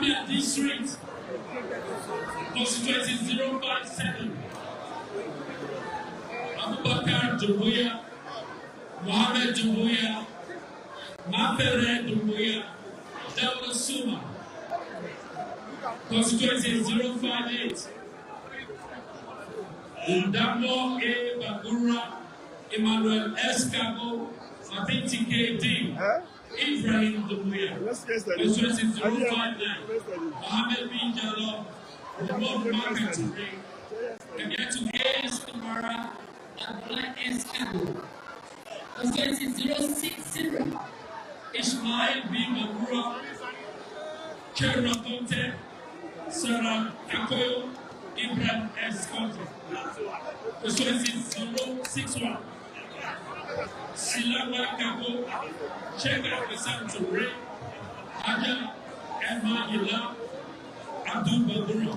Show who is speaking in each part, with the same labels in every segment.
Speaker 1: Gambia District, Constituency 057, Abubakar Dumbuya, Mohammed Dumbuya, Mafere Dumbuya, Dawda Suma, Constituency 058, Ndamo A. Bagura, Emmanuel S. Cabo, Mabiti KD, Ibrahim Dumbuya, Constituency 059, Mohammed B. Jallo, Remote Market Ring, Kagetu A. Skamara, and Black S. Cabo, Constituency 060, Ismail B. Bagura, Kera Conte, Sarah Akoyo, Ibrahim S. Conte, Constituency 061, Silawa Kabo, Chega Pesanto Ray, Haja Emma Yila, Abdul Bagura.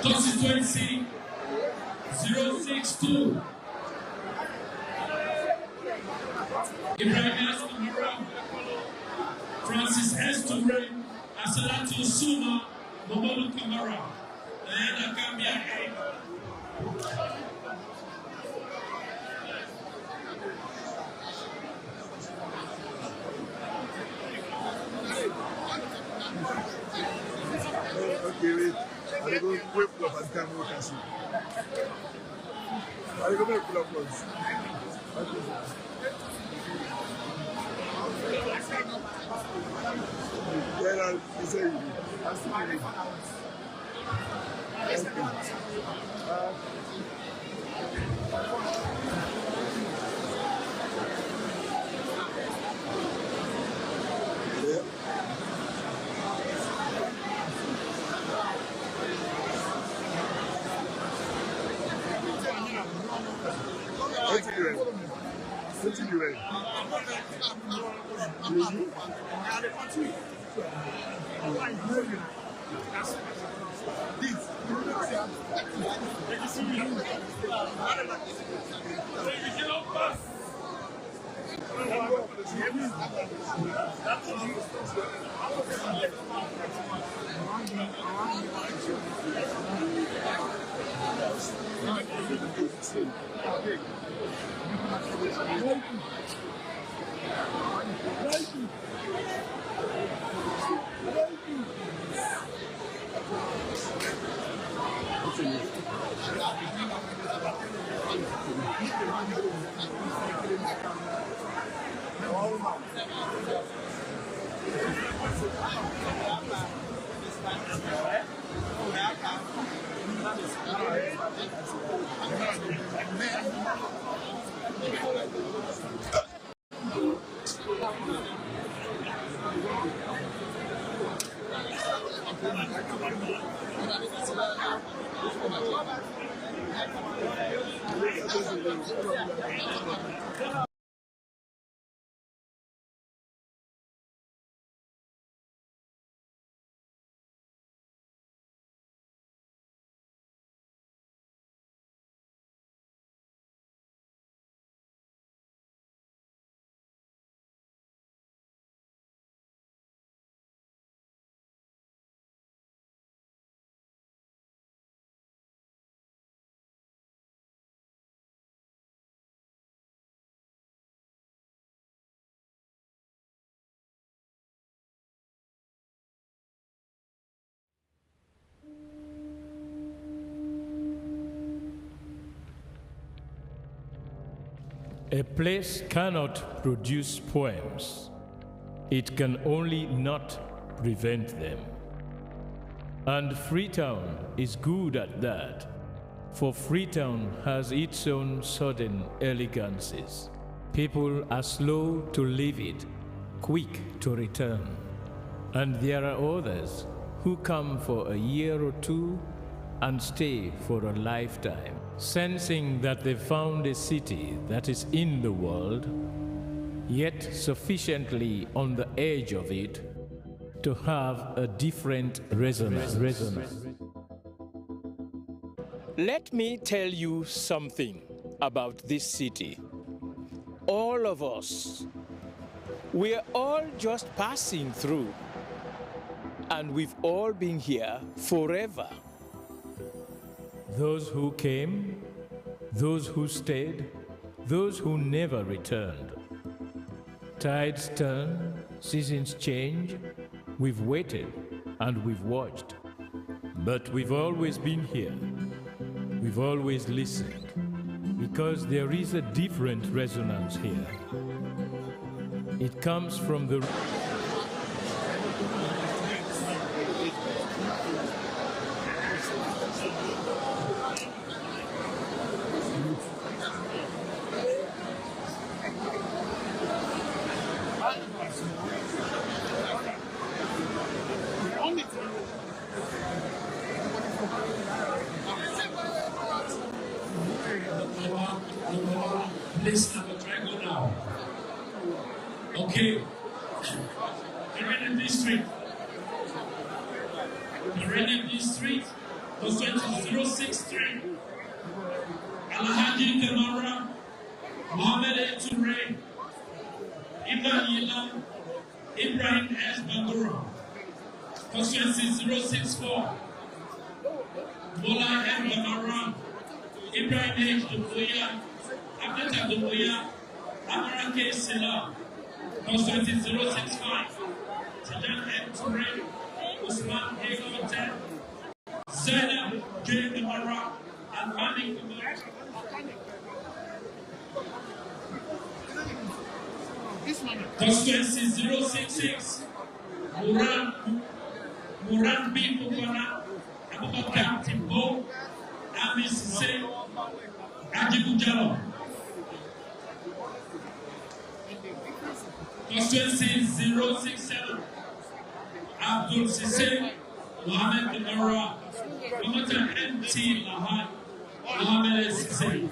Speaker 1: Constituency 062, Ibrahim S. Kamara, Francis S. Toure, Asalatu Suma, Momodu Kamara, Diana Gambia A.
Speaker 2: Okay, wait. I go wait for the camera can see. I go make pull up once. Then I'll say you. I'll see you. What are you doing?
Speaker 3: A place cannot produce poems. It can only not prevent them. And Freetown is good at that, for Freetown has its own sudden elegances. People are slow to leave it, quick to return. And there are others who come for a year or two and stay for a lifetime, sensing that they found a city that is in the world, yet sufficiently on the edge of it to have a different resonance. Let me tell you something about this city. All of us, we're all just passing through, and we've all been here forever. Those who came, those who stayed, those who never returned. Tides turn, seasons change. We've waited and we've watched. But we've always been here. We've always listened, because there is a different resonance here. It comes from the...
Speaker 1: Please have a triangle now. Okay. Iranian district. Iranian district. Constituency 063. Alhaji Kamara. Mohammed Toure. Ibrahim S. Bandura. Constituency 064. Bola M. Kamara. Ibrahim H. Dubuya. Abdeta Dubuya, Amara K. Silla, Constituency 065, Sajan M. Toure, Usman A. Goten, Zainab J. Kamara, and Mani Kamara. Constituency 066, Muran B. Mukwana, Abubakar Timbo, Amis Se, Ajibu Jallo. Constituency 067, Abdul Sisse, Mohammed Kamara, Mohammed M.T. Lahad, Mohammed Sisse.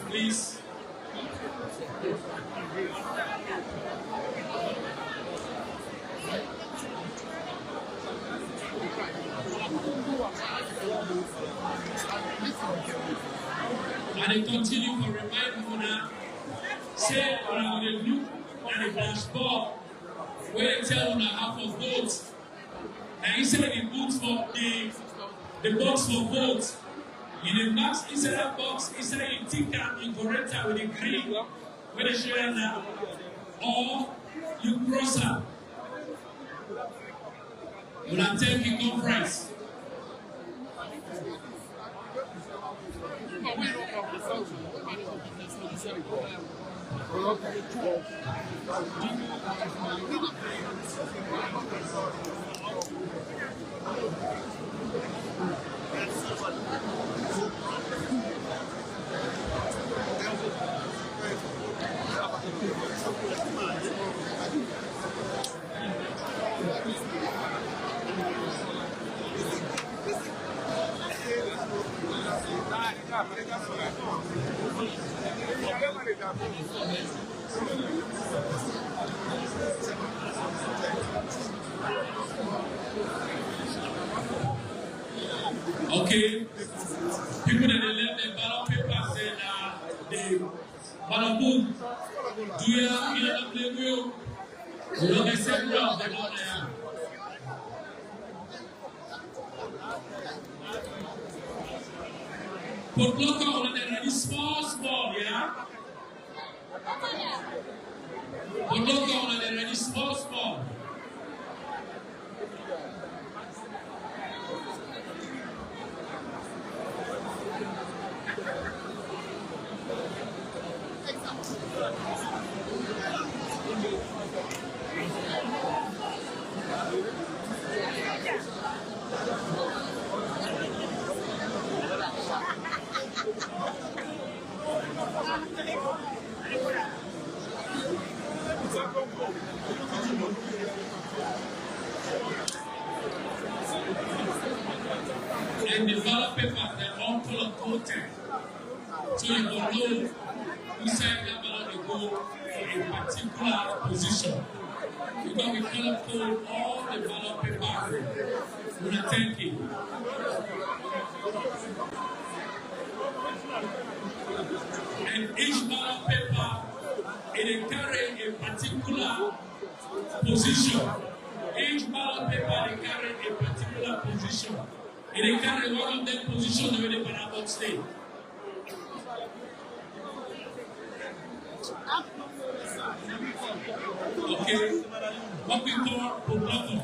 Speaker 1: Please. And they continue to remind you now, say when I will look at the dashboard where they tell you half of votes. And instead of the votes for the box for votes, in the box, inside that box, instead you tick down, you correct that with the green, where they show you now, or you cross out. When I tell you conference. Okay, people that they left the ballot papers and the ballot book, do you have the wheel? You know, they said, well, they're not there. Put block on the ready small, yeah? Put block on the ready small. And the ballot papers, they're all color-coded. So you don't know who side that ballot will go for a particular position. Because we color-code all the ballot papers. We are thanking. And each ballot paper, it carries a particular position. Each ballot paper, they carry a particular position. And they carry one of them positions where the ballot box stay. Okay, what we call Pobloko.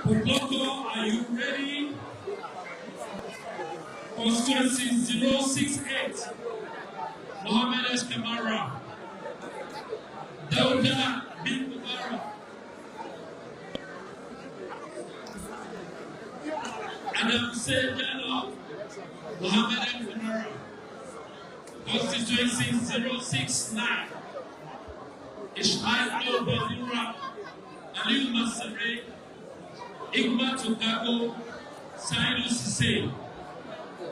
Speaker 1: Pobloko, are you ready? Constituency 068. Mohammed S. Kamara. Dauda bin Mubarak. Adam Sejano. Mohammed S. Kamara. Constituency 069. Ishmael Bazura. Aliu Masare. Igma Tukago. Saidu Sise.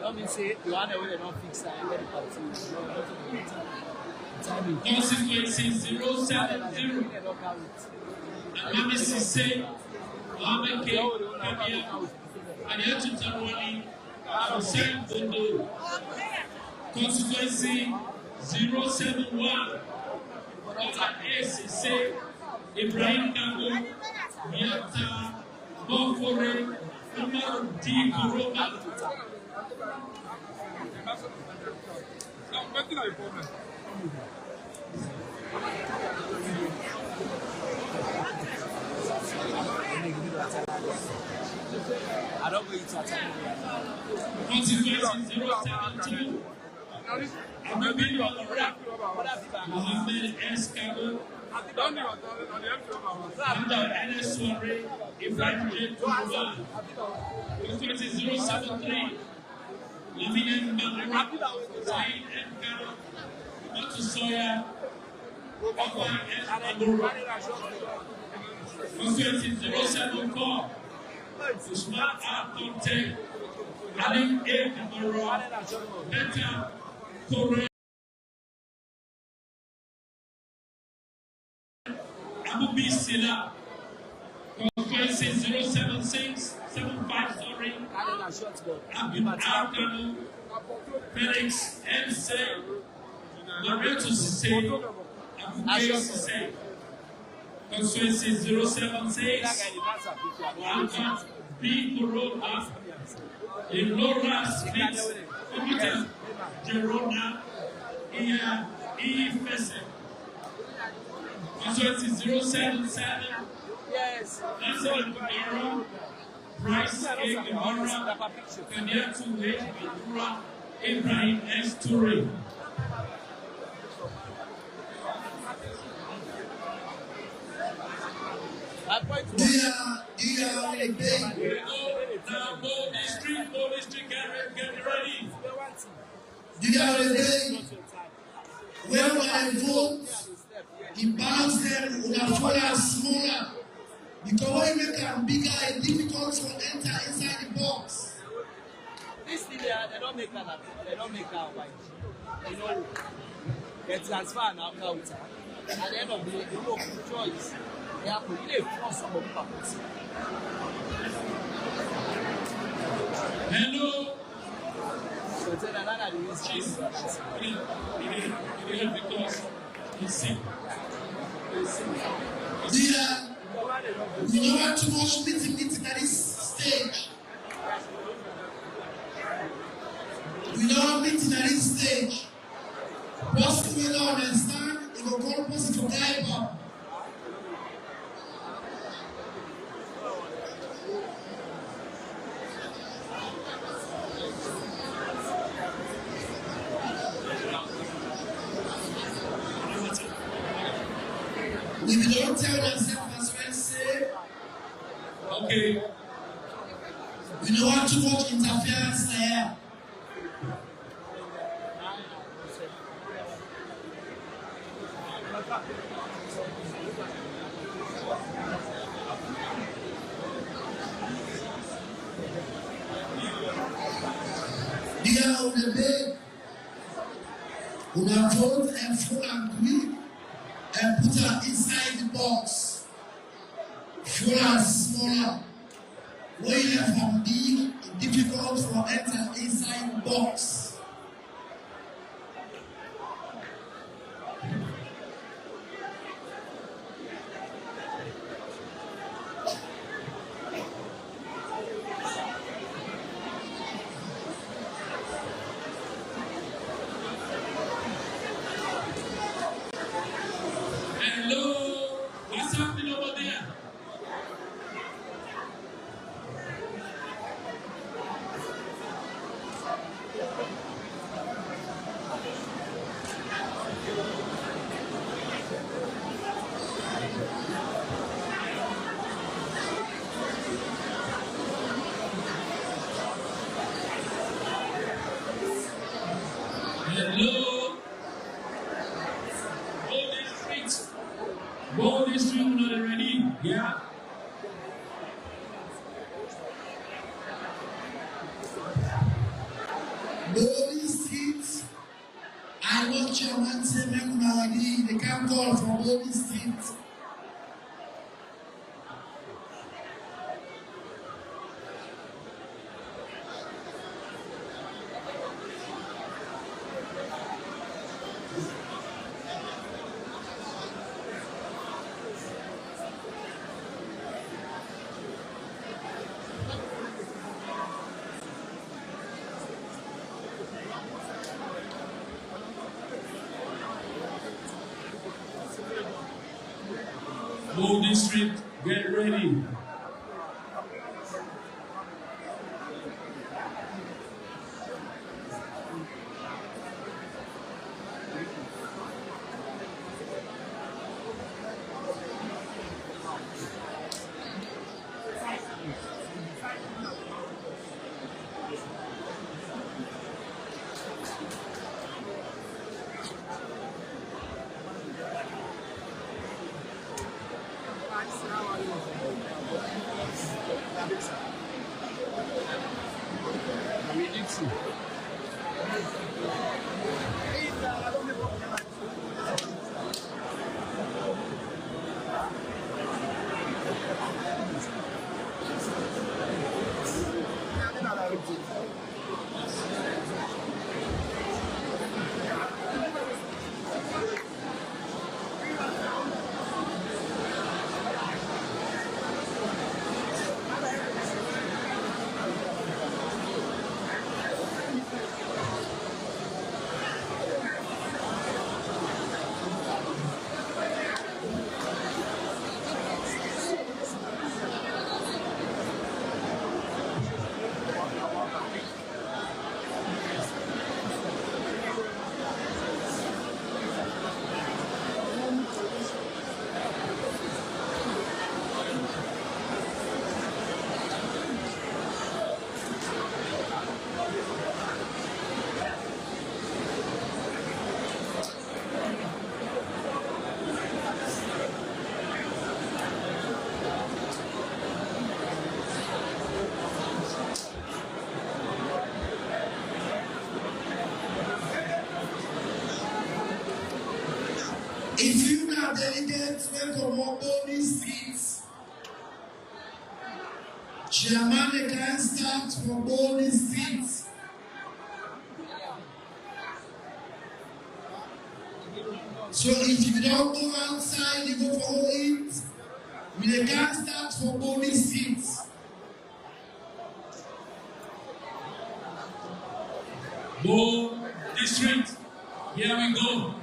Speaker 4: Let me say, you are the way they don't fix that.
Speaker 1: Constituency 070. Amami Sise, Mohammed K. Kabia, Adiatu Tarwani, Hussein Bondo. Constituency 071. A. Sise, Ibrahim Kago, Yata, Bofore, Umar D. Kuroma.
Speaker 4: I don't go into attack.
Speaker 1: Constituency 072. Mohammed S. Kabo. Under NS Soare, Ibrahim J. Turuba. Constituency 073. Lamine Mbangwa, Said M. Kano, Matu Soya, Papa S. Agoro. Constituency 074. Usman A. Conte, Ali A. Kamara, Beta Kore, Abu B. Sila. Constituency 076, 75, sorry. Abdul Kano, Felix M. Say, Loreto Sise, Abu K. Sise. Constituency 076, Albert B. Corona, Laura Smith, Computer, Gerona, E. Fese. Constituency 077,
Speaker 4: Yes.
Speaker 1: Nasser Kamara, Price A. Kamara, Kanyatu H. Ventura, Ibrahim S. Toure.
Speaker 2: Do you have any big?
Speaker 1: Now, Bowling Street, get ready.
Speaker 2: Do you have a big? When I vote, the balance them will have fallen smaller. Because when you make them bigger, it's difficult to enter inside the box.
Speaker 4: This thing, they don't make that. They don't make that white. You know, they transfer now with her. At the end of the day, you know, choice. They have to really force some of the
Speaker 1: Hello.
Speaker 4: so tell another
Speaker 1: Jesus. Because he's sick.
Speaker 2: We don't have too much meeting at this stage. We don't have meeting at this stage. Person will not understand, it will call person for diaper. If you don't tell yourself as well, say,
Speaker 1: Okay.
Speaker 2: we don't want too much interference there. Dear on the bed, we have vote and full and green and put her inside the box. Full and smaller. When you have from big, it's difficult for enter inside the box.
Speaker 1: Hello. What's happening over there? Hello. Bowling Street, not ready. Yeah.
Speaker 2: Bowling Street, I watch your man say, they can't call for Bowling Street.
Speaker 1: Bowling Street, get ready.
Speaker 2: If you are delegates went from all these streets, chairman can start from all these streets. So if you don't go outside, you go for it. We can't start from all these streets.
Speaker 1: Go district. Here we go.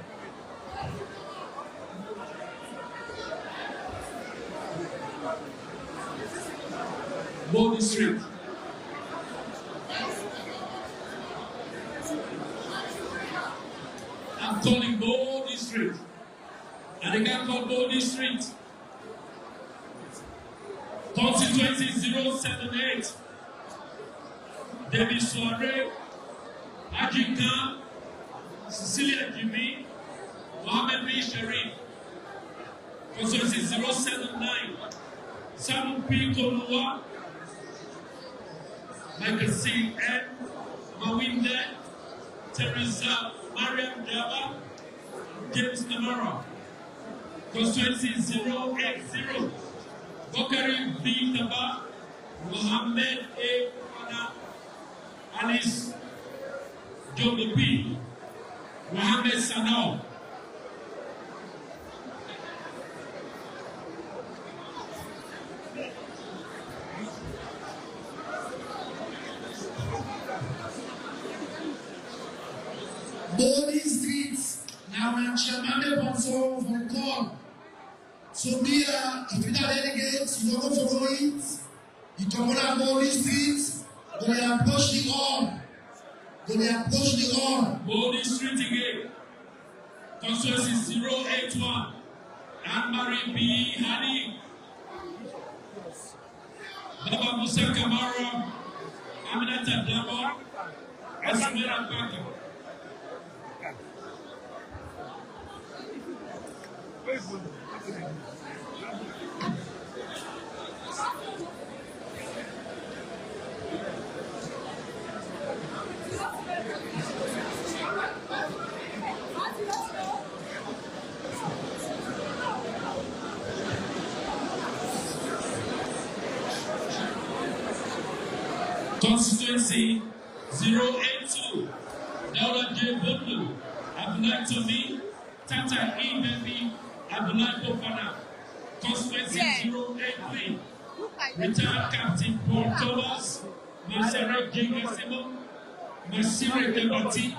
Speaker 1: Go district. I'm calling Bo district. And they can call Bo district. Constituency 078. David Soare, Ajinka, Cecilia Jimmy, Mohammed B. Sharif. Constituency 079. Samu P. Kolua, Michael C. N. Mawinde, Teresa Mariam Java, James Namara. Constituency 080. Bokari B. Taba, Mohammed A. Fana, Alice Joe P. Mohammed Sanao.
Speaker 2: All these streets now I'm chairman of for the call. So me, if you are delegates, you don't go for it. You come on all these streets, but they approach the all.
Speaker 1: Body Street again. Constituency 081. Anne-Marie B. Hani. Baba Musa Kamara. Aminata Dabo. Asmira Baka. Constituency 082. Dauda J. Bundu. Abdullah Tomi. Tata E. Baby. Abdullah Popana. Constituency 083. Retired Captain Paul Thomas. Masara Jingasimo. Masire Debati.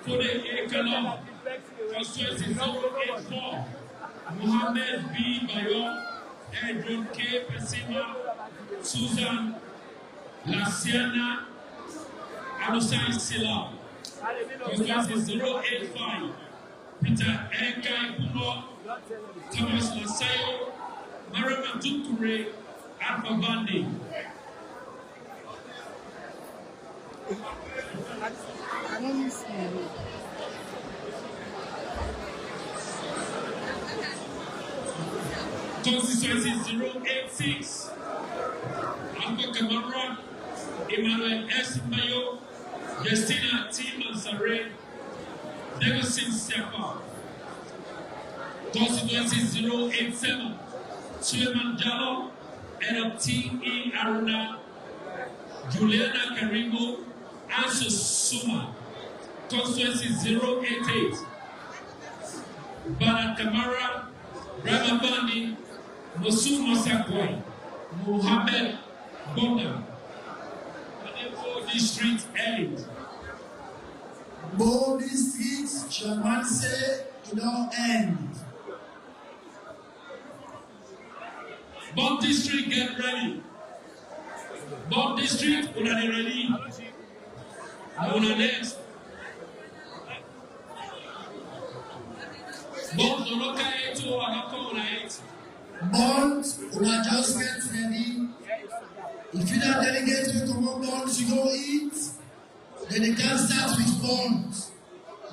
Speaker 1: Fode Ekalo. Constituency 084. Mohammed B. Bayo. Edron K. Pesima. Susan Lasiana Alusai Sila. Constituency 085. Peter Enkai Puno. Thomas Lasayo. Marama Dukure. Alpha Bandi. Constituency 086. Alpha Kamara. Emmanuel S. Mayo, Justina T. Mansare, Degosin Sepa. Constituency 087, Suleiman Jallo, NLT E. Aruna, Juliana Karimo, Anso Suma. Constituency 088, Bala Kamara, Ramabani, Mosu Masakoi, Muhammad Bonda. Street end.
Speaker 2: All these streets, chairman say, it don't end.
Speaker 1: Bob District, get ready. Bob District, una de ready. Una next. Bob Doloka eto, anako una eight.
Speaker 2: Bond, una just get ready. If you don't delegate to come on bonds, you go eat. Then they can start with bonds.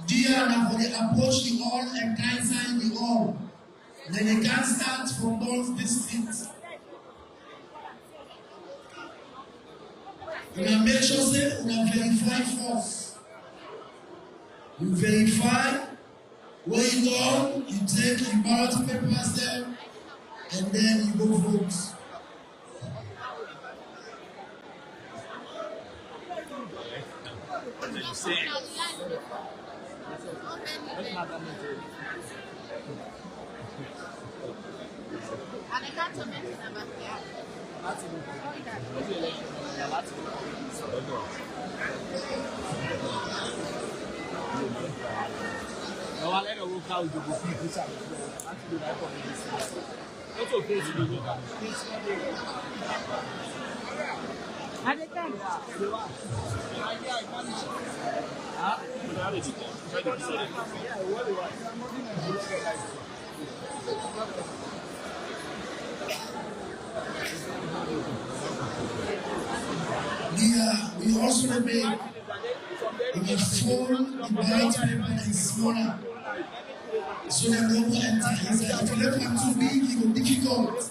Speaker 2: Dear now for the approach the all and kind sign the all. Then they can start from bonds districts. You can make sure say you can verify first. You verify Where you go, you take your ballot papers there, and then you go vote. We also make the phone, the ballot paper is smaller, so that no one enter inside. If you let them too big, it will be difficult.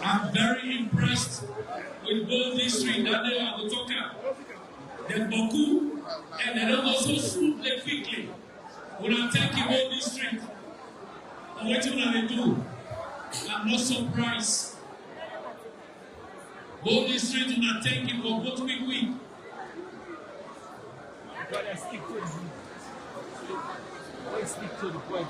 Speaker 1: I'm very impressed with both districts that they are the talker. Then Boku, and they don't also smoothly quickly. When I'm taking both districts, and what you want to do, I'm not surprised. Both districts are taking for both quick.
Speaker 4: Stick to the point.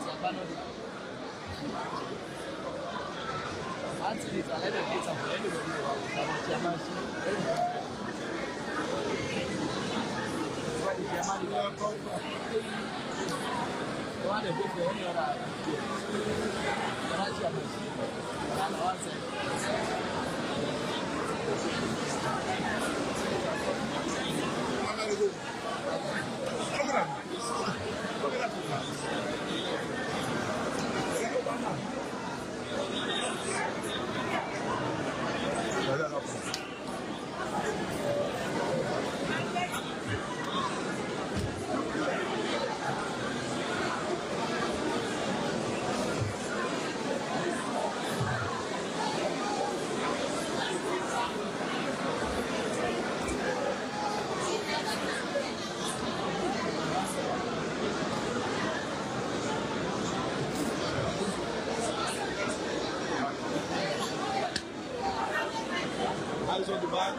Speaker 5: Eyes on the back.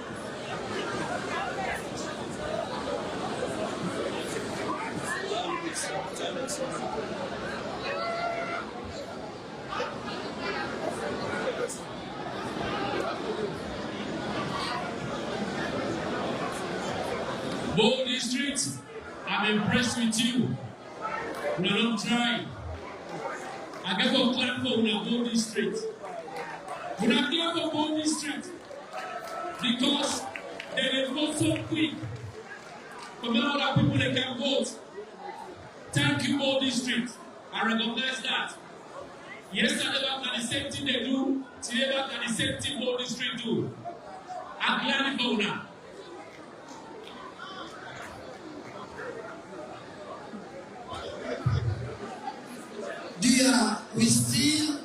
Speaker 1: Both districts, I'm impressed with you. We are not trying. I get a clap for both districts. We are clap for both districts because they vote so quick. From other people they can vote. Thank you, both districts. I recognize that. Yesterday back at the same thing they do, today back at the same thing both districts do. I'm glad for now.
Speaker 2: We still,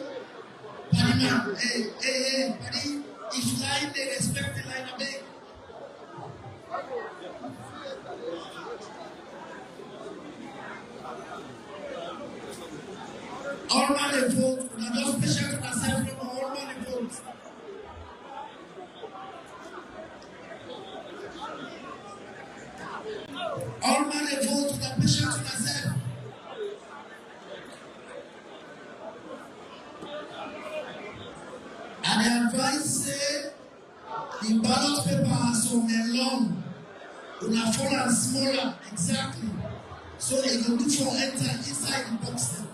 Speaker 2: Parliament, Party, if line they respect the line of it. All right, And the advice say the ballot paper has so long, una full and smaller, exactly. So they go look for enter inside the box then.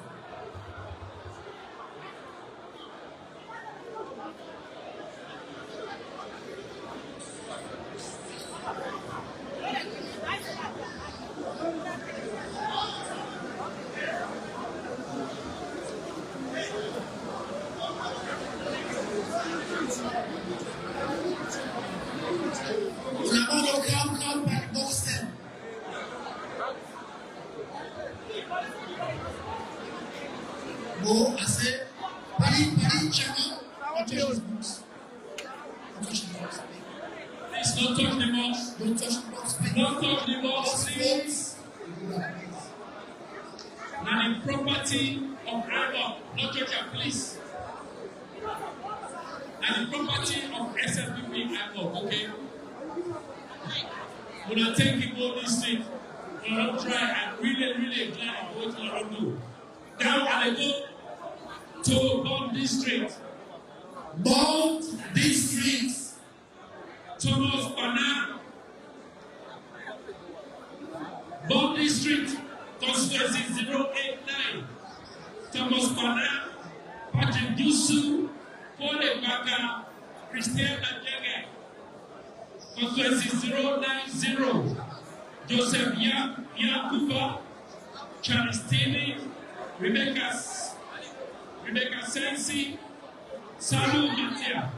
Speaker 2: Go, I say, Paddy, check out. Don't touch his books. Don't touch the box.
Speaker 1: Please don't touch the box.
Speaker 2: Don't touch the box.
Speaker 1: Don't touch the box, please. And the property of Iowa, not Georgia, please. And the property of SLPP Iowa, okay? When I take you go this street, when I try, I'm really glad I'm going to do. Now I go to Bond District.
Speaker 2: Bond District.
Speaker 1: Thomas Bana. Bond District, Constituency 089. Thomas Bana, Patrick Dusu, Pole Baka, Christian Najege. Constituency 090. Joseph Yakuba, Charles Stevie, Rebecca Sensi, Salu Matia.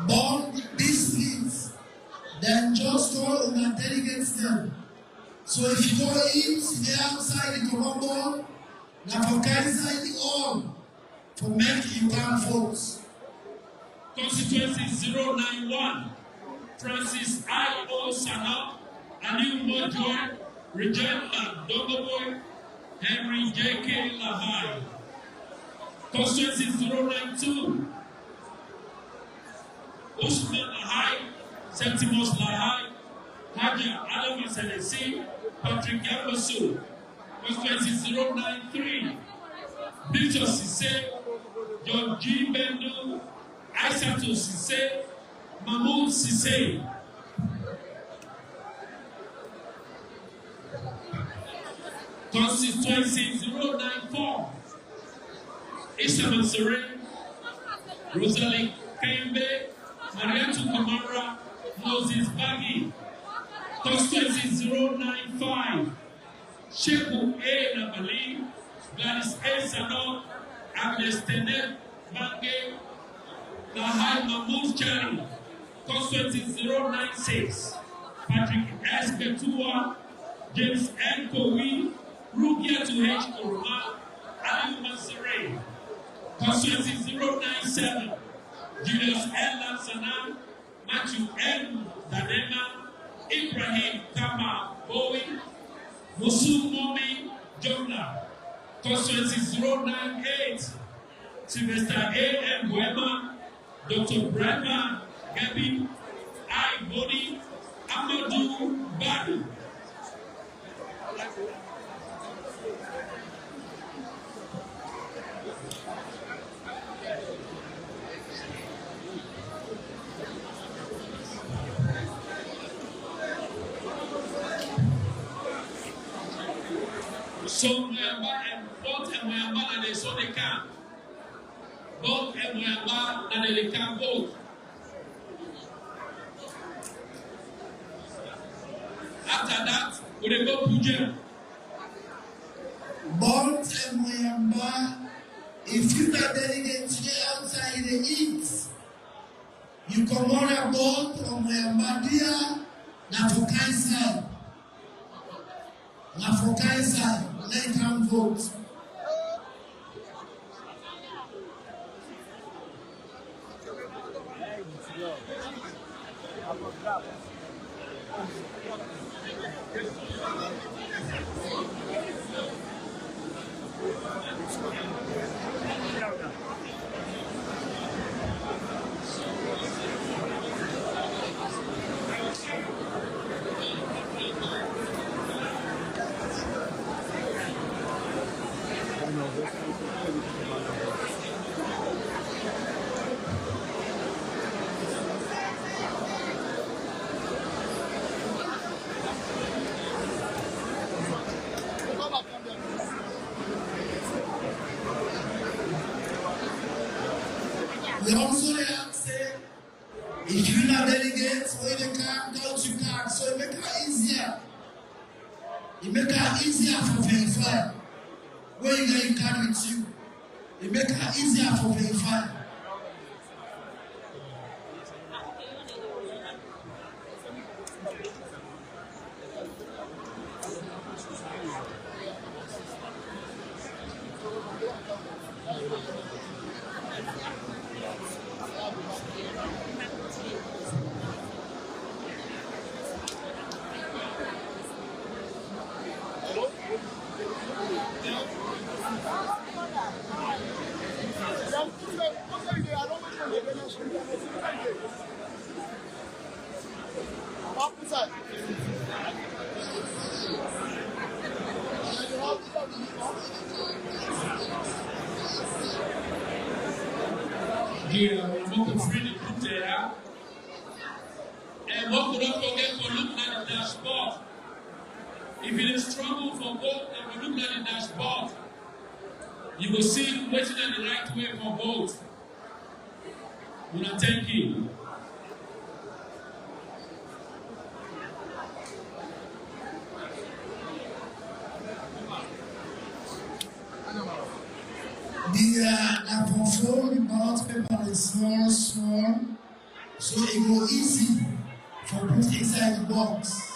Speaker 2: Bond districts, then just call on the delegates them. So if you go in, see outside the Colombo, now for inside the all, for make you can vote.
Speaker 1: Constituency 091, Francis I.O. Sana, Aliu Mojoy, Regina Dogoboy, Henry J.K. Lahai. Constituency 092, Usman Lahai, Septimus Lahai, Haja Alama Senesi, Patrick Yabasu. Constituency 093, Victor Sise, John G. Bendu, Aisato Sise, Mahmoud Sise. Constituency 094, Isabel Serene, Rosalie Kembe, Mariatu Kamara, Moses Bagi. Constituency 095, Sheku A. Nabali, Gladys A. Sano, Agnes Tenet Bange, Lahai Mahmoud Chari. Constituency 096, Patrick S. Ketua, James N. Kowi, Rukia to H. Kuruma, Aliu Mansaray. Constituency 097, Julius N. Lansana, Matthew N. Danema, Ibrahim Kama Bowie, Musu Momi Jomla. Constituency 098, Sylvester A. M. Wema, Dr. Brahma Gabi, I. Bodi, Amadou Badu. So Moyamba and both and Moyamba and they saw they can. Both and Moyamba and they can both. After that, we go Puja.
Speaker 2: Both and Moyamba, if you are delegate today outside the eat, you come on a boat from Moyamba dear, now for Kaisa. Now for Kaisa, let them vote. We also have say, if you're not delegate, or you can't go to card, so it make it easier. It make it easier for verify. When you get your card with you, it make it easier for verify.
Speaker 1: Yeah, we're freely put there. And what could not forget for looking at the dashboard. If it is trouble for both, and we look at the dashboard, you will see waiting at the right way for both. We want to thank you.
Speaker 2: The control, the ballot paper is small, so it go easy for put inside the box.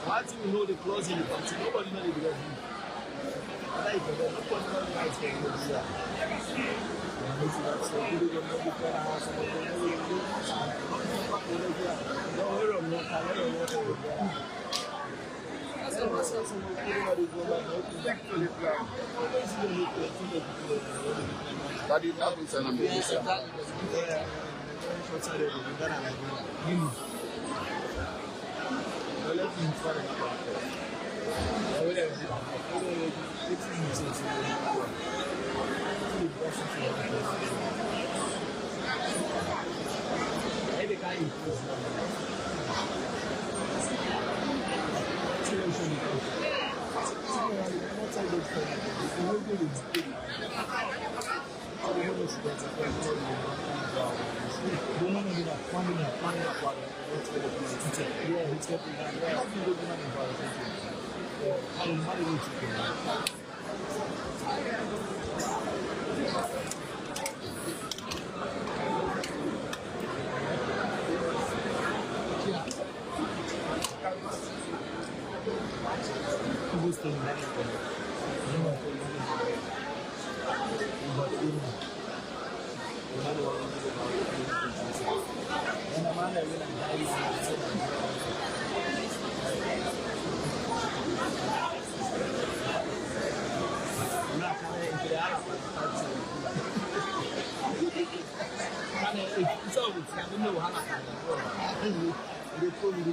Speaker 4: Once you know the clause in the party, nobody knows the beginning.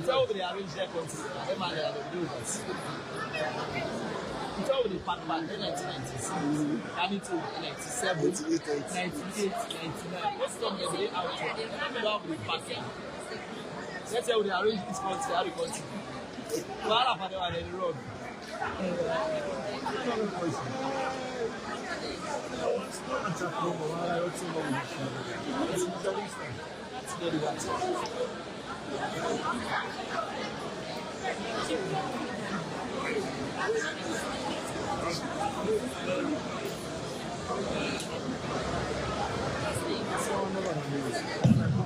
Speaker 4: tell me they arrange their country. Them and they are the builders. You tell me the part back in 1996, coming to 97, 98, 99. Let's talk every day out here. You don't have the part. Let's say they arrange this country, how the country. You are up and down the road.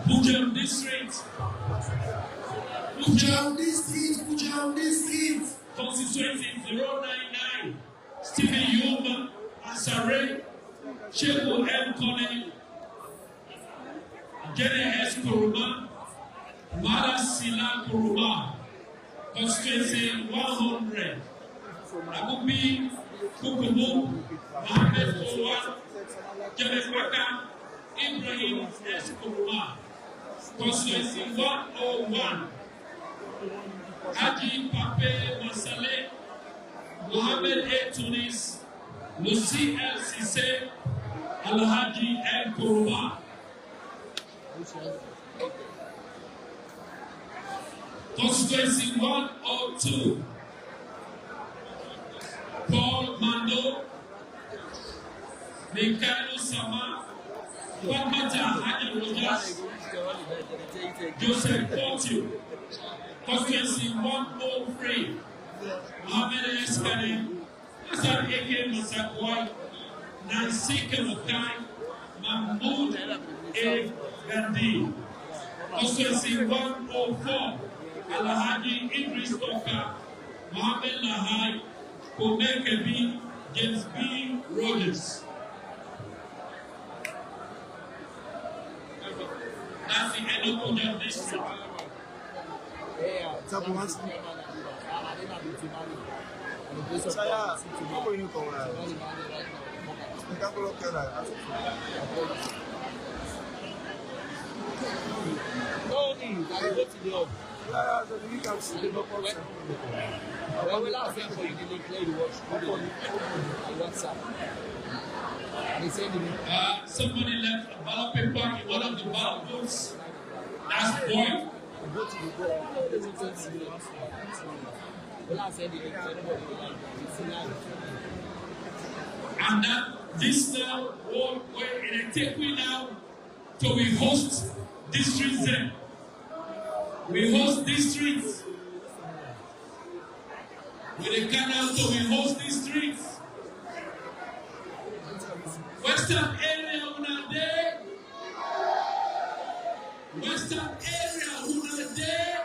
Speaker 1: Pujam District.
Speaker 2: Pujam District.
Speaker 1: Constituency 099. Stephen Yuma, Asare, Sheku M. Kone, Gene S. Kuruma, Mada Sila Kuruma. Constituency 100. Agubi, Kukubu, Mohammed Owan, Gene Kwaka, Ibrahim S. Kuruma. Constituency 101. Haji Pape Masale, Mohammed A. Tunis, Lucy L. Sise, Alhaji L. Kuruma. Constituency 102. Paul Mando, Mikhailo Sama, Wapata Haji Rojas, Joseph Portu. Constituency 103. Mohammed Eskane, Hassan Eke Masakwai, Nansike Mukai, Mahmoud A. Gandhi. Constituency 104. Alhaji Idris Oka, Mohammed Lahai, Komeke B. James B. Rogers. That's the end of Pujam District. Somebody left a ballot paper in one of the ballot booths. That's void. And that this now where it take we now to we host districts there. We host districts. With the canal to we host districts. Western area una day. Western area una day.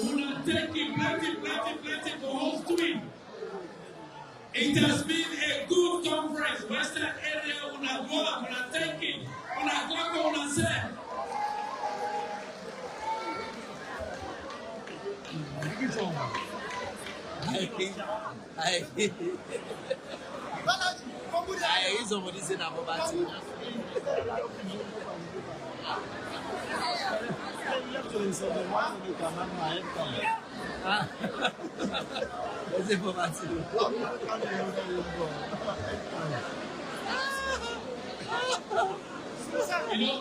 Speaker 1: Una taking plenty for host twin. It has been a good conference. Western area una go una taking. Una go una say.
Speaker 4: I hear somebody saying about that.
Speaker 1: You know,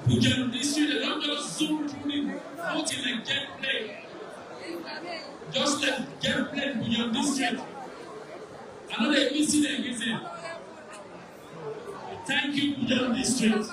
Speaker 1: Pujam District, they don't just zoom through it, not in a jet plane. Just like jet plane, Pujam District. Another incident is it. Thank you, Pujam District.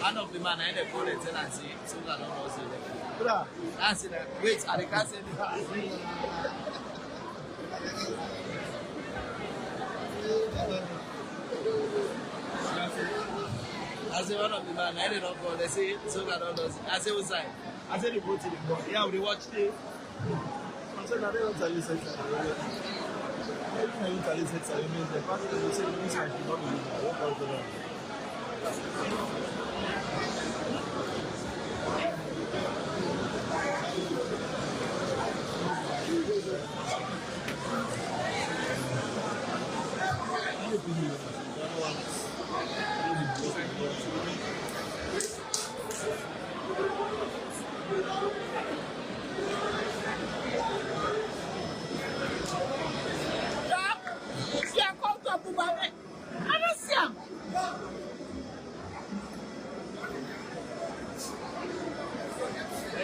Speaker 4: One of the man I had a call and tell and see, so that I don't know. That's it. Wait, I can't say say one of the man, I didn't go. They say so that all those. I say what's that? I said they go to the board. Yeah, we watch it. I said I don't tell you sex. Everything you tell you sex, I mean the fact that you say this I should not be what was the wrong.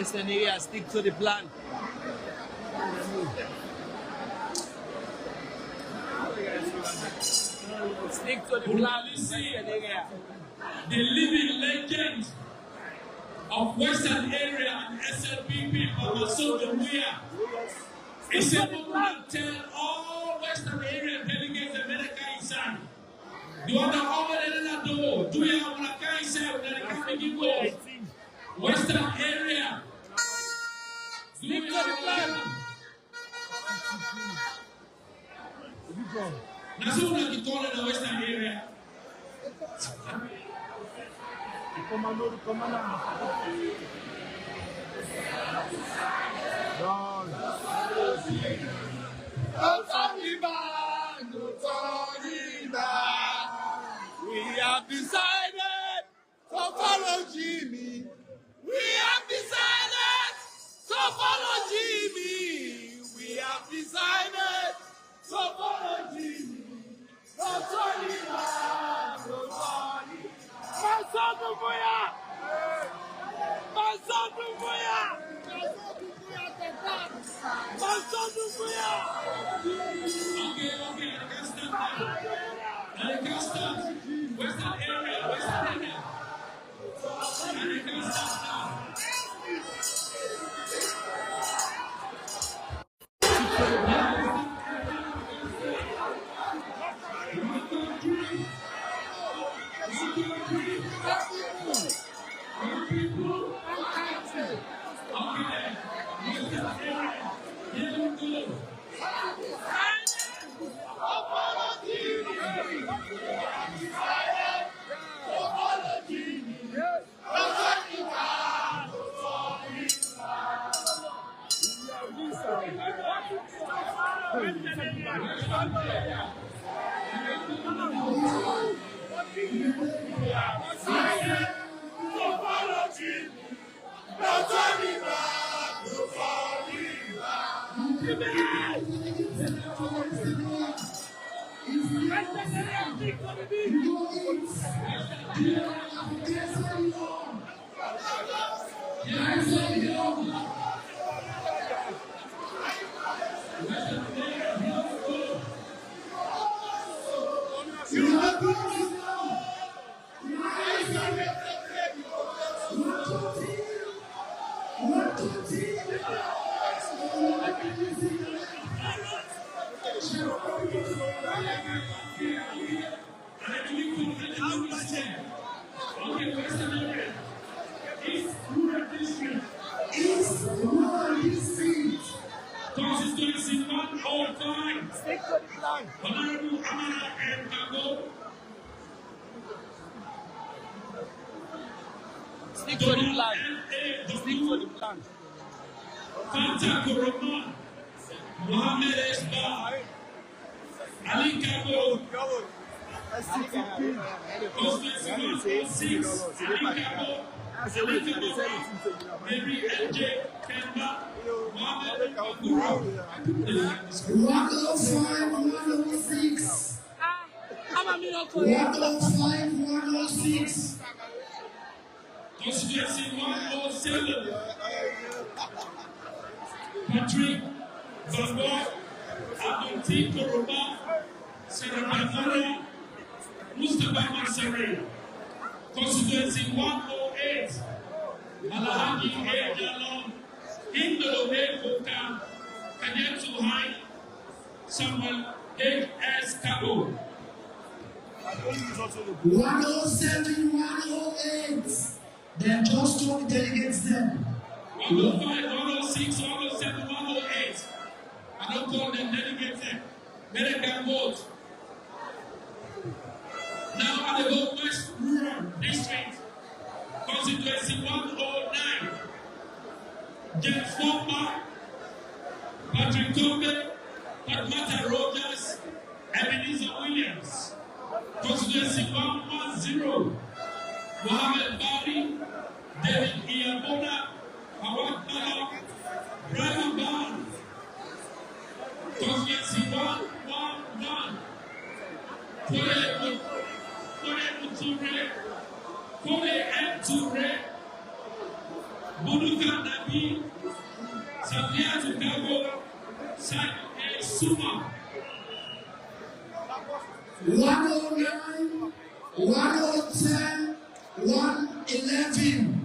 Speaker 4: Western area, stick to the plan. Stick to the plan.
Speaker 1: The living legend of Western area and SLPP, Mama Sotomuya. He said, tell all Western area delegates America inside. Do you want to open the door? Do you want to inside when they come and go? Western area.
Speaker 4: Stick to the plan.
Speaker 1: That's what we call it the Western area.
Speaker 4: We have decided to follow Jimmy. We have decided to follow Jimmy. We have decided to follow Jimmy. No turning back, no turning back.
Speaker 1: Okay, I can't stop. Western area. I can't stop now. Constituency 105.
Speaker 4: Stick to the plan.
Speaker 1: Honorable Amara and Kago.
Speaker 4: Stick to the plan. Stick to the plan.
Speaker 1: Fanta Koroma. Mohammed Esba. Ali Kago. Constituency 106. Ali Kago. Mary LJ Kenema. Mohammed Kago.
Speaker 2: 105, 106. 105, 106.
Speaker 1: Constituency 107. Patrick Babo, Abdul Koroma, Sarah Mustafa Mansari. Constituency 108. Alahaji A. Jalon, Indolo A. Koka, Kanyatu High, Samuel H. S. Kabo.
Speaker 2: 107, 108. Then just told the delegates them.
Speaker 1: 105, 106, 107, 108. I don't call them delegates there. May they can vote. Now at the Whole West Rural District, Constituency 109, James Fomba, Patrick Tombe, Patmata Rogers, Ebenezer Williams. Constituency 110, Mohammed Bari, David Iyabona, Awad Bala, Brian Ban. Constituency 111, Kole Mture, Buduka Nabi, Sabiatu Gabo, San Suma.
Speaker 2: 109, 110, 111.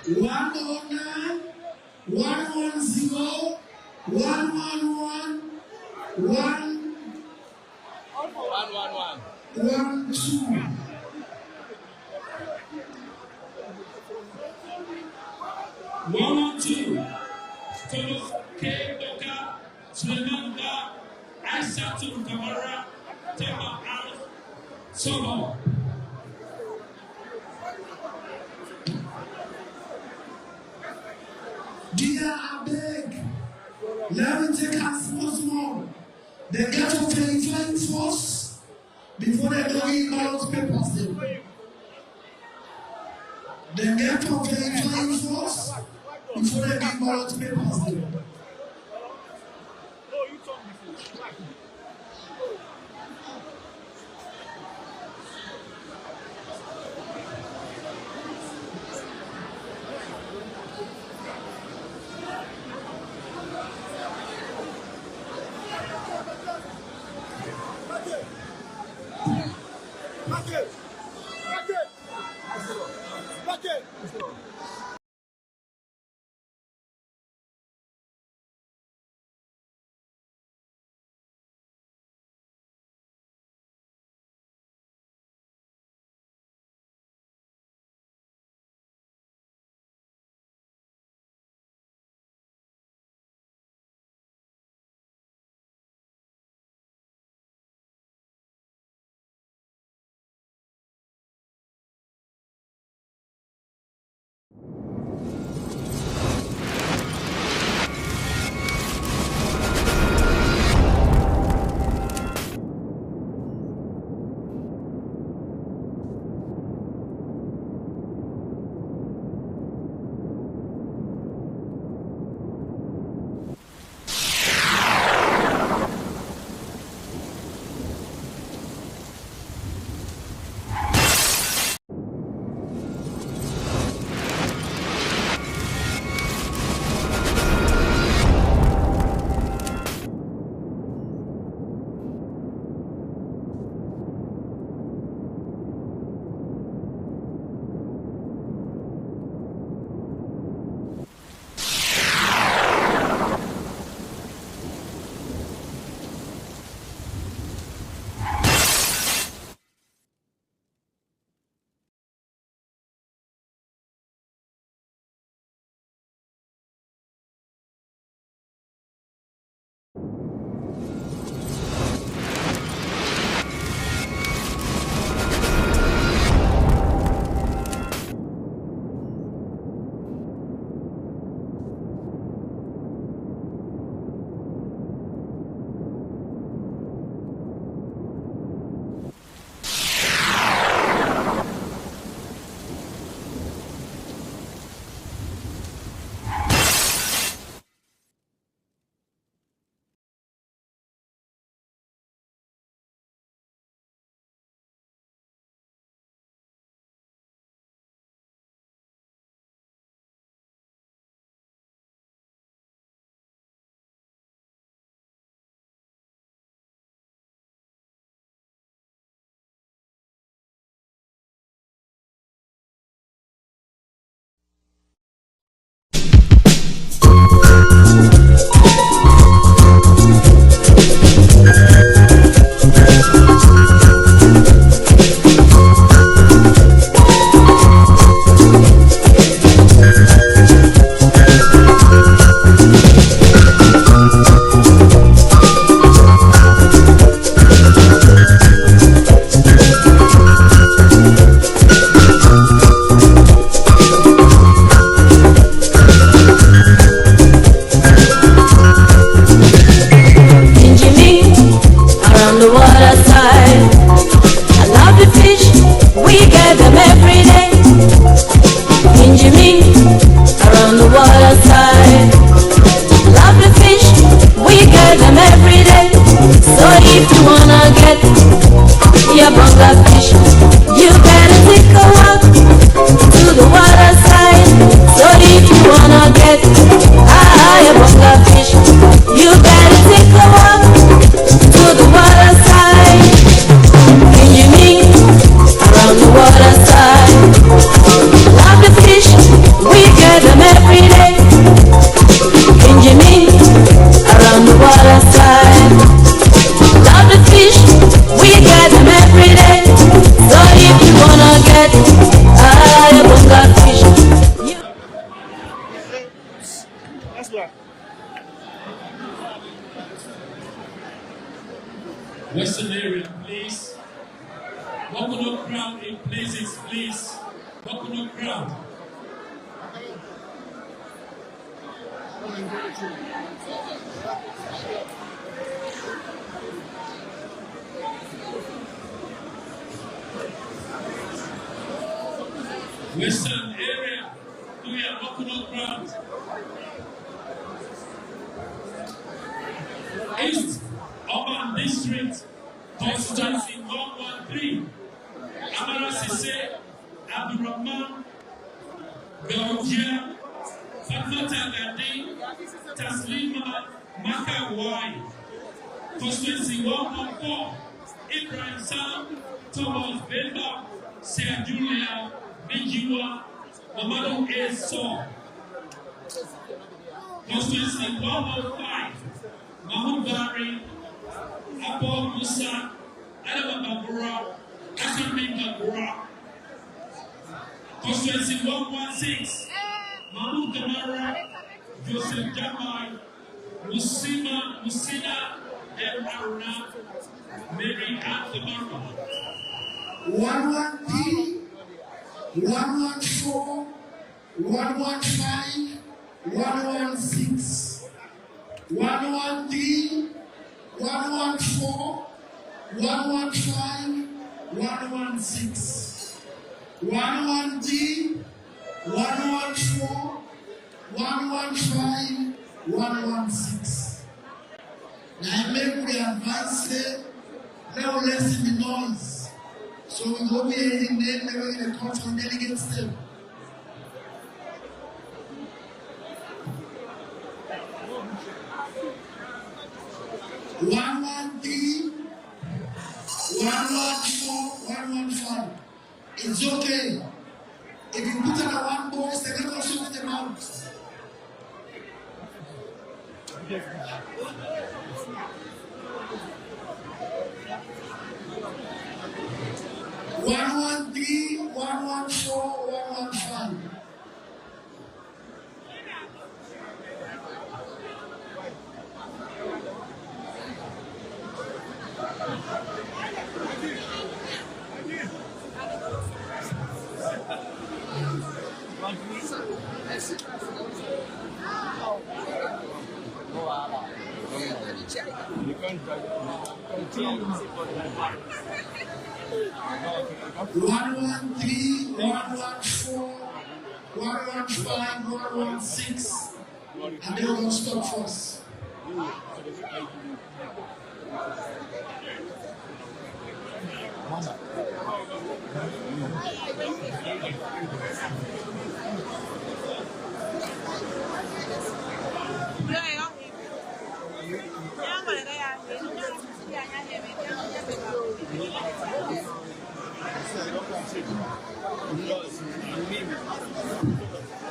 Speaker 2: One, 109, 110, 111, 112.
Speaker 1: 112, Thomas K. Doka, Suleiman Ba, Aishatul Kamara, Tama Al Soho.
Speaker 2: Dear, I beg, let me take us once more. They get to verify first before they go in ballot papers. They get to verify first before they get ballot papers.
Speaker 1: Western area, please. Walk crowd in places, please. Walk crowd. Western area, we are walk crowd. East Urban District, Constituency 113. Amara Sise, Abdurrahman, Gaudia, Fatmata Gadi, Taslima Makawai. Constituency 114. Ibrahim Sam, Thomas Bemba, Sir Julia, Bijiwa, Mamadou A. Saw. Constituency 115. Mahmoud Bari, Abu Musa, Adam Babura, Akami Babura. Constituency 116, Mahmoud Kamara, Joseph Jamal, Musina, and Aruna, Mary Antamara.
Speaker 2: 11D, 114, 115, 116. 11D, 114, 115, 116. 11D, 114, 115, 116. Now I make the advance now lessen the noise. So we go here in there, never in the court on delegates them. One D, 114, 115. It's okay. If you put on a one box, they can also sort them out. One D, 114, 115. One 113, 114, 115, 116, and they will stop first.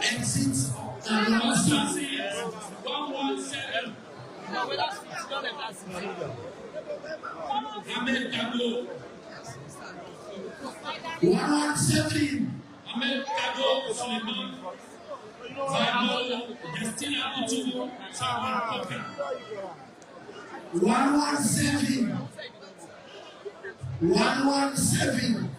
Speaker 2: Exits and Constituency 117. Ahmed Kabo. 117. Ahmed Kabo Suleiman. Zainabo Justina Otubu Sawan Koka. 117. 117.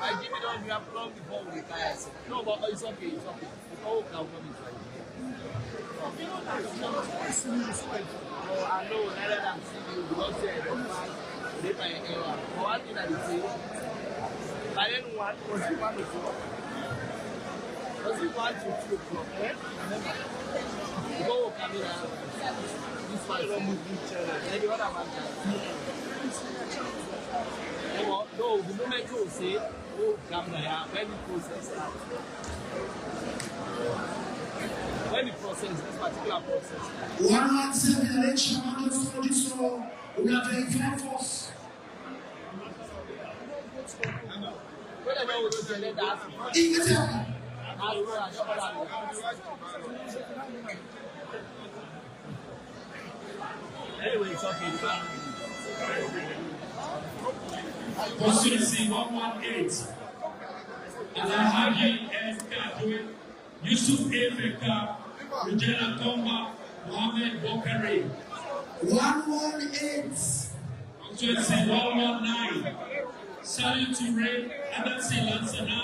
Speaker 4: I give it on you have long before we retire. No, but it's okay, it's okay. Oh, now come inside. Oh, I know, rather than see you, because they buy an error. For one thing that is saying, I didn't want was you want to do. Was you want to do? Go, Camila. This one don't move each other. Everyone have no, the moment you say, oh, come there, when the process starts. When the process, this particular process.
Speaker 2: 117 election, for this law, we are verified force.
Speaker 4: Whatever we do, let us. Anyway, it's okay.
Speaker 1: Constituency 118. Alhaji S. Kadwe, Yusuf A. Feka, Regina Tomba, Mohammed Ahmed Bokare.
Speaker 2: 118.
Speaker 1: Constituency 119. Salut Touré, Adansi Lansana,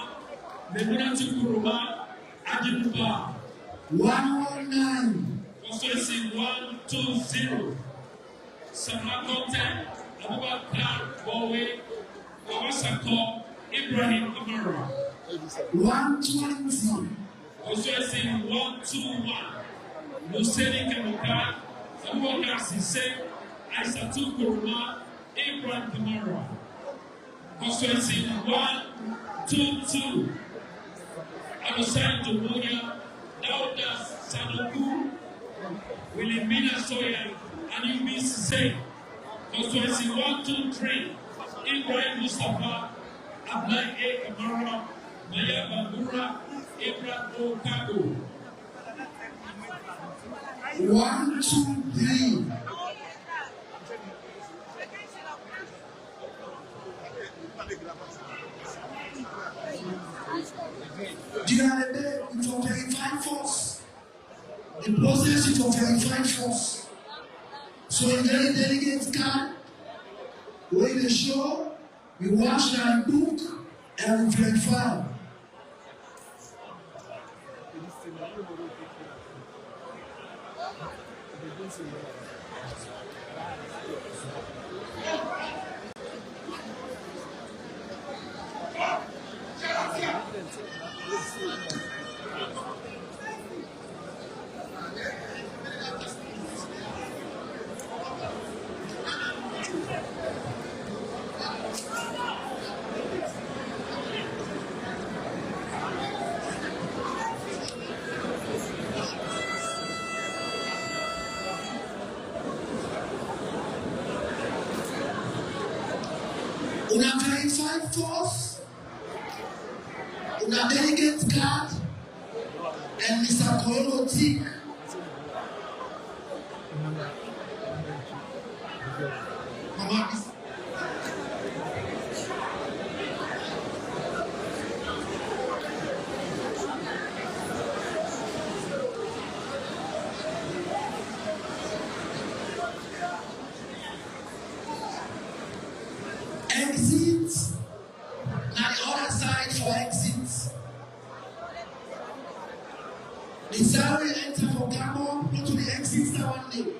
Speaker 1: Memuna Tukuruma, Ajibuba.
Speaker 2: 119.
Speaker 1: Constituency 120. Sama Content, Abubakar Bowe, Awasako, Ibrahim Amara.
Speaker 2: 120.
Speaker 1: Constituency 121. Luseni Kamuka, Abubakar Sise, Aisatu Kuruma, Ibrahim Kamara. Constituency 122. Alusai Tomoya, Dauda Sanoku, Wilhelmina Soya, and Yumi Sise. Constituency 123. Ibrahim Mustafa, Ablai A. Kamara, Maya Bambura, Ibrahim Okago.
Speaker 2: 1, 2, 3. Do you have a day with your verified force? The process with your verified force. So in the delegate card, when they show, we watch their book and we verify. Una verified force, una delegate card, and Mr. Kolo Tick. Mama, exit. Now the other side for exit. The side will enter for Cabo, go to the exit one day.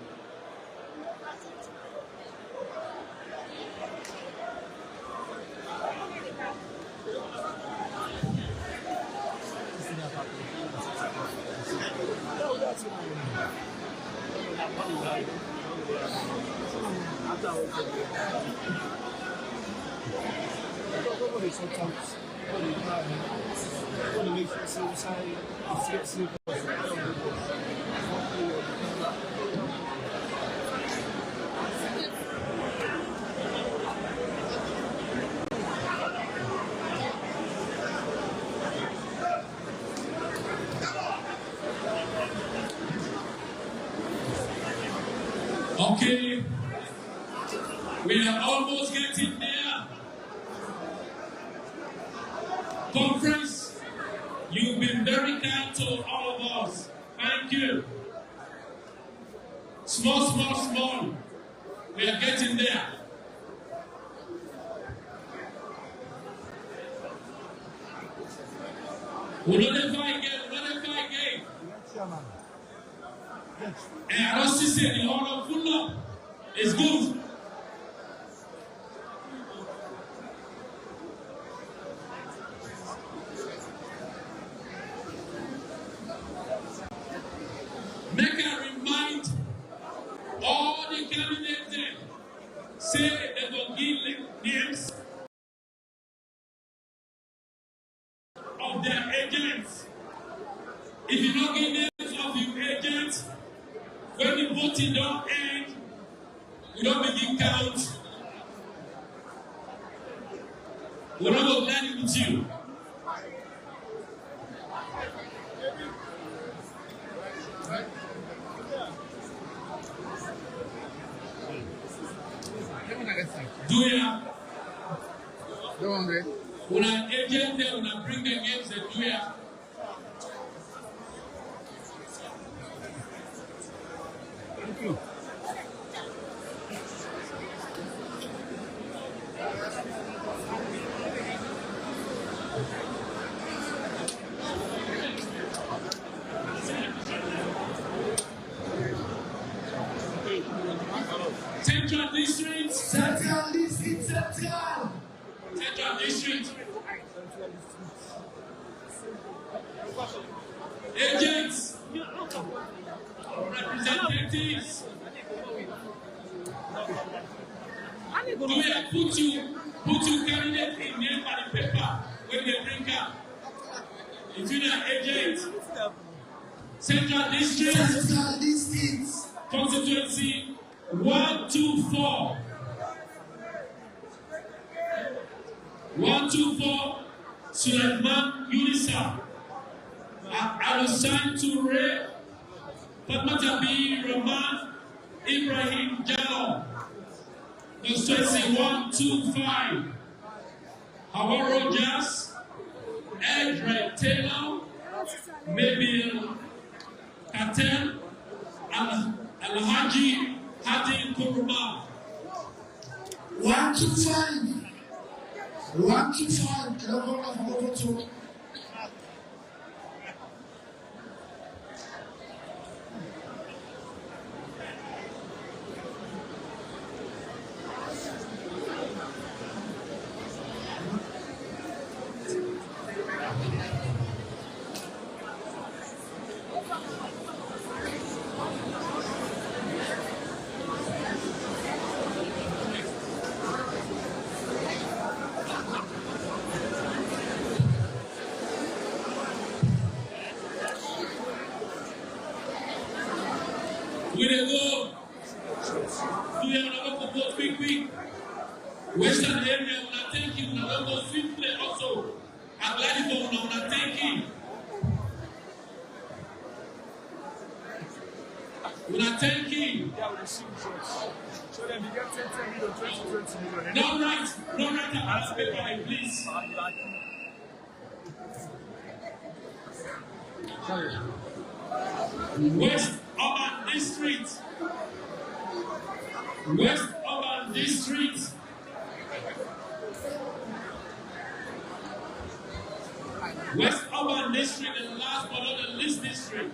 Speaker 1: Okay, we are almost getting there. Conference, you've been very kind to all of us. Thank you. Small, small, small. We are getting there. We'll notify again, And I don't see the order full up. It's good. Make I remind all the candidates there, say they will give names of their agents. If you don't give names of your agents, when the voting don't end, we don't begin count. We're not going to land with you. Do ya? When an agent there, when I bring the games, they do ya? Central District.
Speaker 2: Central District, Central.
Speaker 1: Central District. Agents. Representatives. Do we have put you candidate in name on the paper when they bring up? If you're an agent. Central District.
Speaker 2: Central District.
Speaker 1: Constituency 124. 124 Sulaiman Unisa. Alushan Toure. Fatmatabi Rahman Ibrahim Jallo. Constituency 125. Hawa Rogers. Edred Taylor. Maybe Katel. Alhaji Hadi Kuruma.
Speaker 2: 125. 125.
Speaker 1: We dey go. Do you have to go quick? Western area, una thank you. Una go swiftly also. I'm glad for una thank you. Una thank you.
Speaker 5: So then we get 10 million, 20 million.
Speaker 1: No right about paper, please. West Urban District. West Urban District. West Urban District and last but not the least district.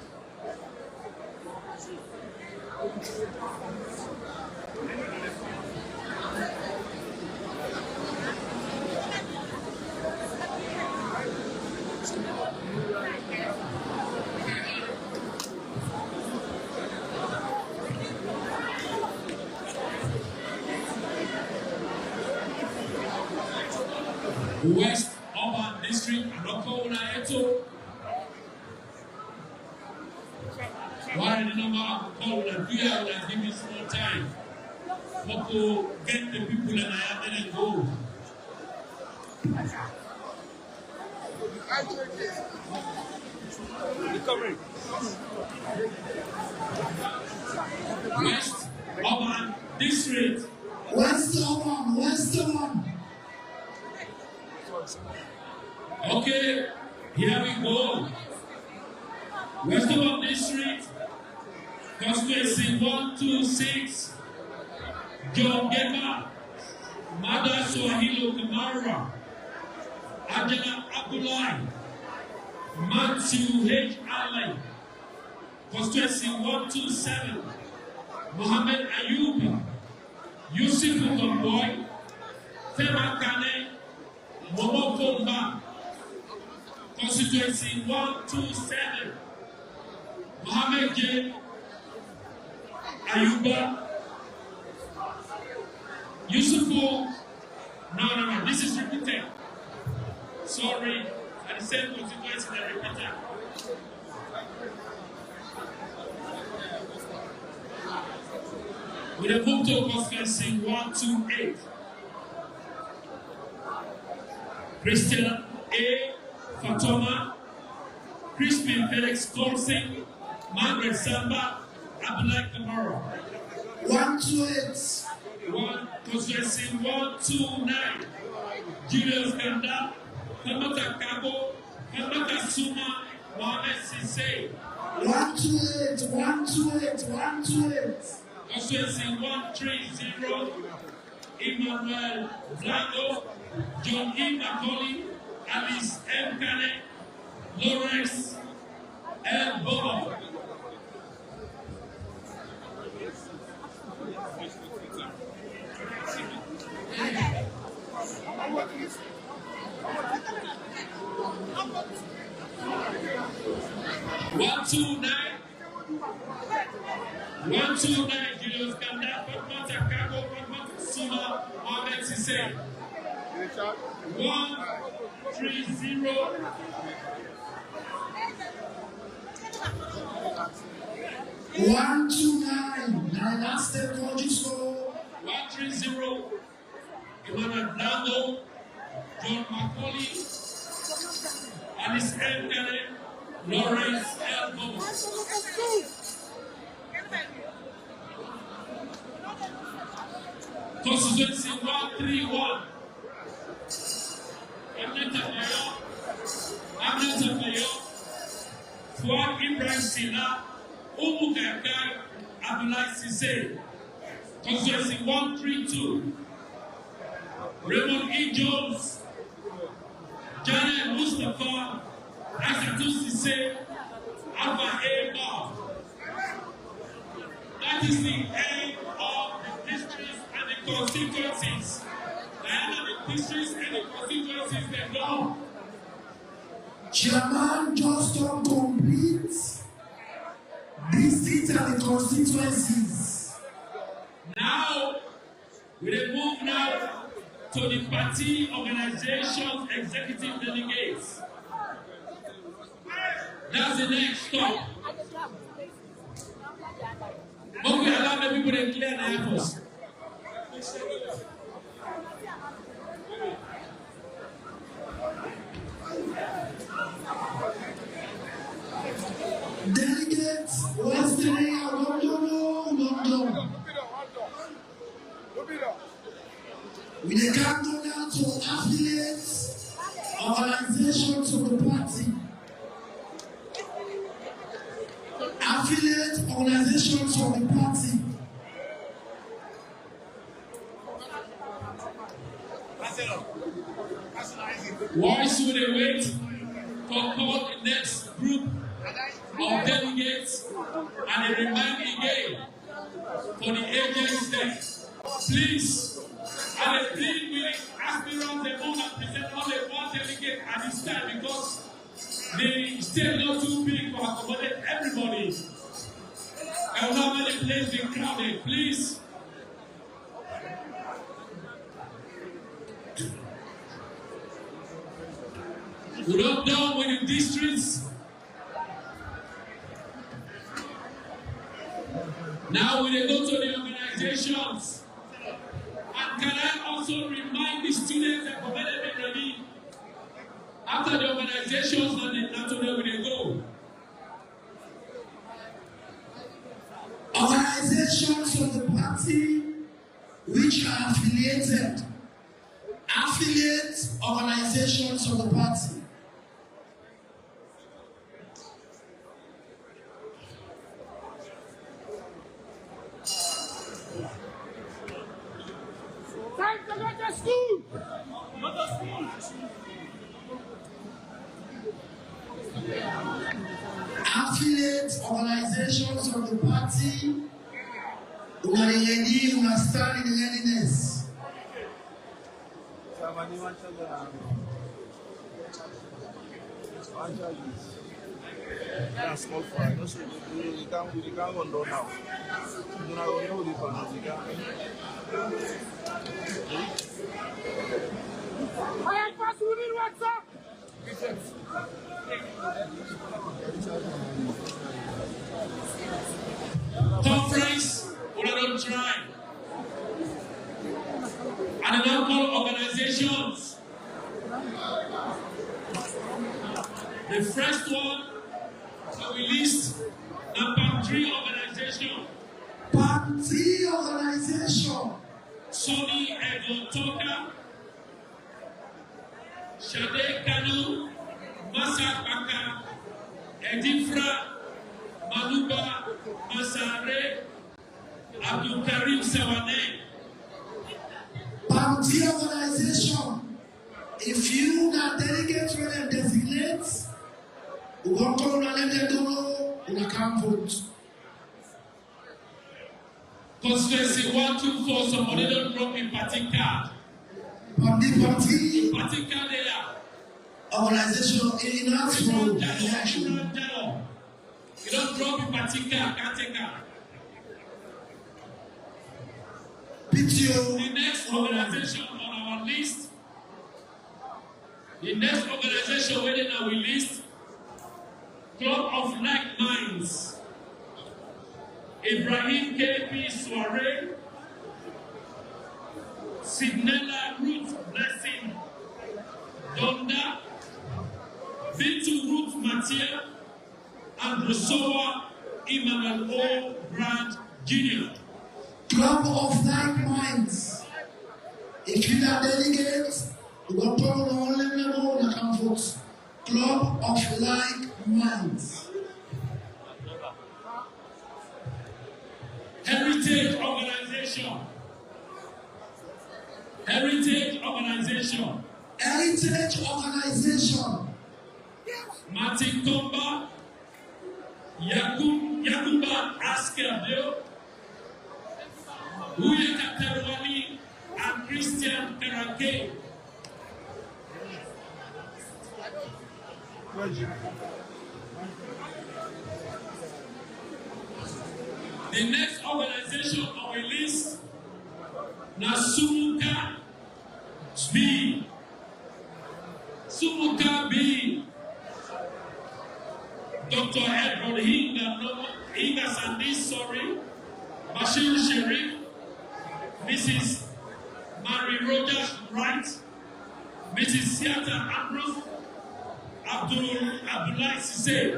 Speaker 1: West Urban District, Anoko Unaeto. Why the number of call that we are going to give me small time? Moko get the people and I am and go. West Urban District.
Speaker 2: West Urban.
Speaker 1: Okay, here we go. West Urban District, Constituency 126, John Gema, Mada Swahilo Kamara, Angela Abdullahi, Matthew H. Allen, Constituency 127, Mohammed Ayuba, Yusuf Ugamboy, Fema Kane, Momo Komba, Constituency 127, Mohammed J. Ayuba, Yusufu. No, this is repeated. Sorry, at the same constituency that repeated. We have moved to Constituency 128. Christian A. Fatoma, Crispin Felix Colsing, Margaret Samba, Abdullah Kamara.
Speaker 2: 128.
Speaker 1: Constituency 129. Julius Ganda, Hamata Kabo, Hamata Suma, Mohamed Sise.
Speaker 2: 128, 128, 128.
Speaker 1: Constituency 130, Emmanuel Blanco, John E. Macaulay, Alice M. Kane, Lawrence L. Bobo. One, 2-9, Julius Kanda, Fatmata Kago, Fatmata Sima, Ahmed Sise. 1-3-0.
Speaker 2: 129. Now that's the country score.
Speaker 1: 1-3-0. Emmanuel Blanco, John Macaulay, Alice M. Kane, Lawrence L. Bobo. Constituency 131. Amneta Mayo, Fuad Ibrahim Sina, Umu Gagai, Abdullah Sise. Constituency 132. Raymond E. Jones, Janet Mustafa, Asatu Sise, Alpha A. Bar. That is the end of the districts and the constituencies. The end of the districts and the constituencies, they go.
Speaker 2: Chairman just don't complete districts and the constituencies.
Speaker 1: Now, we move now to the party organizations executive delegates. That's the next stop. But we allow the people to clear the airports.
Speaker 2: Delegates, what's the name? No. We can go now to affiliates, organizations of the party. Affiliate organizations of the party.
Speaker 1: Why should they wait to call the next group of delegates and they remind again for the agents there? Please, and they plead with aspirants, they want to present only one delegate at this time because the state not too big to accommodate everybody. And not many places being crowded, please. We're not done with the districts. Now we go to the organizations. And can I also remind the students that provided me ready after the organizations and not to know where they go.
Speaker 2: Organizations of the party which are affiliated. Affiliate organizations of the party.
Speaker 5: Time to go to school! Go to school!
Speaker 2: Affiliate organizations of the party who are stand in readiness.
Speaker 5: Yeah, small fry. No, so you can't go down now. You know the fun. I am fast with WhatsApp.
Speaker 1: Conference, we don't try. And the local organizations. The first one that we list, the PAM 3 organization.
Speaker 2: PAM 3 organization.
Speaker 1: Sony Egotoka, Shade Kanu, Masa Baka, Edifra, Maluba Masare, Abdul Karim Sawane.
Speaker 2: Bounty organization, if you are delegate and designate, you want to let them know you can't vote.
Speaker 1: Constituency 124, somebody don't drop in party card.
Speaker 2: Party
Speaker 1: Party card there.
Speaker 2: Organization in enough for election.
Speaker 1: You don't drop in party card, can't take card. The next organization on our list, within our list, Club of Like Minds, Ibrahim KP Soiree, Sidnella Ruth Blessing Donda, Vitu Ruth Matia, and Rosowa Emmanuel O. Brand Jr.
Speaker 2: Club of Like Minds. If you are delegates, you got to only know the comforts. Club of Like Minds.
Speaker 1: Heritage Organization. Martin Komba, Yakuba Askerbio, Uye Katerwali, and Christian Karake. The next organization on our list, Sumuka B. Sumuka B. Dr. Edward Hinga Sandis, sorry, Bashir Sherif, Mrs. Mary Rogers Wright, Mrs. Siata Ambrose, Abdullah Sise.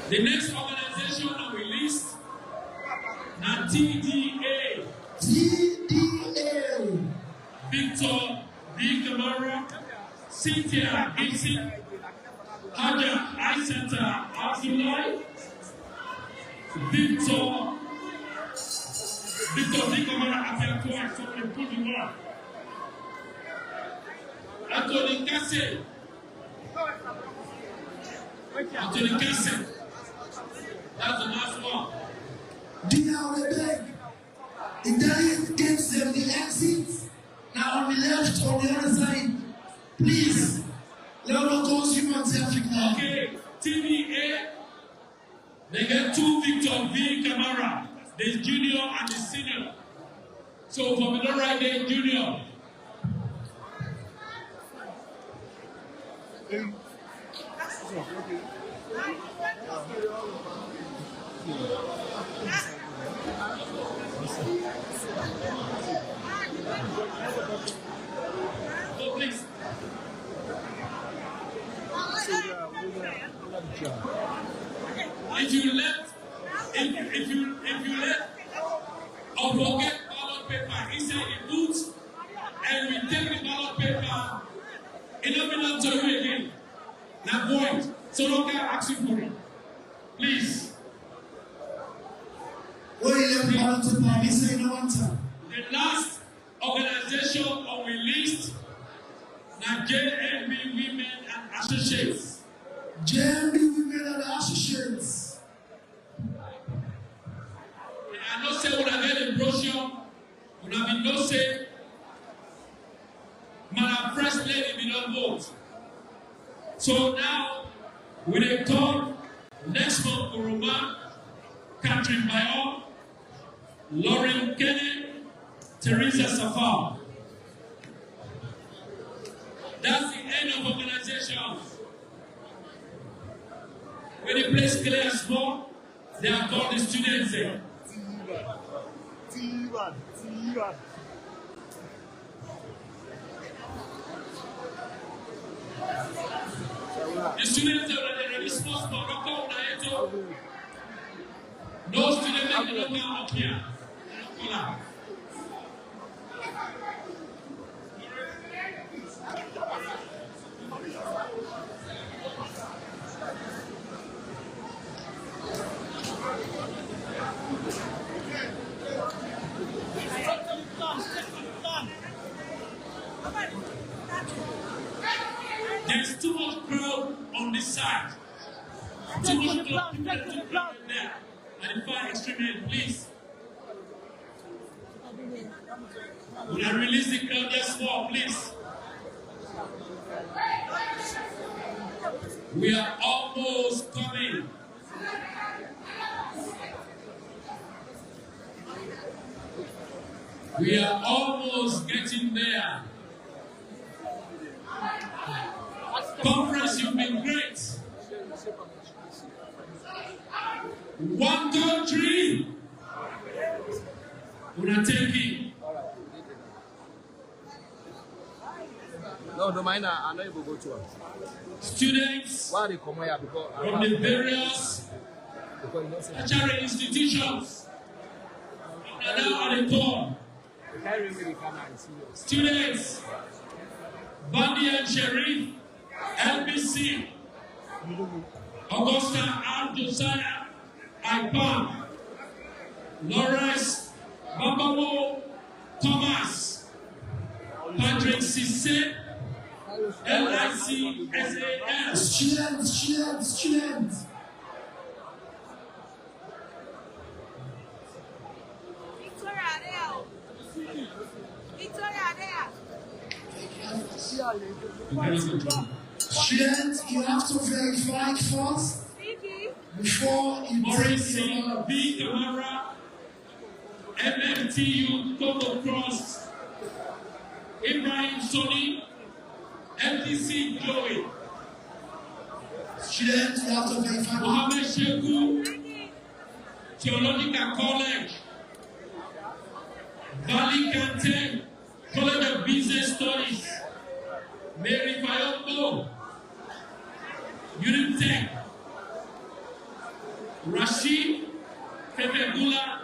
Speaker 1: The next organization on the list, now TDA. Victor B. Kamara, Cynthia Gibson, Haja Aisata Abdullahi, Victor B. Kamara Afiakoa from the Côte d'Ivoire, Anthony Kassé, that's the last one.
Speaker 2: The delegate gives them the exit. Now on the left, on the other side, please. Let us go see what's happening.
Speaker 1: Okay, TVA, they get two Victor V. Kamara, the junior and the senior. So from the right there, junior. So please. If you let or forget ballot paper inside the booth and we take the ballot paper, it don't belong to you again. Now void. So don't get asking for it. Please. The last organization on the list, now JMB Women and Associates.
Speaker 2: JMB Women and Associates.
Speaker 1: I know say when I get a brochure, when I be no say, Madam First Lady be not vote. So now, we they call next month Kuruma, Catherine Bayon, Lauren Kennedy, Teresa Safar. end of organizations. When the place clear small, they are called the students. The students are already responsible. No student make the local up here. There's too much crowd on this side. Too much crowd there. And the far extreme end, please. Will I release the crowd just more, please? We are almost coming. We are almost getting there. Conference, you've been great. One country. Una taking.
Speaker 4: No, mind. I'm not able to go to one.
Speaker 1: Students
Speaker 4: why they come here? Because
Speaker 1: from the various tertiary institutions are now at the door. Students, Bandi and Sheriff, LBC, Augusta and Josiah, Ipan, Lawrence, Babawo, Thomas, Patrick Cisse, LICSAL.
Speaker 2: Students. Students, you have to verify first before you
Speaker 1: Morrissey, B. Camara, MMTU, Togo Cross, Ibrahim Soni, MTC Joey.
Speaker 2: Students, you have to verify.
Speaker 1: Mohammed Sheku, Theological College, Valley Kante, College of Business Studies, Mary Fayombo, Unitech, Rashid Fefegula,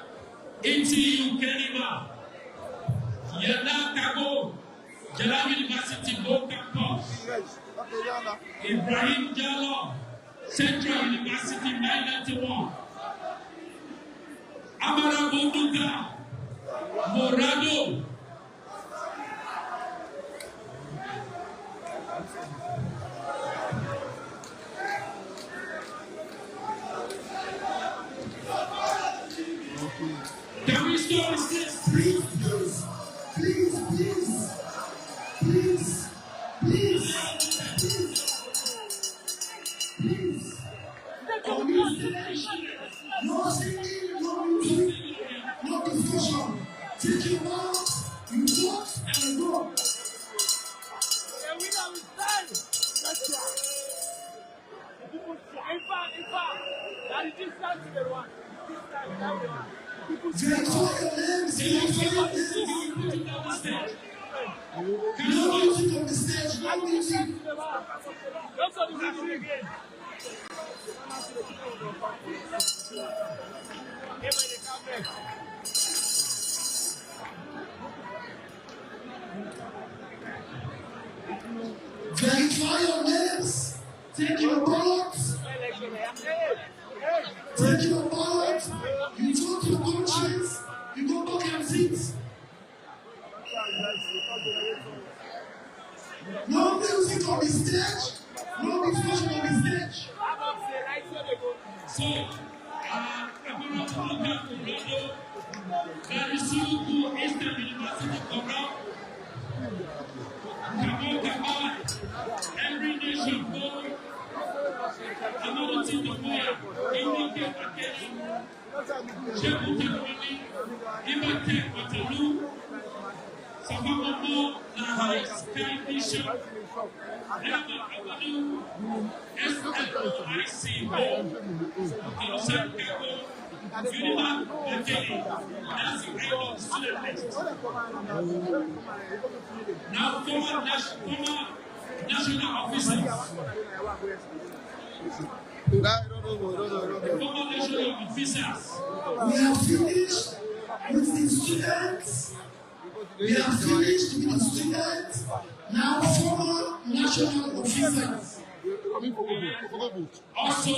Speaker 1: NTU Kenema, Yana Kago, Jalal University Bo Campus, Ibrahim Jallo, Central University 991, Amara Bonduka, Morado, can we stop this?
Speaker 2: Please. No singing, no music, no discussion. Take your mouth, you walk and go. No music on the stage, no music. Verify your names. Take your ballots. Take your ballot. You go to countries. You go back and sit. No music on the stage. No discussion on the stage.
Speaker 1: So, I'm going to call back to Radio. That is to Eastern University Corral. Come on. Every nation go. I'm going to take the fire. Indicate again. Shebu Tekwani. Ibatek Waterloo. Sabamo, Lahai, Sky Bishop. I see home. Uniman Makeni. That's the head of the student list. Now, former national officers. Former national officers.
Speaker 2: We are finished with the students. We are finished with the students. Now, former national officers.
Speaker 1: Also,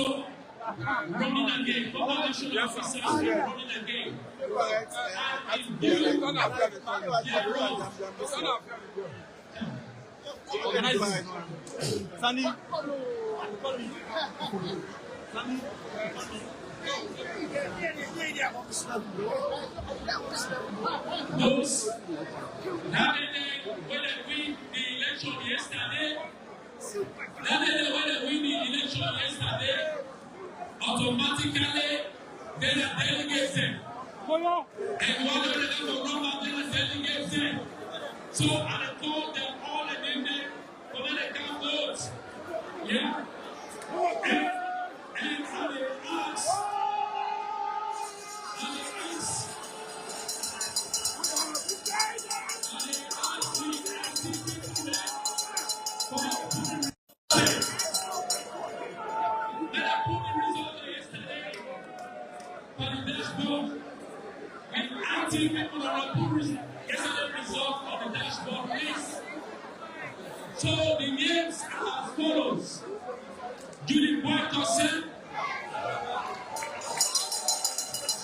Speaker 1: running again. Former national officers running again. Those that when they win the election yesterday, automatically they are delegates. And what they are delegates. So I call them all and then for when they can vote. Yeah. And I will ask. So the names are as follows. Judy Boykosen,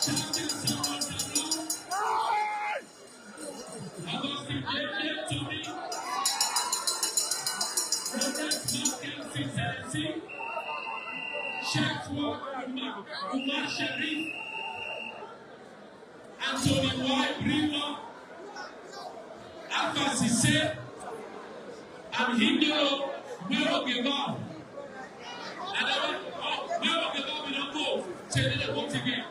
Speaker 1: Champion Samuel Samuel, Augustine Blake to me, Robert Michael Sincerity, Shekwa Umar Sharif, Anthony Y. Brimo, Alpha Sisse, and Hindoro Mero Geva. And then, Mero Geva, we don't vote. So they don't vote again.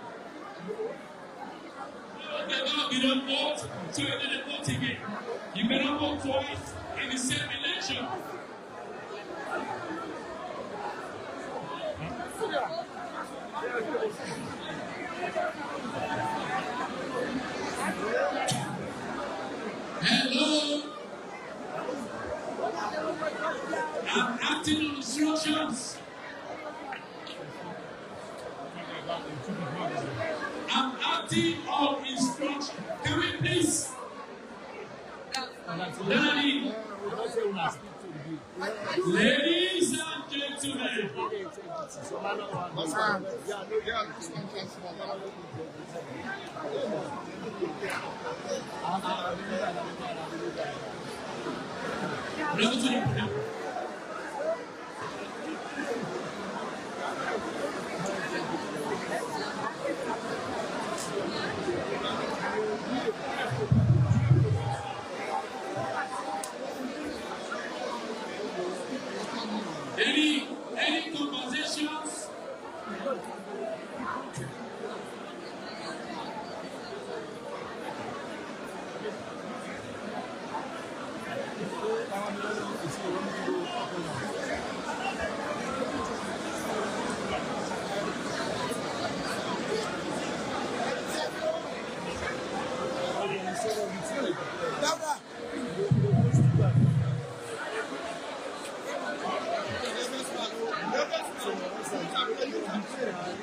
Speaker 1: Mero Geva, we don't vote. So they don't vote again. You better vote twice in the same election. Hello. I'm acting on instructions. I'm acting on instructions. Can we please? Daddy. Ladies and gentlemen. Any conversations?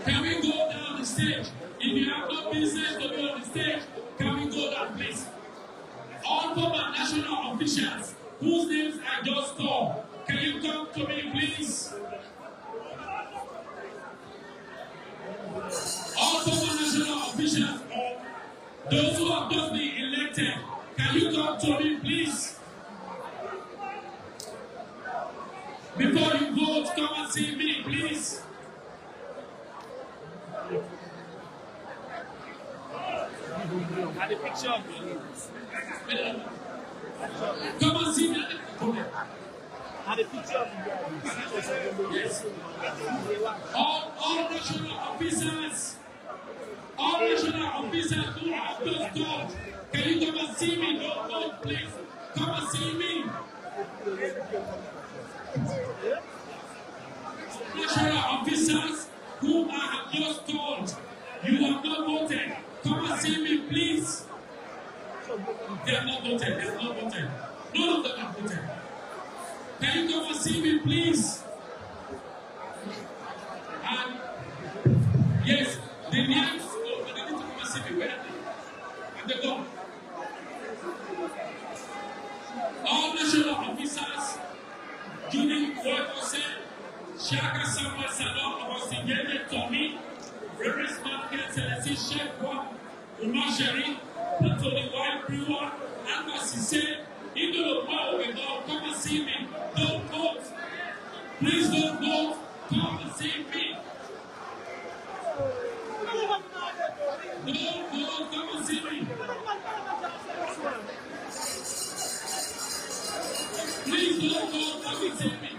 Speaker 1: Can we go down the stage? If you have no business to be on the stage, can we go down, please? All former national officials whose names I just called, can you come to me, please? All former national officials, those who have just been elected, can you come to me, please? Before you vote, come and see me, please.
Speaker 4: And the picture of you.
Speaker 1: Come and see me.
Speaker 4: And the picture of you.
Speaker 1: Yes. All national officers who have just called, can you come and see me? Don't vote, please. Come and see me. national officers who I have just told you have not voted, come and see me, please. They have not voted. They have not voted. None of them have voted. Can you come and see me, please? And yes, the names, oh, but they need to come and see me. Where are they? And they go. All national officers, Judy Kwakose, Shaka Samuel Salon, Abosingene Tommy, Reverend Market Celestin Shekwa, Umar Sherry, Anthony White Brewer, Alpha Sisse, Indo Power, come and see me. Don't vote. Please don't vote. Come and see me. Don't vote. Come and see me. Please don't vote. Come and see me.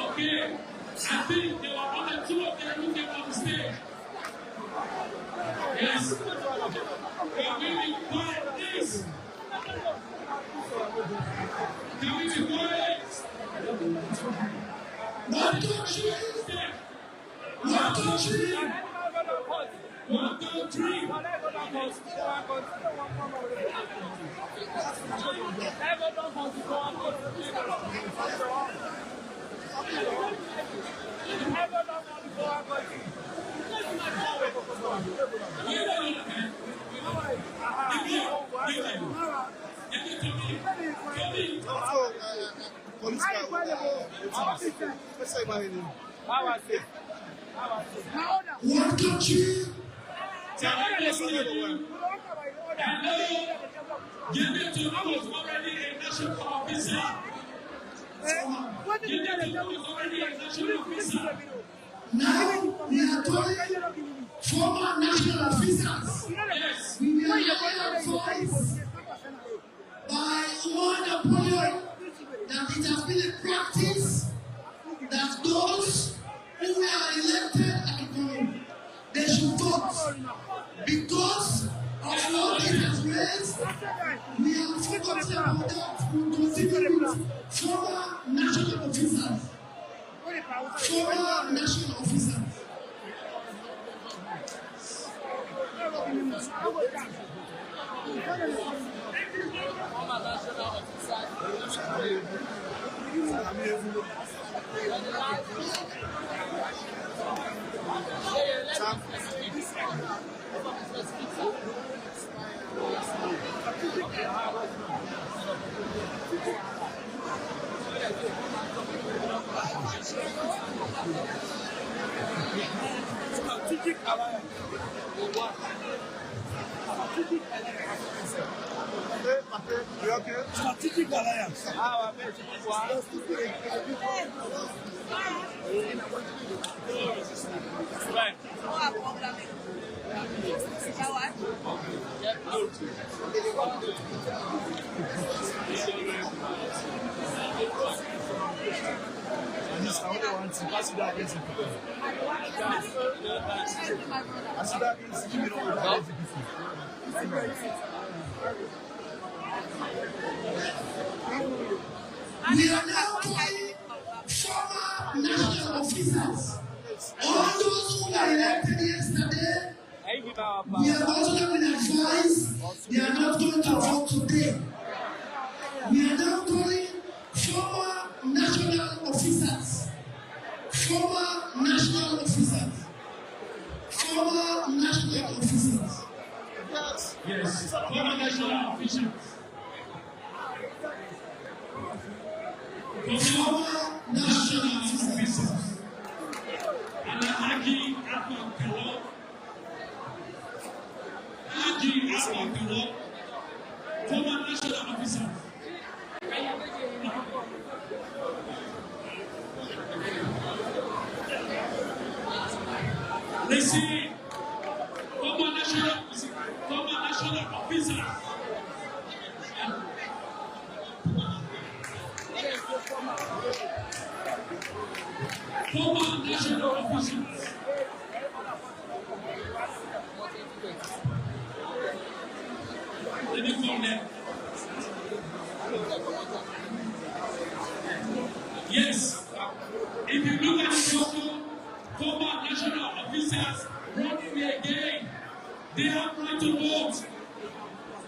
Speaker 1: Okay, I think there were only two of them who came on the stage. Yes. Can we be quiet, please? Can we be quiet? One country. One country. One country. One country. Hello. Give it to me was already a national officer. Give it to me was already a national officer.
Speaker 2: Now we are calling former national officers.
Speaker 1: Yes.
Speaker 2: We are advised by one Napoleon that it has been a practice that those who are elected at home, they should vote. Because of what it has raised, we have forgotten about that. We continue with former national officers. Former national officers.
Speaker 5: Strategic alliance. We are now calling former national officers. All those who were elected yesterday, we have also been advised they are not going to vote today. We are now calling former national officers. Former national officers. Former national officers.
Speaker 1: Yes. Former national officials.
Speaker 2: Former national officers.
Speaker 1: Alhaji Ahmad Kalo. Alhaji Ahmad Kalo. Former national officers. Listen, former national officers. Former national officials. Let me call them. Yes. If you look at the photo, former national officers running again. They have right to vote.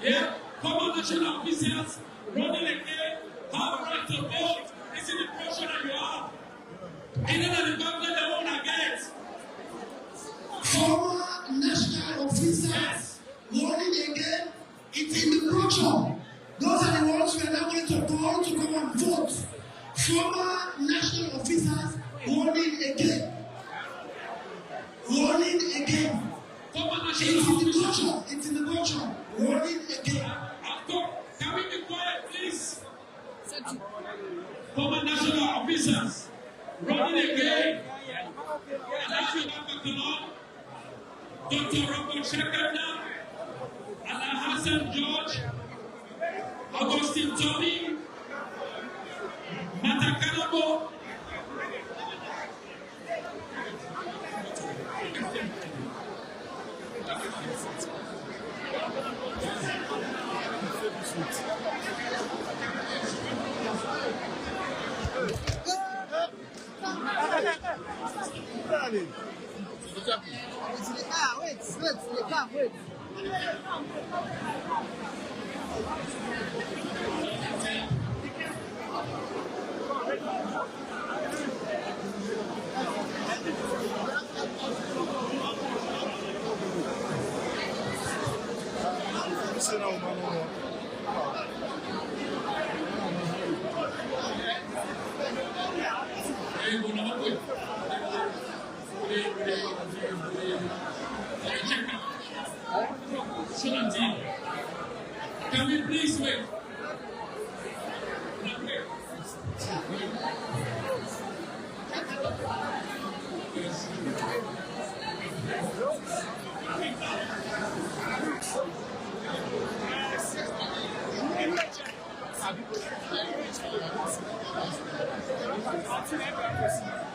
Speaker 1: Yeah, former national officers running again have right to vote. This is the pressure that you have. Either that the government they won't against.
Speaker 2: Former national officers running again. It's in the brochure. Those are the ones we are now going to call to come and vote. Former national officers running again. Running again. It's in the brochure. It's in the brochure. Running again.
Speaker 1: Can we be quiet, please? Former national officers running again. Dr. Robert Shekanda, Allah Hassan George, Augustine Tommy, Matakanabo.
Speaker 4: Wait.
Speaker 1: Can we please wait?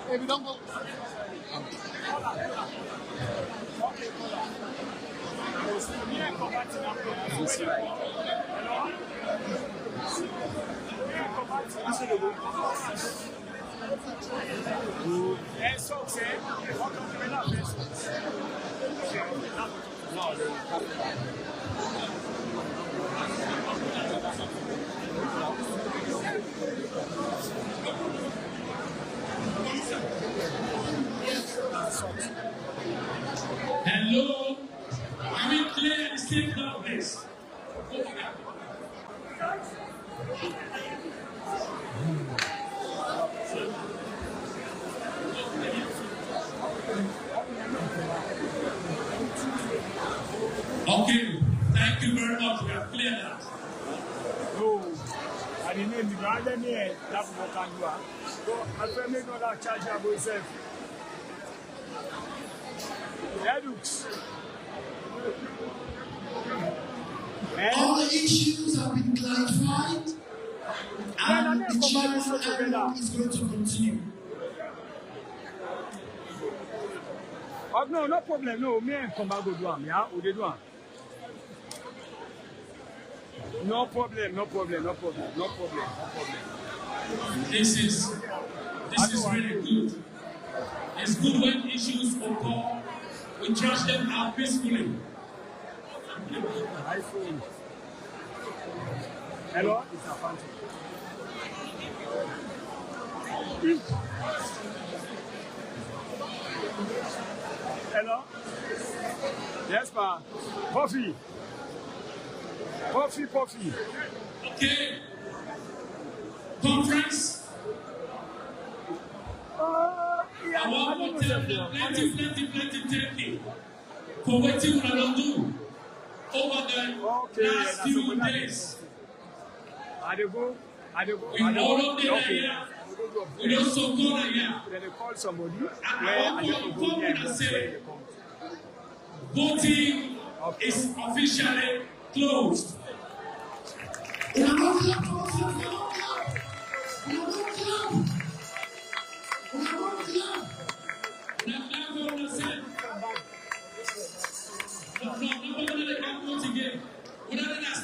Speaker 4: Hey, we don't go.
Speaker 1: Hello, are we clear and safe now, please? Okay, thank you very much. We have cleared that.
Speaker 6: No, I didn't name the brand name. That's what I can do. So I firmly know that charge about yourself.
Speaker 2: All the issues have been clarified, and the chairman is going to continue.
Speaker 6: Oh, no, no problem. No, me and Combago do am. Yeah, we do am. No problem.
Speaker 1: This is really good. It's good when issues occur, we trash them out peacefully.
Speaker 6: Hello? Hello? Yes, ma. Coffee.
Speaker 1: Okay. Conference. I want to tell them plenty thank you for what you will do over the last few days. We all of them here. We also go here.
Speaker 6: They call somebody.
Speaker 1: I want to come and say, voting is officially closed.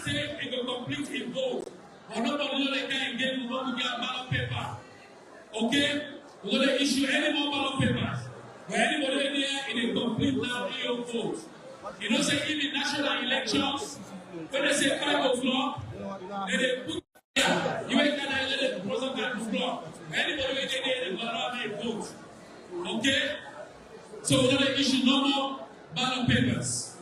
Speaker 1: Stay complete a vote. But nobody know they can again, we're going to get a ballot paper. Okay? We're going to issue any more ballot papers. But anybody there in a complete now AO vote. You know, say even national elections, when they say 5 o'clock, then they put here. You ain't gonna let it cross 5 o'clock. Anybody there, they're gonna vote. Okay? So we're gonna issue no more ballot papers.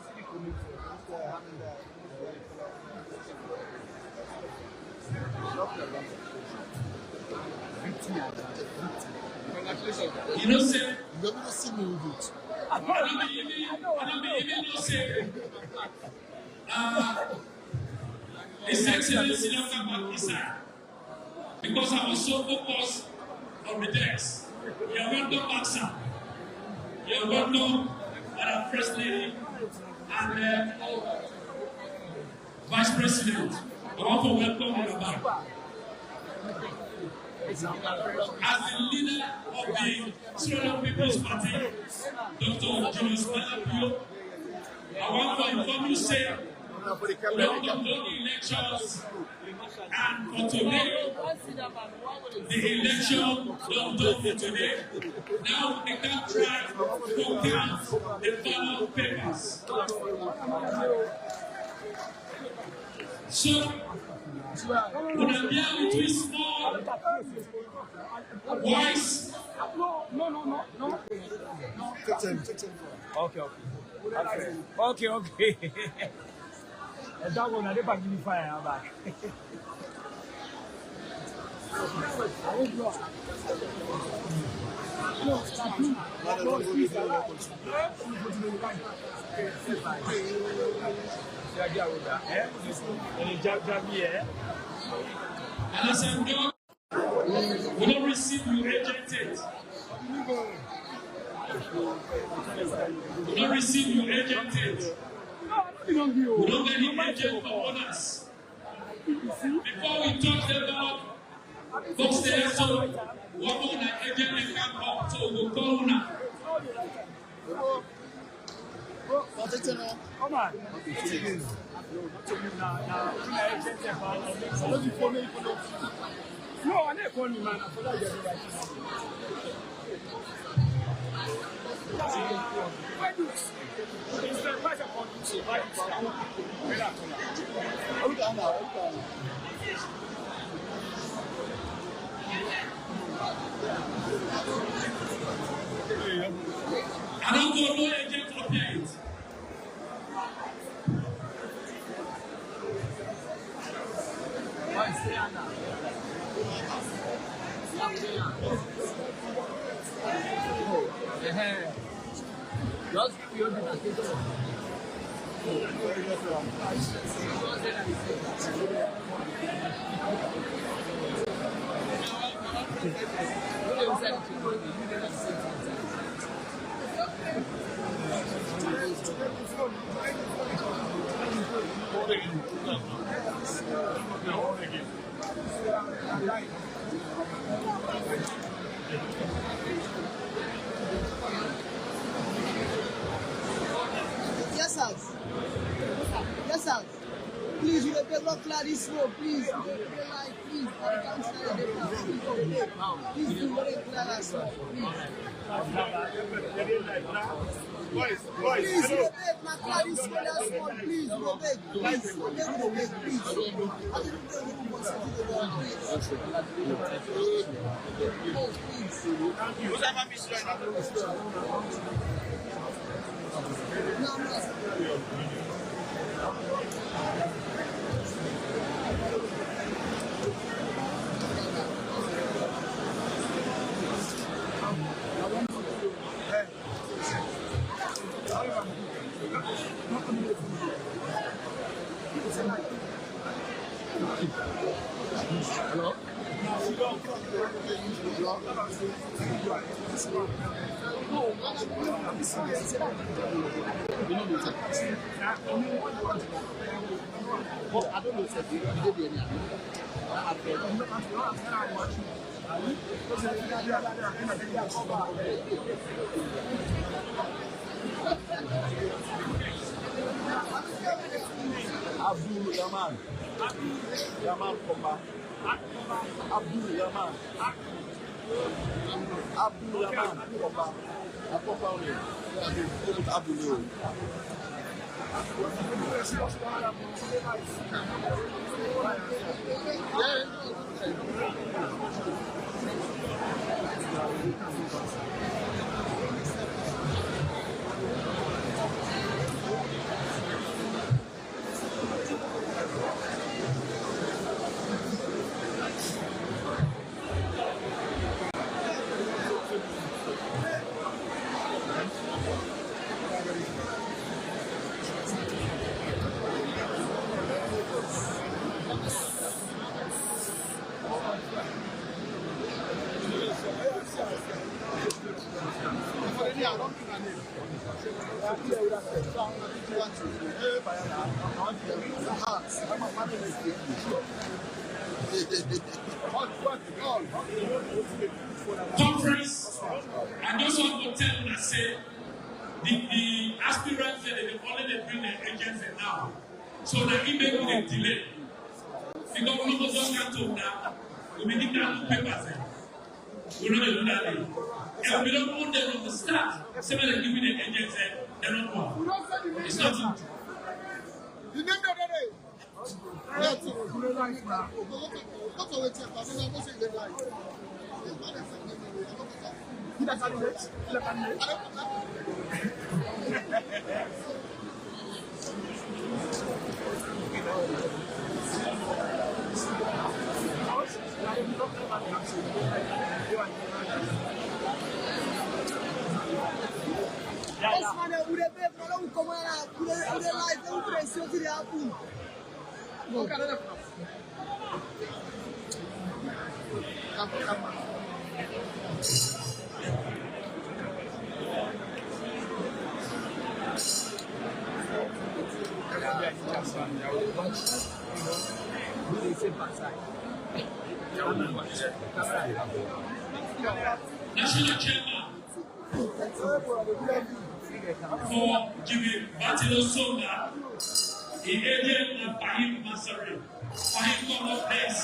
Speaker 1: You know, say, I don't even know, say, His Excellency don't come back inside. Because I was so focused on the desk. You're welcome back, sir. You're welcome, Madam First Lady and Vice President. I want to welcome you back. As the leader of the Sierra Leone People's Party, Dr. Julius Malapio, I want to inform you, say, we don't have the elections, and for today, the election don't do for today. Now they can try to count the ballot papers. So, when I'm here with you small, wise. No.
Speaker 6: Take time. Okay. That one, I didn't give fire back.
Speaker 1: And I said, no, we don't receive you rejected. We don't receive you rejected. We don't get any agent for others. Before we talk about folks there, so what more than agent they come up to the corner.
Speaker 6: Come on. No, I didn't call you, man. I forgot you right
Speaker 1: I don't go no agent for payment.
Speaker 4: Just give you the
Speaker 7: Yes, sir. Please, we will clear this road, please. Please, please, we will clear this road, please. Please, we beg, my clear this road, please, we beg, please.
Speaker 4: Hello?
Speaker 6: Abdul Rahman.
Speaker 8: Yaman Koba. Abdul Yaman. Abdul Yaman Koba. Abdul.
Speaker 1: Conference, I just want to tell you, I say, the aspirants, they only bring their agents now. So that it may be a delay. Because we don't just come to now, we need to have papers. We don't do that. And we don't want them on the start. Somebody give me the agents, they don't want. It's not true.
Speaker 7: You name that day. That's it.
Speaker 1: National Chairman for Jimmy Batilosoga, the agent of Fahim Masari. Fahim Congo Place.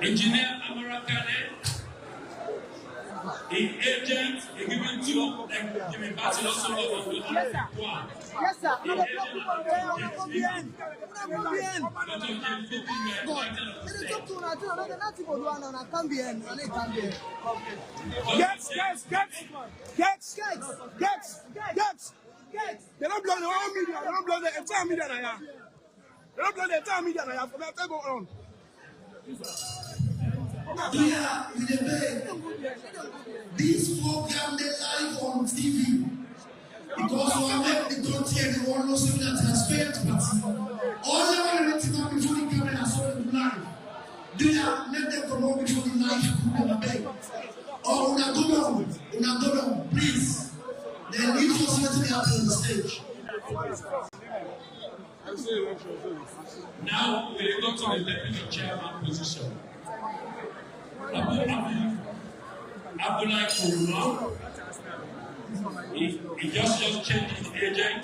Speaker 1: Engineer Amarakane, the agent, he given to Jimmy Batilosoga of the
Speaker 7: Yes, sir.
Speaker 5: They don't blow the whole media. They don't blow the entire media. They don't blow the entire media. From that table on.
Speaker 2: This program they live on TV because we are making the country and we want to see that transparent party. All the way to come before the camera so them live. Do not let them come on before the live beg. Or una go down, please. Then leave your sweating up on the stage.
Speaker 1: Now we go to the deputy chairman position. Abdullah Kurma, he just changed his agent.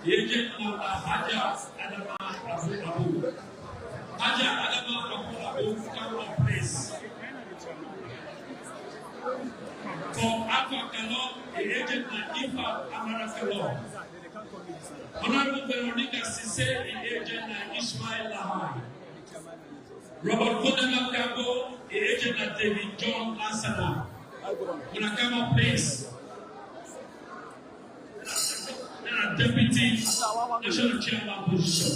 Speaker 1: The agent now Haja Adama Abu. Haja Adama Abu come on place. For Alpha Kalon, the agent na Ifa Amara Kalon. Honorable Veronica Sise, the agent na Ismail Lahai. Robert Kodema Kago, the agent na David John Lansana. Gonna come up place. And deputy national chairman position.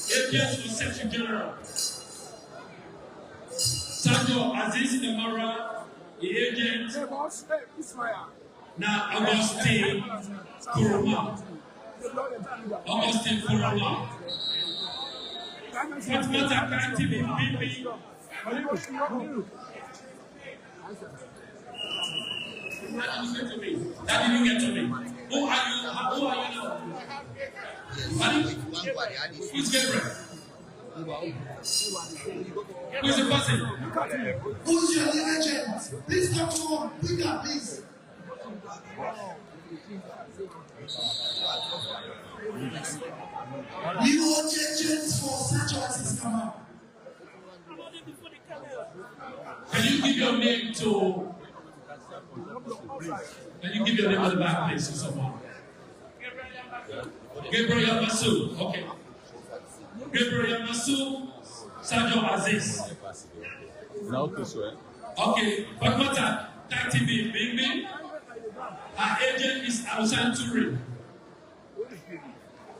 Speaker 1: Agent for Secretary General. Sajo Aziz Emara, the agent. Now Augustine Kuruma. Augustine Kuruma. Fatmata Kanti Bibi. That didn't get to me. Who are you now? Who's Gabriel? Who is the person?
Speaker 2: Who's your agent? Please come forward. Quicker, please. New agents for such as come up.
Speaker 1: Can you give your name to? Can you give your name at the back, please, to someone? Gabriel Yamasu. Okay. Gabriel Yamasu, Sergeant Aziz. Okay, but what's that? Tag TV, Bing. Our agent is Alsan Turi.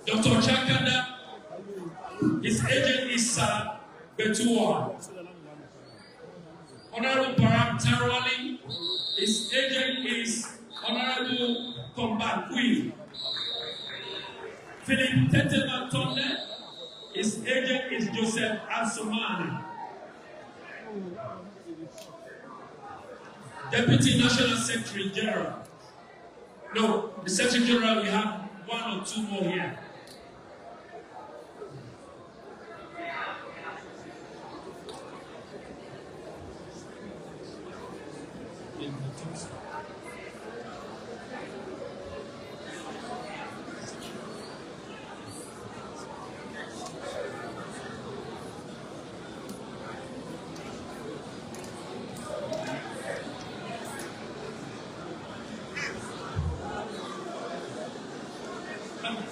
Speaker 1: Dr. Chakanda, his agent is Betua. Honorable Param Tarwali, his agent is Honorable Combat Queen. Philip Tetema Tonne, his agent is Joseph Asomani. Deputy National Secretary General. No, the Secretary General, we have one or two more here.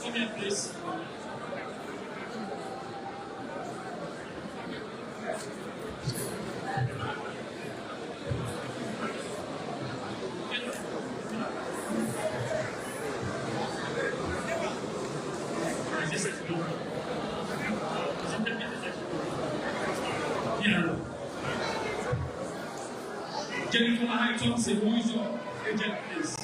Speaker 1: Come here, please. Jennifer High Thompson, who is your agent, please?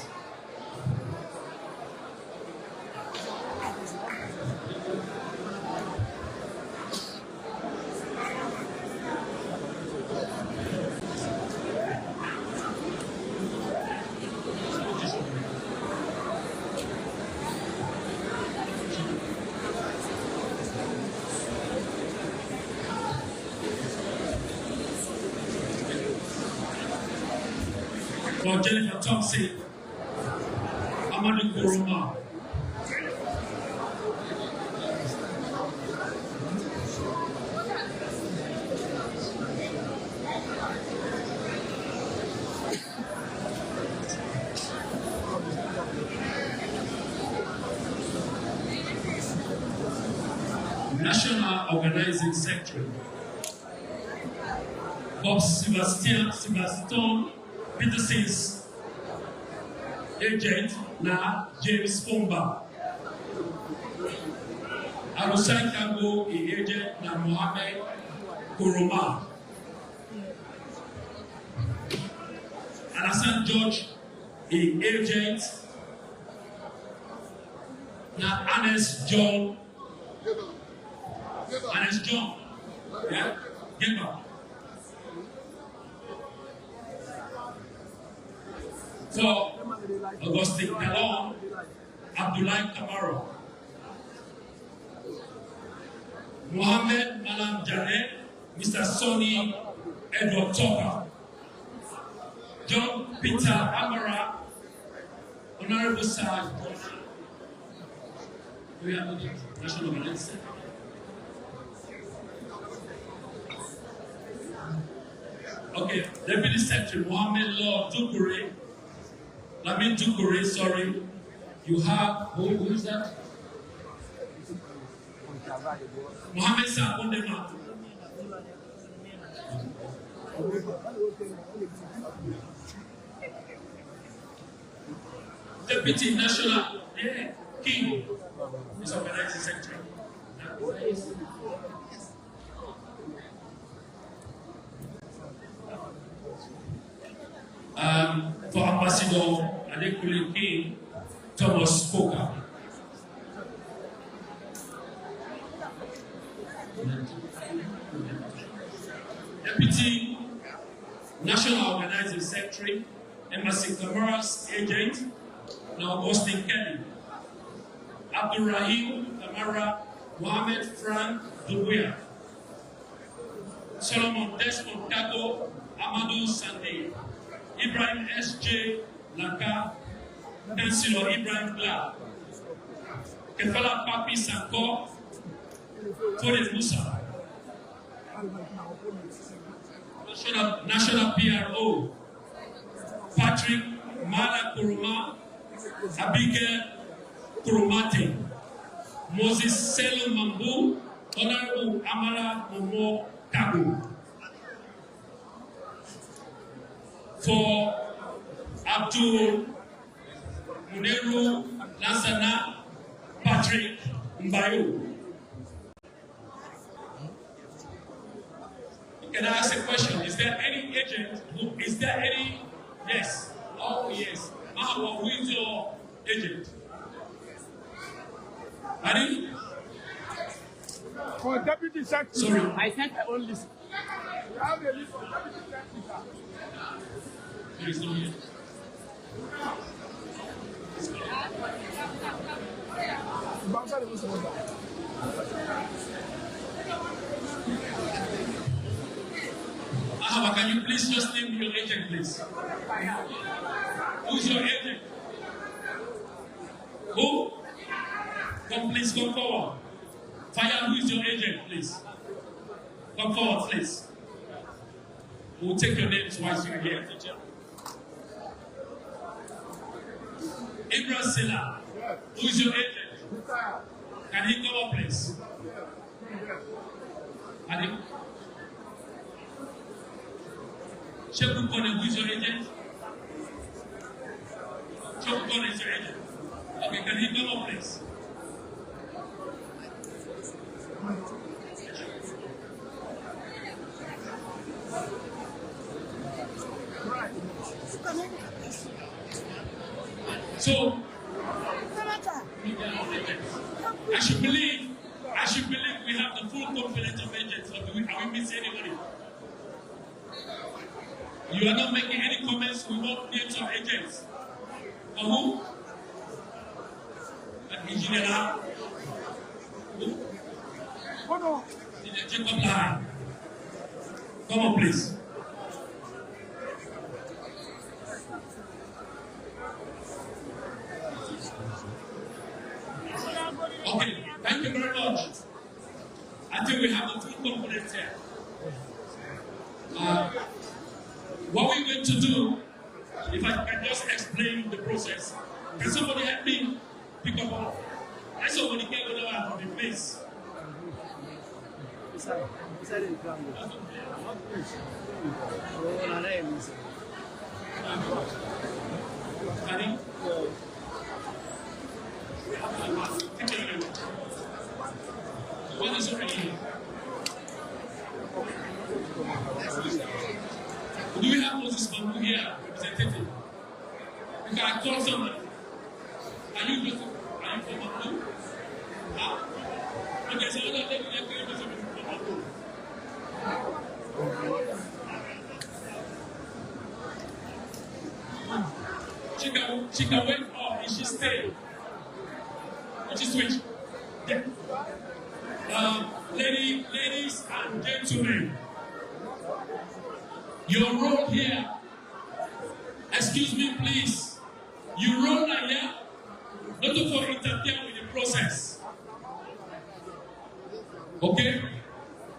Speaker 1: For Jennifer Thompson, Amadou Kuruma. National Organizing Secretary, Bob Sebastian Peterson's agent na James Fomba. Arusan Kango agent na Mohammed Kuruma. Alasan George agent na Ernest John. Yeah, Gemba. For Augustine Talon, Abdullah Kamaro, Mohammed Malam Janet, Mr. Sonny Edward Toka, John Peter Amara, Honorable Sir, we have the National Organization. Okay, Deputy Secretary Mohammed Law Dukure, Lamin Dukure, sorry. You have, who is that? Mohammed Sakondema. Deputy National King is Organizing Secretary. For Ambassador Adekule King, Thomas Coker. Deputy National Organizing Secretary, Embassy Camara's agent, Augustine Kelly, Abdurrahim Tamara, Mohammed Frank Dubuya, Solomon Desmond Tago, Amadou Sande, Ibrahim S.J. Laka, Councilor Ibrahim Gla, Kefala Papi Sanko, Tore Musa, National PRO, Patrick Mala Kuruma, Abigail Kurumati, Moses Selu Mambu, Honorable Amara Momo Tabu. For Abdul Muneru Lansana Patrick Mbayo. Can I ask a question? Is there any agent who, is there any, yes, oh yes, who is your agent? Ready?
Speaker 6: For Deputy Secretary.
Speaker 1: Sorry.
Speaker 4: I sent my own list.
Speaker 6: You have a list for Deputy Secretary.
Speaker 1: There is no here. Can you please just name your agent, please? Who's your agent? Who? Come, please, come forward. Fire, who is your agent, please? Come forward, please. We'll take your names once you're here. Ibrahim Silla, who is your agent? Can he come up, please? Adi? Shebu Kone, who is your agent? Shebu Kone is your agent. Okay, can he come up, please? So, I should believe we have the full confidence of agents. Are we missing anybody? You are not making any comments. We want names of agents. For who? Engineer. Who? Engineer Jacob Lai. Come on, please. Okay, thank you very much. I think we have the full confidence here. What we're going to do, if I can just explain the process. Can somebody help me pick up on? I saw when he came over from the place. What is already here? Do we have Moses Bambu here, representative? You can call someone. Are you from Bambu? Huh? Okay, so I'm not taking that from Bambu. She can wait or if she stay. Which is which? Yeah. Ladies and gentlemen, your role here, excuse me please, your role here, not to interfere with the process. Okay?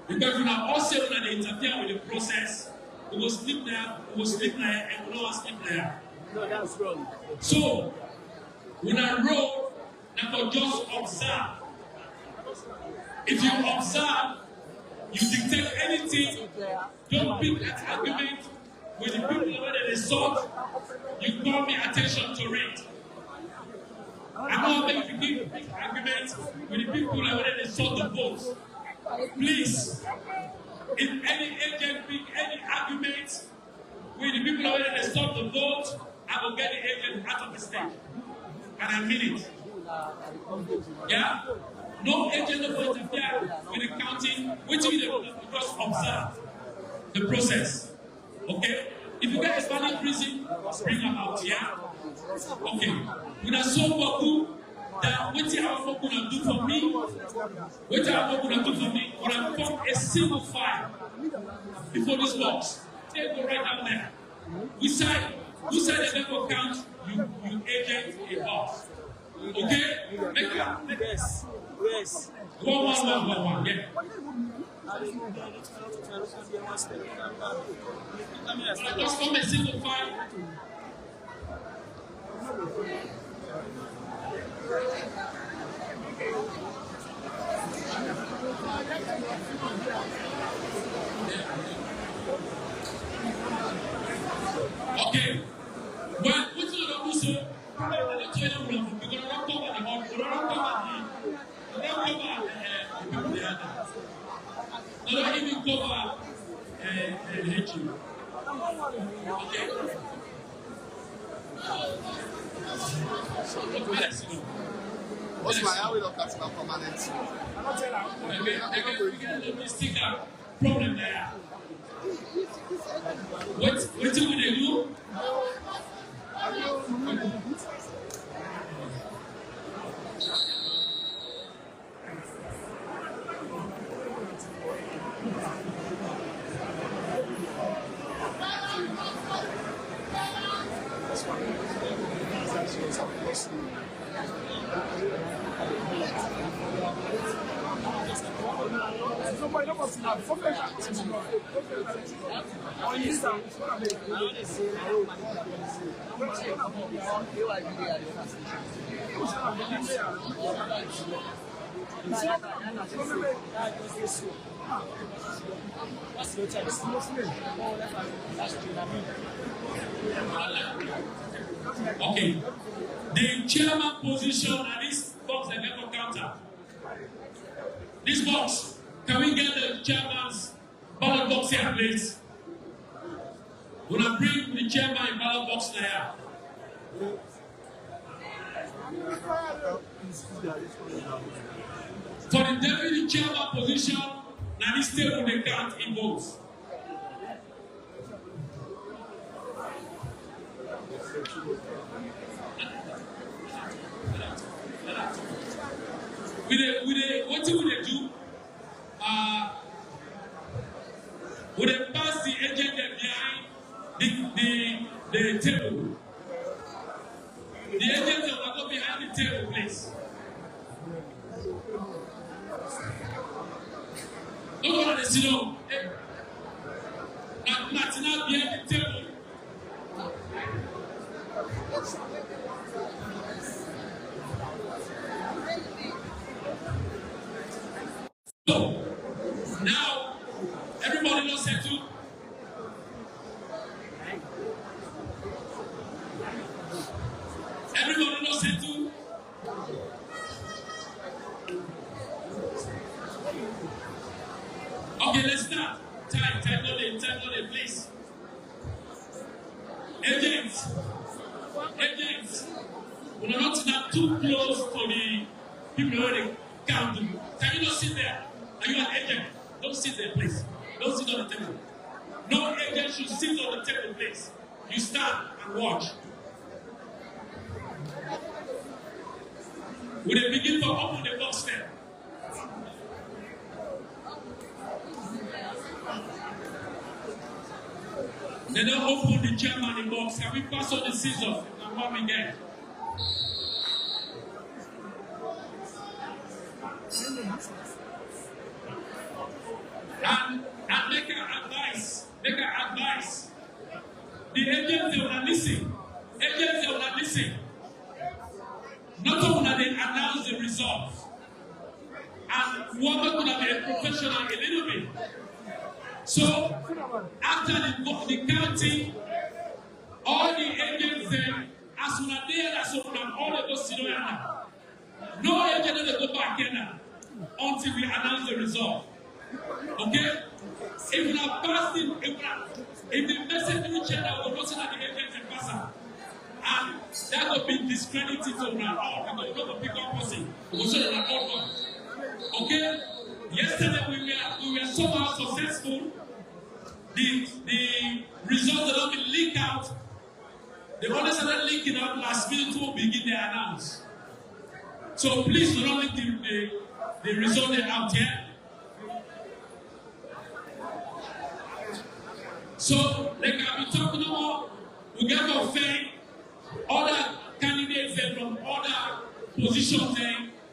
Speaker 1: Because you are also going to interfere with the process, we will sleep there, and we don't sleep there.
Speaker 4: No, that's wrong.
Speaker 1: So, when I roll, now just observe. If you observe, you dictate anything, don't pick an argument with the people where they sought, you call me attention to it. I'm not going to give big arguments with the people where they sought the votes. Please, if any agent pick any arguments with the people where they sought the vote, I will get the agent out of the stage. And I mean it. Yeah? No agent will interfere with the counting, which we just observe the process. Okay? If you get a valid reason, bring them out, yeah? Okay. When I saw Baku, that what you have to do for me, what you have to do for me, when I form a single file before this box, take go right down there. Who side the level count, you agent a box. Okay?
Speaker 4: Yes. Yes.
Speaker 1: One, yeah. Just form a single file. Okay. Well, what's the other sir? Not even cover HU. Okay.
Speaker 8: What's my how we don't catch that permanent?
Speaker 1: We stick a problem there. What do they do? Okay. The chairman position at this box and level counter. This box, can we get the chairman's ballot box here, please? Will I bring the chairman in ballot box there? For the deputy chairman position, now this table they count in votes. What will they do? Will they pass the agent behind the table? The agent will go behind the table, please. Don't go on the sit down. Martina behind the table. So, now, everybody knows settled. Everybody knows settled. Okay, let's start. Time loading, please. Agents, we are not too close to the people who are counting. Can you not sit there? Are you an agent? Don't sit there, please. Don't sit on the table. No agent should sit on the table, please. You stand and watch. Will they begin to open the box there? They don't open the chairman in the box. Can we pass on the scissors and what we get? And make an advice. The agents will not listen. Not only that they announce the results. And one could have been professional a little bit. So after the counting, all the agents then, as soon as they are so all of us sit down. No agent will go back in until we announce the result. Okay? If we are passing, if the message to each other will not say that the agent is passing, and that will be discredited to our all because we don't pick up person. We should have all one. Okay? Yesterday we were somehow successful. The results that have been leaked out They only started leaking out last minute to begin the announce. So please do not leak the result out here. So, like I've been talking about, we get to thank other candidates from other positions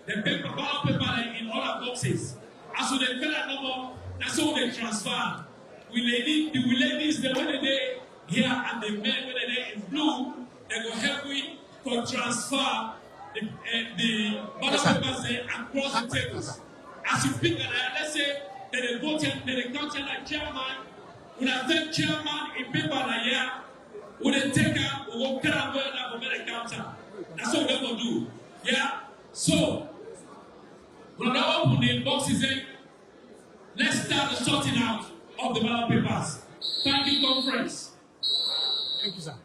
Speaker 1: the paper, ballot paper in other boxes. As we fill that number, that's how they transfer. We ladies, the one day here and the men when they in blue, they go help me to transfer the ballot papers across the tables. As you pick let's say that they vote and they count like chairman, when I take chairman in paper like here, when they take out, we will carry on for the counter. That's what we're going to do. Yeah? So, when I open the boxes in, let's start the sorting out of the ballot papers. Thank you, conference.
Speaker 6: Thank you, sir.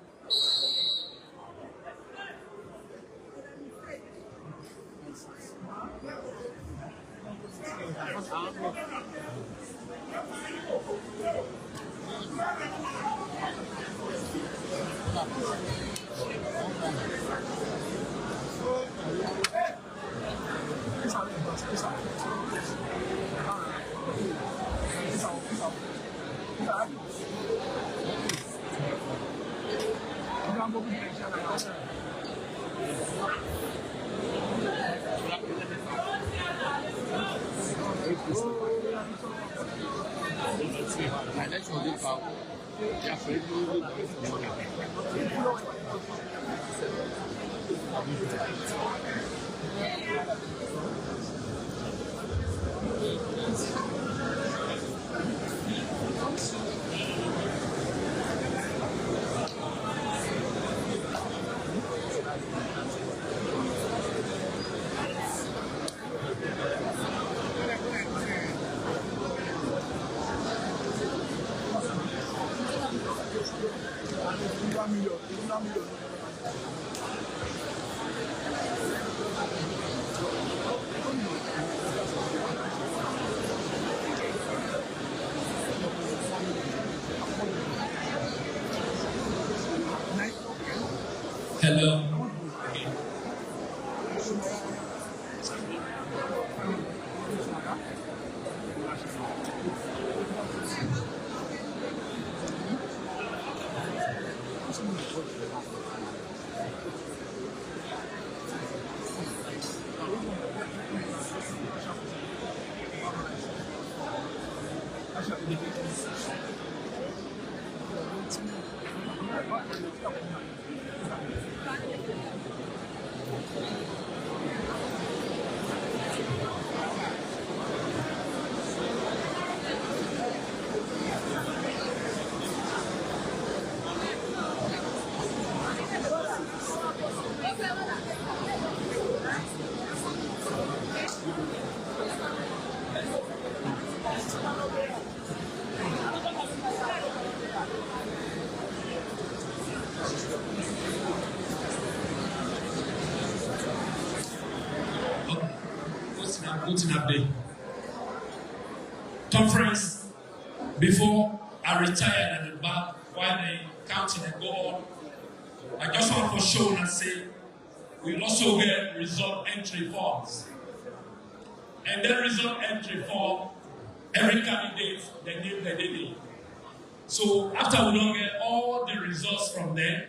Speaker 1: Hello. Conference, before I retire at the back, while they counting and go on, I just want to show and say, we also get result entry forms. And that result entry form, every candidate, they name the day. So after we don't get all the results from them,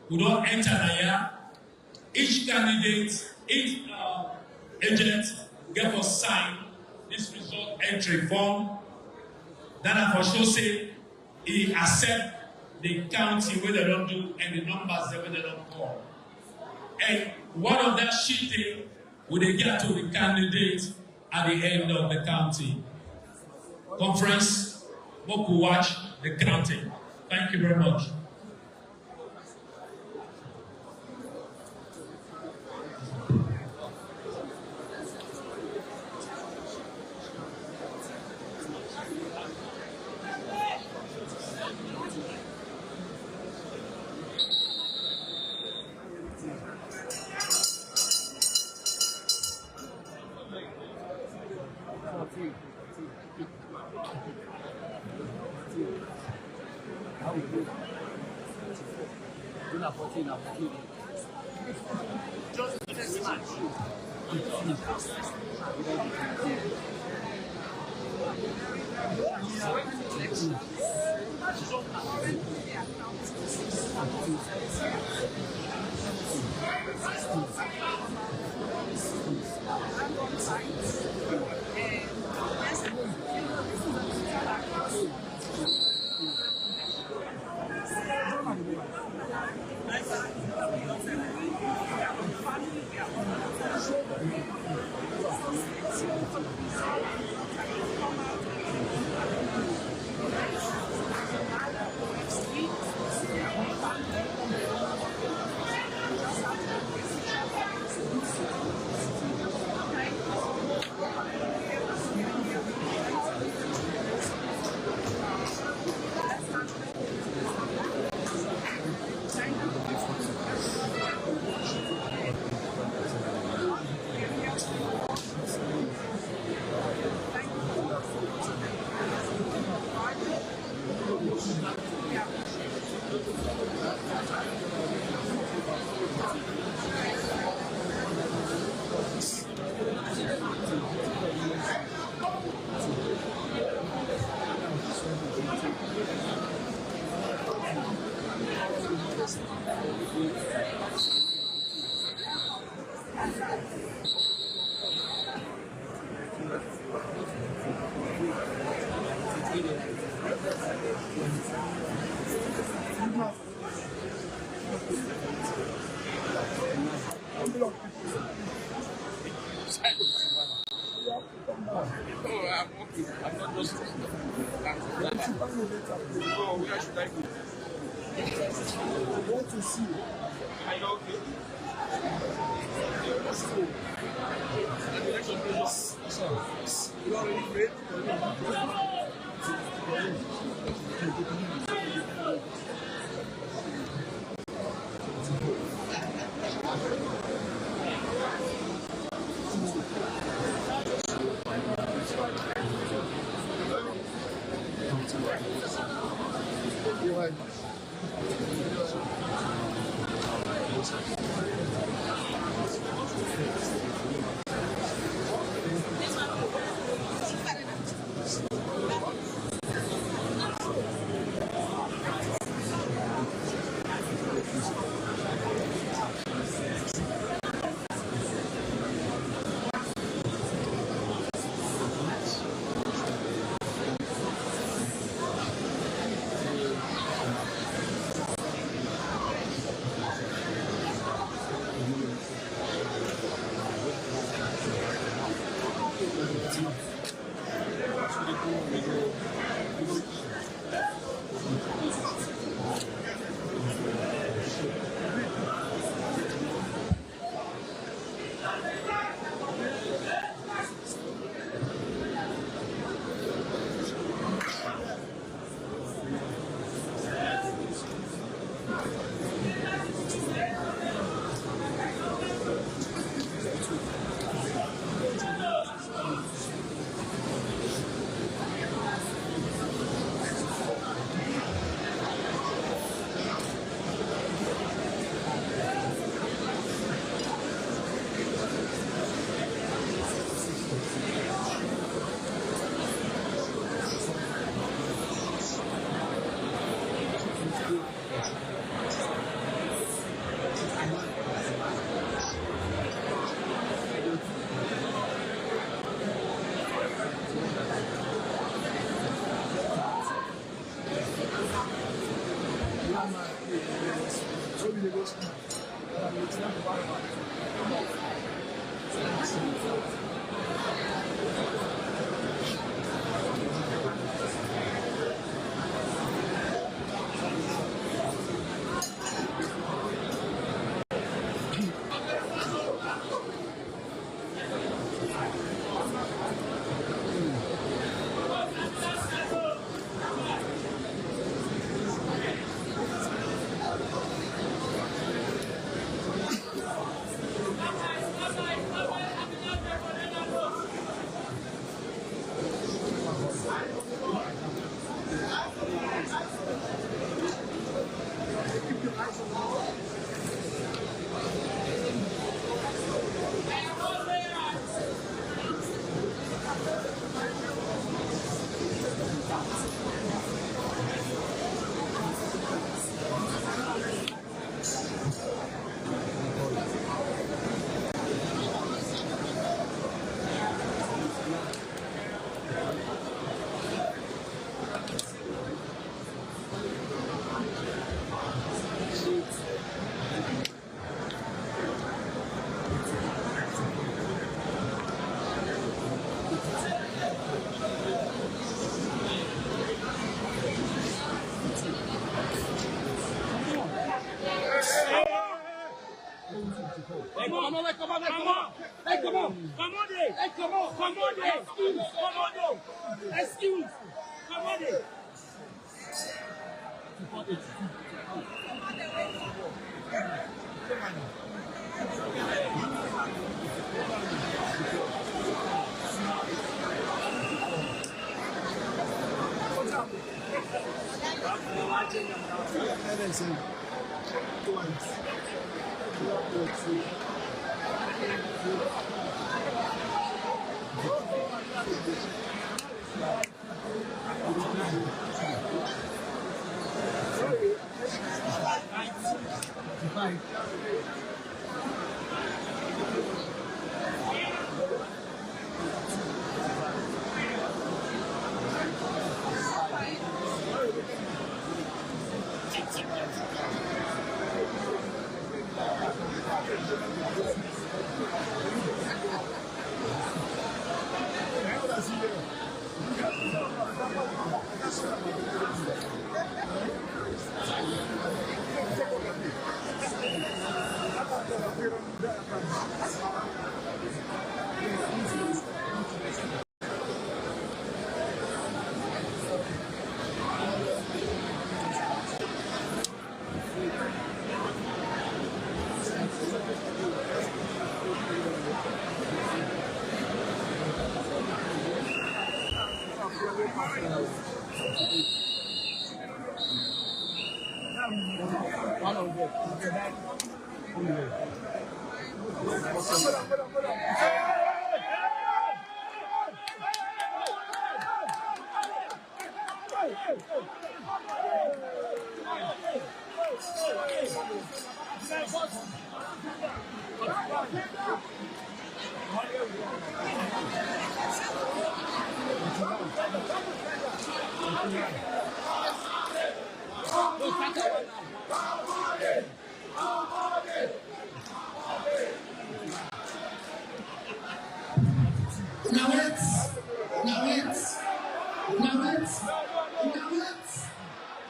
Speaker 1: we don't enter the year. Each candidate, each agent get to sign this result entry form. That I for sure say he accept the county where they don't do and the numbers where they don't call. And one of that sheeting will they get to the candidate at the end of the county. Conference, we could watch the counting. Thank you very much.
Speaker 6: Just this match. Excuse. Come on.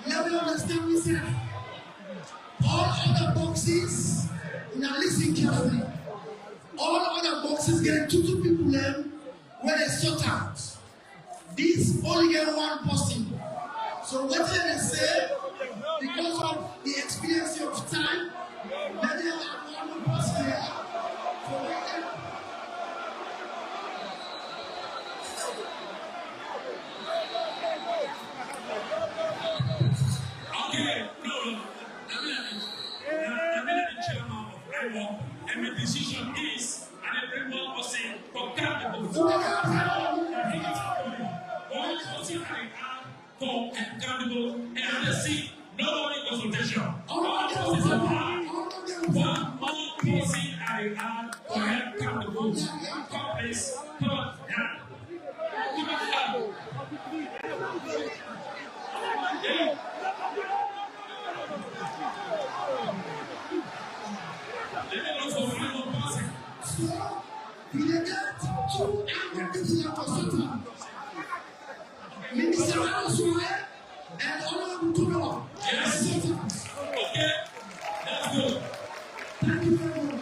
Speaker 2: Let me understand what he said. All other boxes, now listen carefully. All other boxes get two people them where they sort out. This only get one person. So what did they say? Because of the experience of time, let them have one person here. So let them.
Speaker 1: Okay, no. And the decision is, and everyone was saying, for accountability. One person for accountable, and the seat, nobody consultation. One person one more person for accountable. Companies, come on, yeah. Yes. Okay. That's good.
Speaker 2: Thank you very much.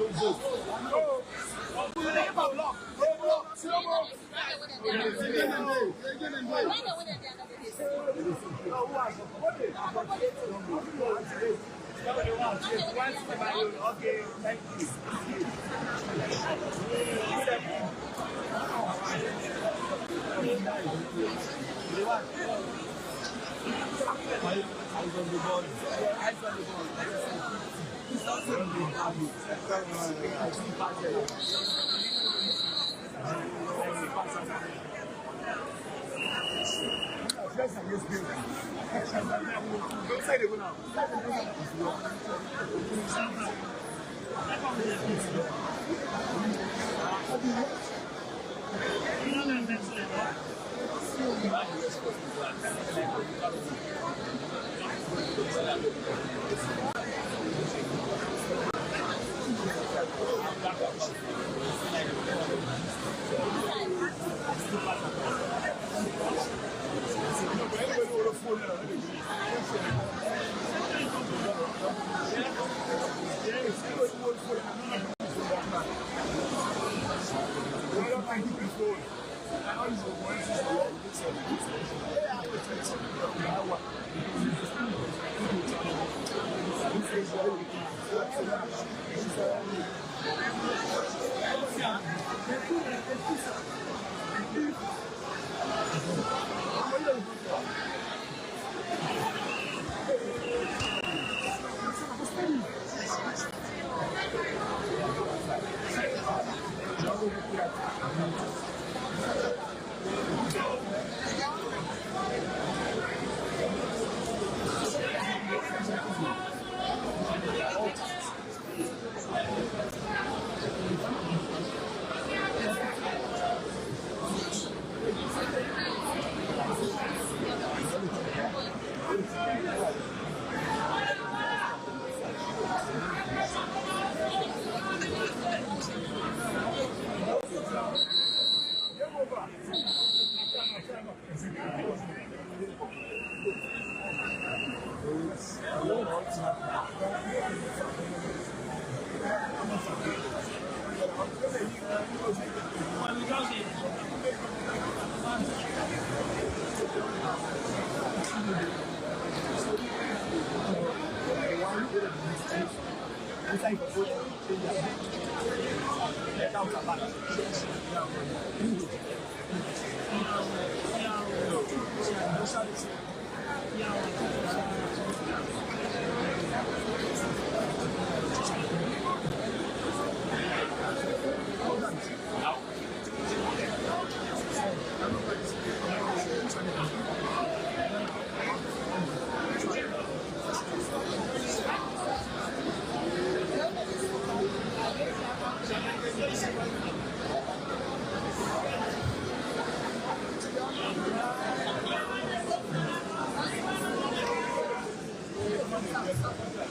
Speaker 6: Okay, thank you.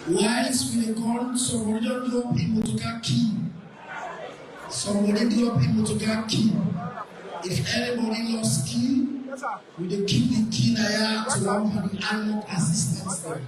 Speaker 2: Whilst we call somebody don't drop him to get key. Somebody drop him to get key. If anybody lost key, we will keep the key there to one for the unlock assistance there.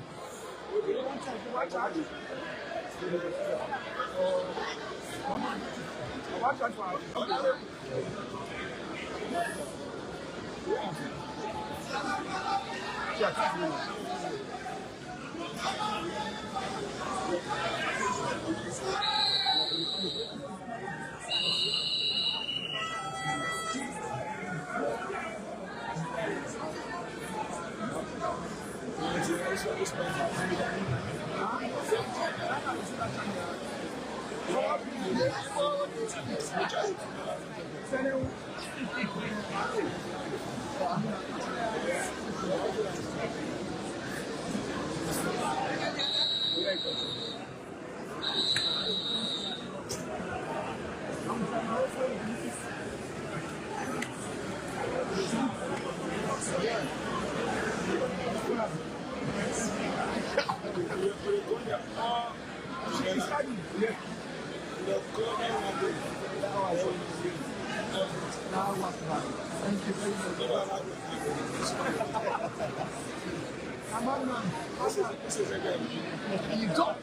Speaker 2: You go.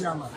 Speaker 6: Chairman.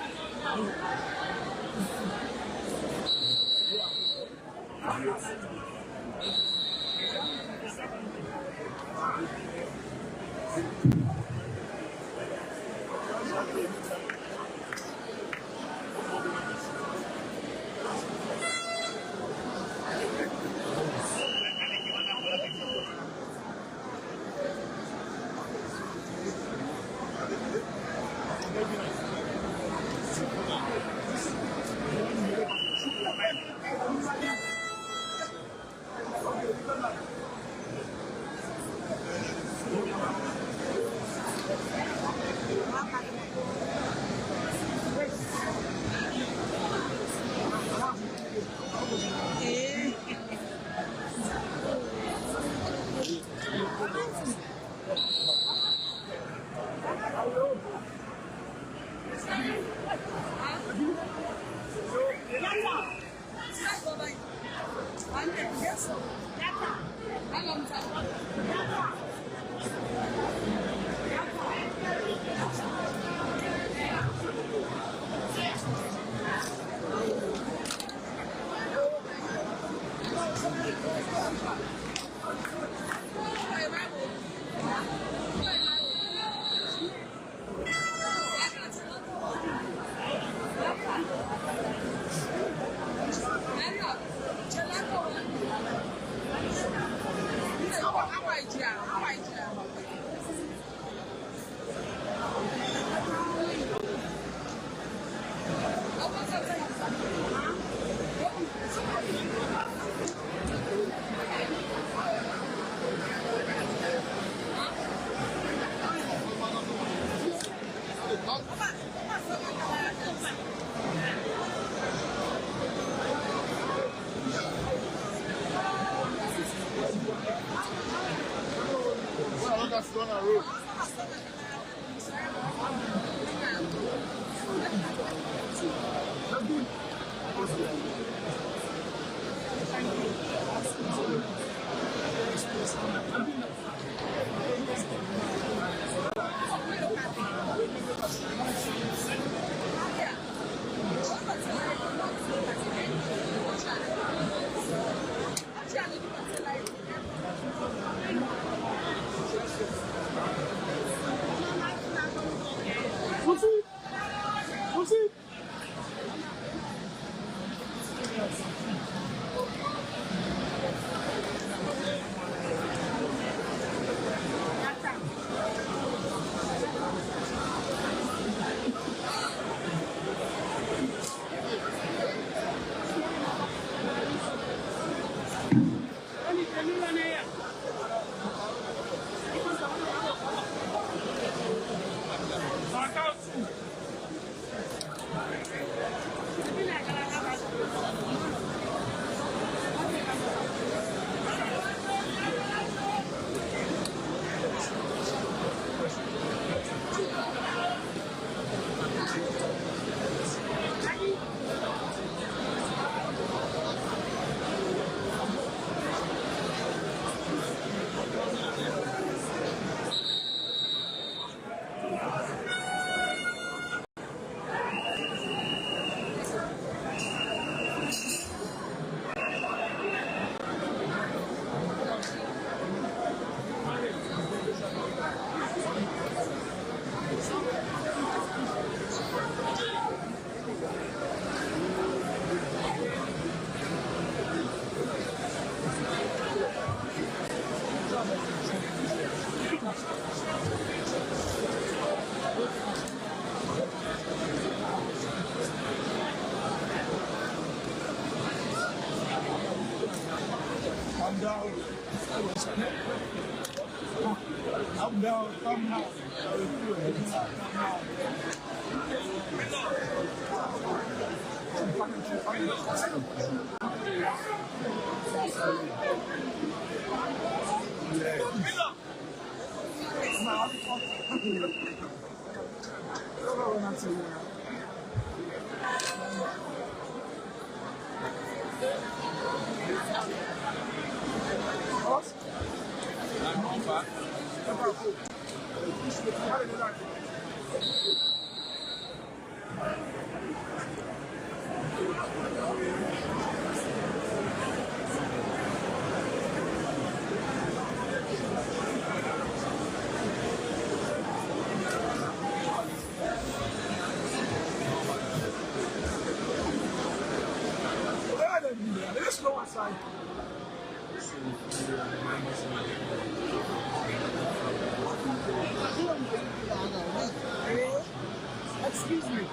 Speaker 7: Excuse me.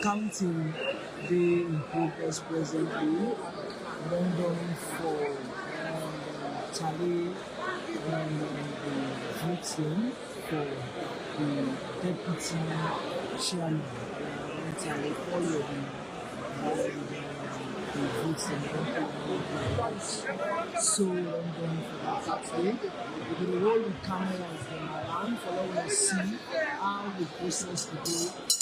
Speaker 9: counting day in progress presently. London for Charlie and the voting for the deputy chairman. Charlie following the voting. So London for that Saturday. We will roll the cameras around for us to see how we process the day.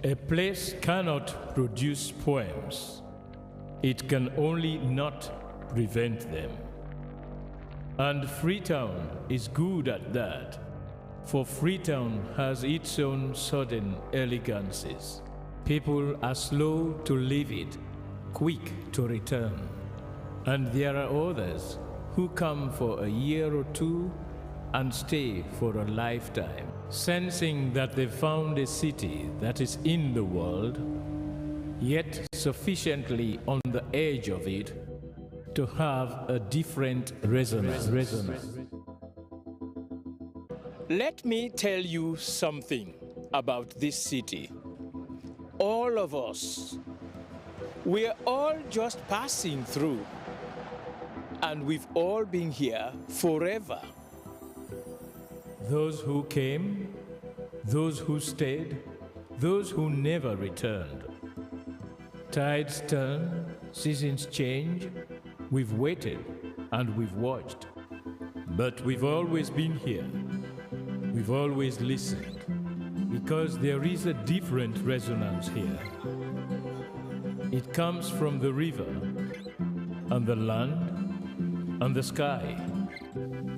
Speaker 3: A place cannot produce poems. It can only not prevent them. And Freetown is good at that, for Freetown has its own sudden elegances. People are slow to leave it, quick to return. And there are others who come for a year or two and stay for a lifetime, sensing that they found a city that is in the world, yet sufficiently on the edge of it to have a different resonance. Let me tell you something about this city. All of us, we're all just passing through, and we've all been here forever. Those who came, those who stayed, those who never returned. Tides turn, seasons change. We've waited and we've watched. But we've always been here. We've always listened. Because there is a different resonance here. It comes from the river, and the land, and the sky.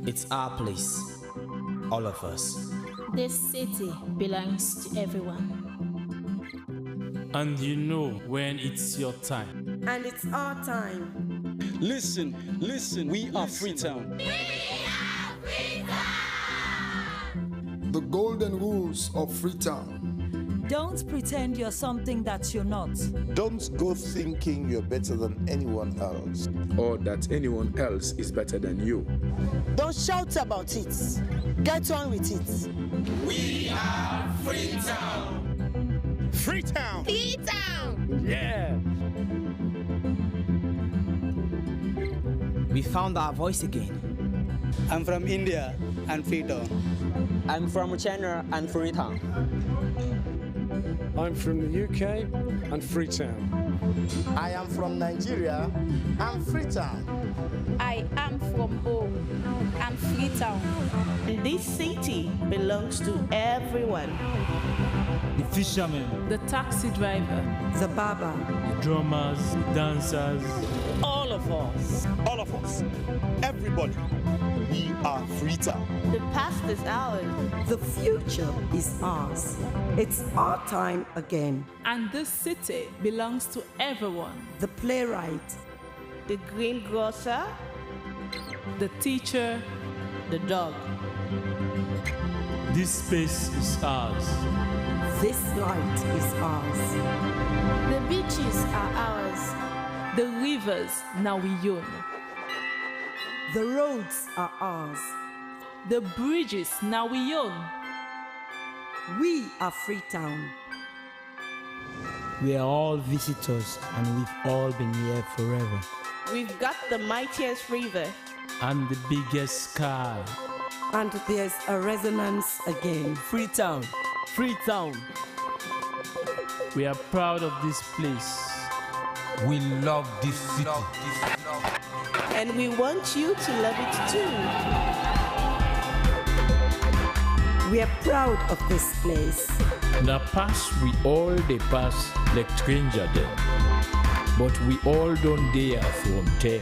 Speaker 10: It's our place, all of us.
Speaker 11: This city belongs to everyone.
Speaker 12: And you know when it's your time.
Speaker 13: And it's our time.
Speaker 12: Listen, we are Freetown.
Speaker 13: We are Freetown!
Speaker 14: The golden rules of Freetown.
Speaker 15: Don't pretend you're something that you're not.
Speaker 16: Don't go thinking you're better than anyone else.
Speaker 17: Or that anyone else is better than you.
Speaker 18: Don't shout about it. Get on with it.
Speaker 19: We are Freetown.
Speaker 20: Freetown.
Speaker 13: Freetown.
Speaker 20: Yeah.
Speaker 10: We found our voice again.
Speaker 21: I'm from India and Freetown.
Speaker 22: I'm from China and Freetown.
Speaker 23: I'm from the UK and Freetown.
Speaker 24: I am from Nigeria and Freetown.
Speaker 25: I am from home and Freetown.
Speaker 26: This city belongs to everyone.
Speaker 27: The fishermen,
Speaker 28: the taxi driver,
Speaker 29: the barber,
Speaker 27: the drummers, the dancers.
Speaker 20: All of us. All of us. Everybody. We are Freetown.
Speaker 26: The past is ours.
Speaker 29: The future is ours. It's our time again.
Speaker 28: And this city belongs to everyone.
Speaker 29: The playwright,
Speaker 26: the greengrocer,
Speaker 28: the teacher,
Speaker 26: the dog.
Speaker 27: This space is ours.
Speaker 29: This light is ours.
Speaker 11: The beaches are ours.
Speaker 28: The rivers now we own.
Speaker 29: The roads are ours.
Speaker 28: The bridges now we own.
Speaker 29: We are Freetown.
Speaker 30: We are all visitors and we've all been here forever.
Speaker 26: We've got the mightiest river.
Speaker 27: And the biggest sky.
Speaker 29: And there's a resonance again.
Speaker 30: Freetown. Freetown.
Speaker 27: We are proud of this place.
Speaker 31: We love this city.
Speaker 26: And we want you to love it too.
Speaker 29: We are proud of this place.
Speaker 3: Na pass we all dey pass like stranger dem, but we all don't dare from them.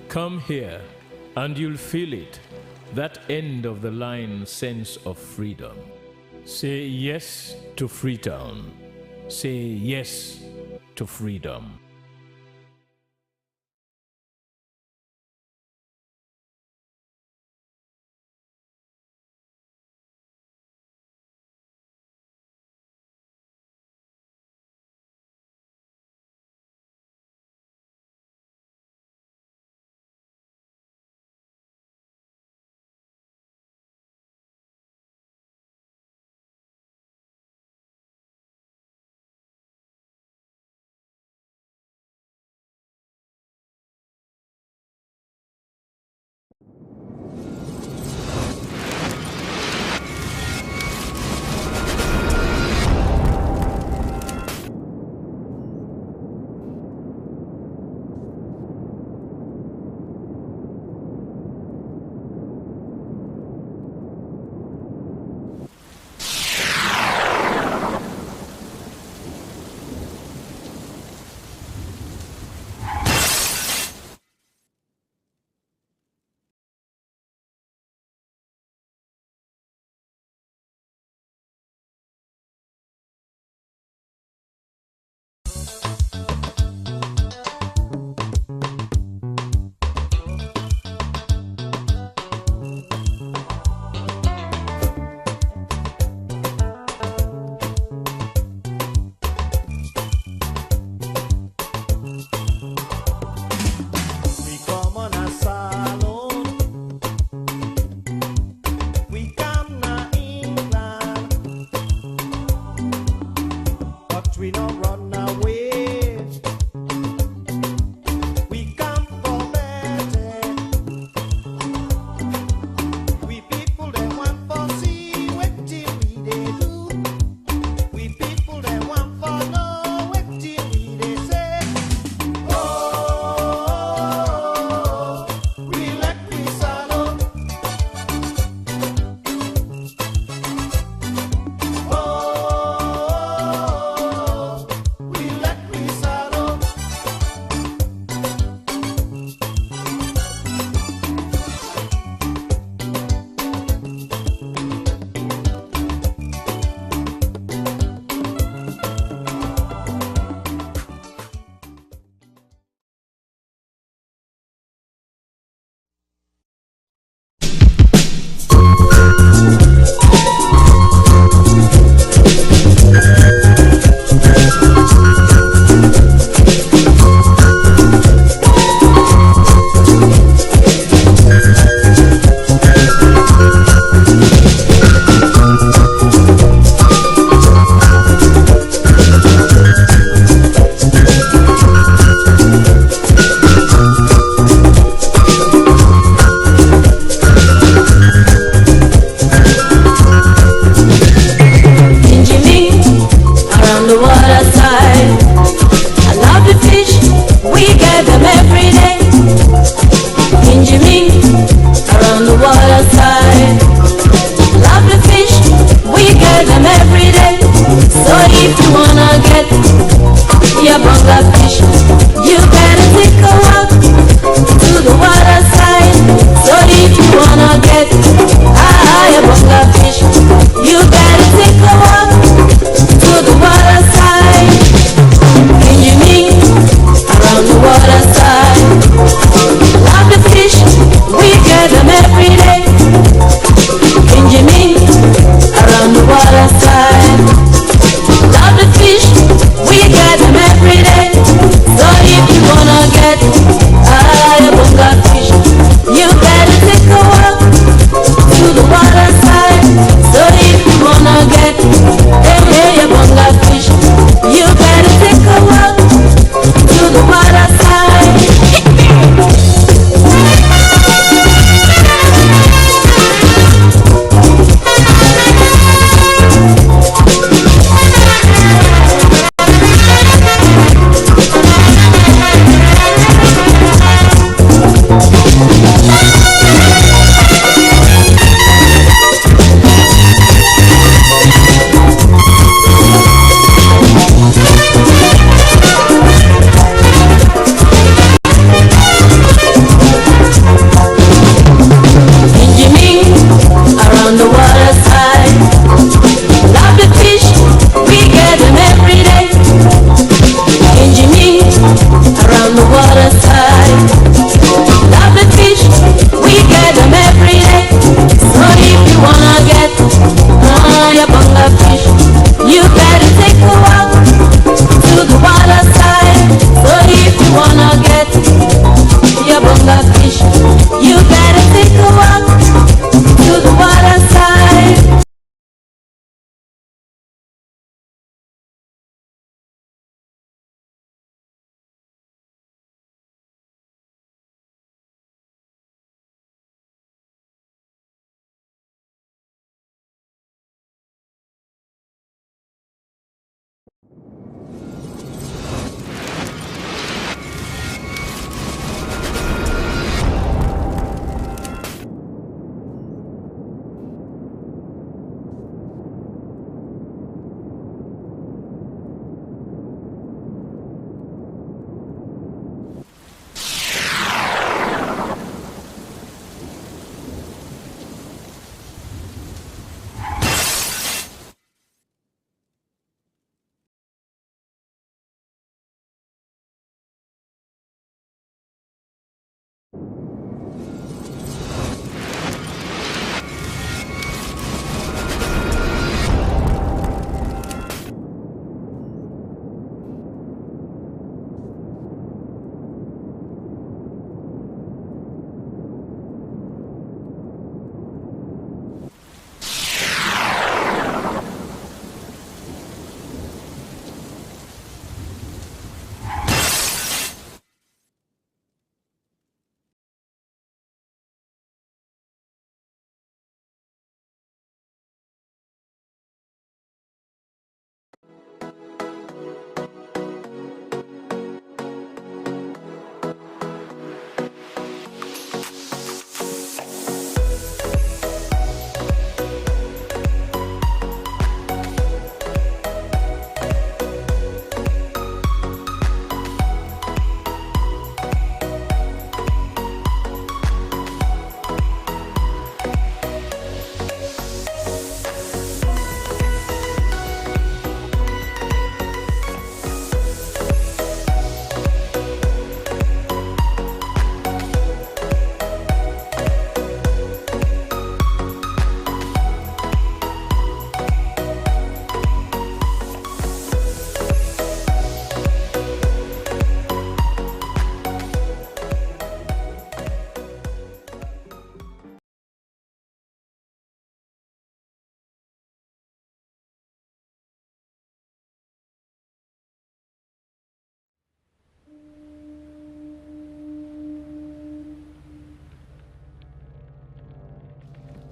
Speaker 3: Come here, and you'll feel it, that end of the line sense of freedom. Say yes to Freetown. Say yes to freedom.
Speaker 24: but we don't run away. We come for better. We people they want for see what till we they do. We people they want for know what till we they say. Oh, we let we swallow.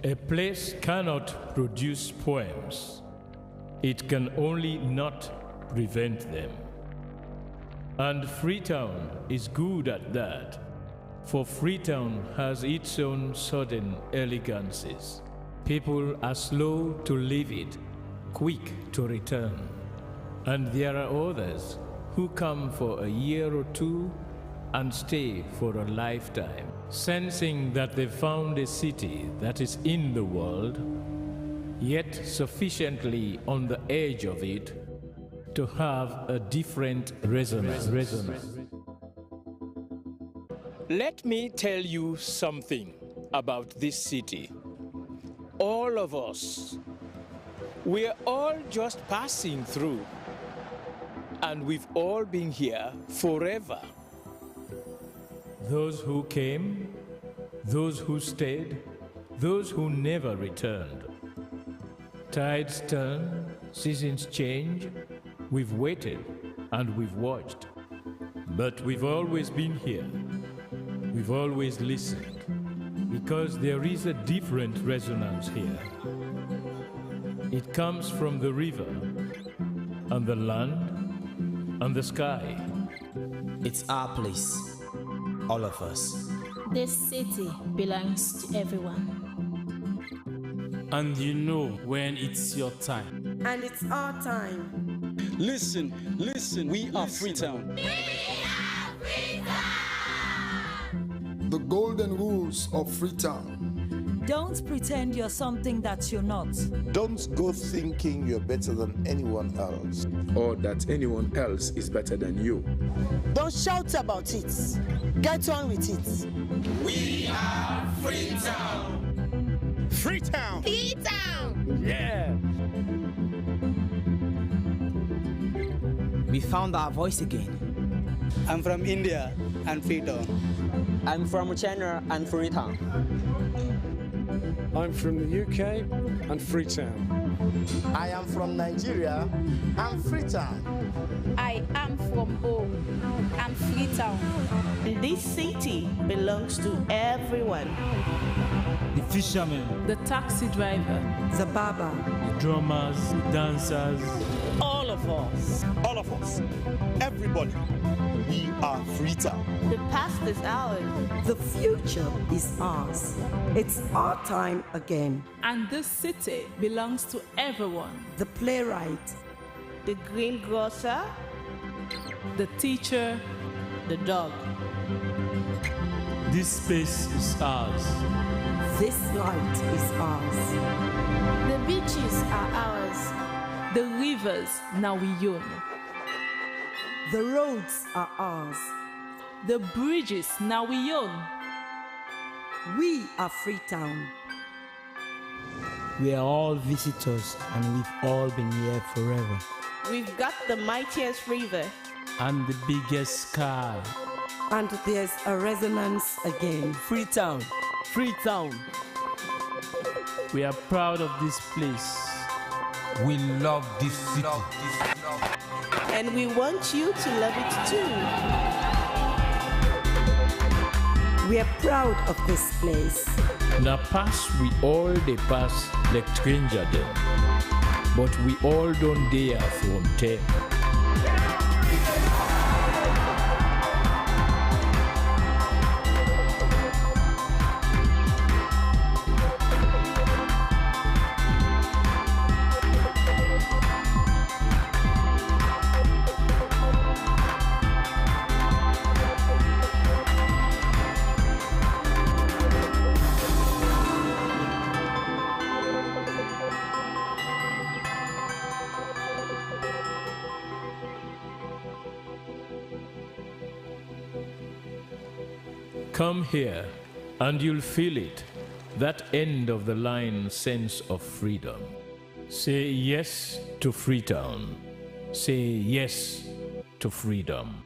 Speaker 3: A place cannot produce poems. It can only not prevent them. And Freetown is good at that, for Freetown has its own sudden elegancies. People are slow to leave it, quick to return. And there are others who come for a year or two and stay for a lifetime, sensing that they've found a city that is in the world, yet sufficiently on the edge of it to have a different resonance. Let me tell you something about this city. All of us, we're all just passing through, and we've all been here forever. Those who came, those who stayed, those who never returned. Tides turn, seasons change. We've waited and we've watched. But we've always been here. We've always listened, because there is a different resonance here. It comes from the river, and the land, and the sky.
Speaker 10: It's our place, all of us.
Speaker 11: This city belongs to everyone.
Speaker 27: And you know when it's your time.
Speaker 13: And it's our time.
Speaker 20: Listen, we are Freetown.
Speaker 13: We are Freetown!
Speaker 1: The golden rules of Freetown.
Speaker 2: Don't pretend you're something that you're not.
Speaker 16: Don't go thinking you're better than anyone else.
Speaker 17: Or that anyone else is better than you.
Speaker 18: Don't shout about it. Get on with it.
Speaker 19: We are Freetown!
Speaker 20: Freetown!
Speaker 13: Freetown!
Speaker 20: Yeah!
Speaker 10: We found our voice again.
Speaker 21: I'm from India and Freetown.
Speaker 22: I'm from Kenema and Freetown.
Speaker 23: I'm from the UK and Freetown.
Speaker 24: I am from Nigeria and Freetown.
Speaker 25: I am from home and Freetown.
Speaker 26: This city belongs to everyone.
Speaker 27: The fishermen,
Speaker 28: The taxi driver,
Speaker 29: The barber,
Speaker 27: the drummers, the dancers.
Speaker 20: All of us, everybody, we are Freetown.
Speaker 26: The past is ours.
Speaker 29: the future is ours. It's our time again.
Speaker 28: and this city belongs to everyone.
Speaker 29: The playwright,
Speaker 26: The greengrocer,
Speaker 28: The teacher,
Speaker 26: the dog.
Speaker 27: This space is ours.
Speaker 29: this light is ours.
Speaker 11: The beaches are ours.
Speaker 28: the rivers now we own.
Speaker 29: The roads are ours.
Speaker 28: The bridges now we own.
Speaker 29: We are Freetown.
Speaker 30: We are all visitors and we've all been here forever.
Speaker 26: We've got the mightiest river.
Speaker 27: And the biggest sky.
Speaker 29: And there's a resonance again.
Speaker 22: Freetown! Freetown!
Speaker 27: We are proud of this place.
Speaker 31: We love this city.
Speaker 26: And we want you to love it too.
Speaker 29: We are proud of this place.
Speaker 3: Na pass we all dey pass like stranger dem, but we all don dey from them. Come here, and you'll feel it, that end of the line sense of freedom. Say yes to Freetown. Say yes to freedom.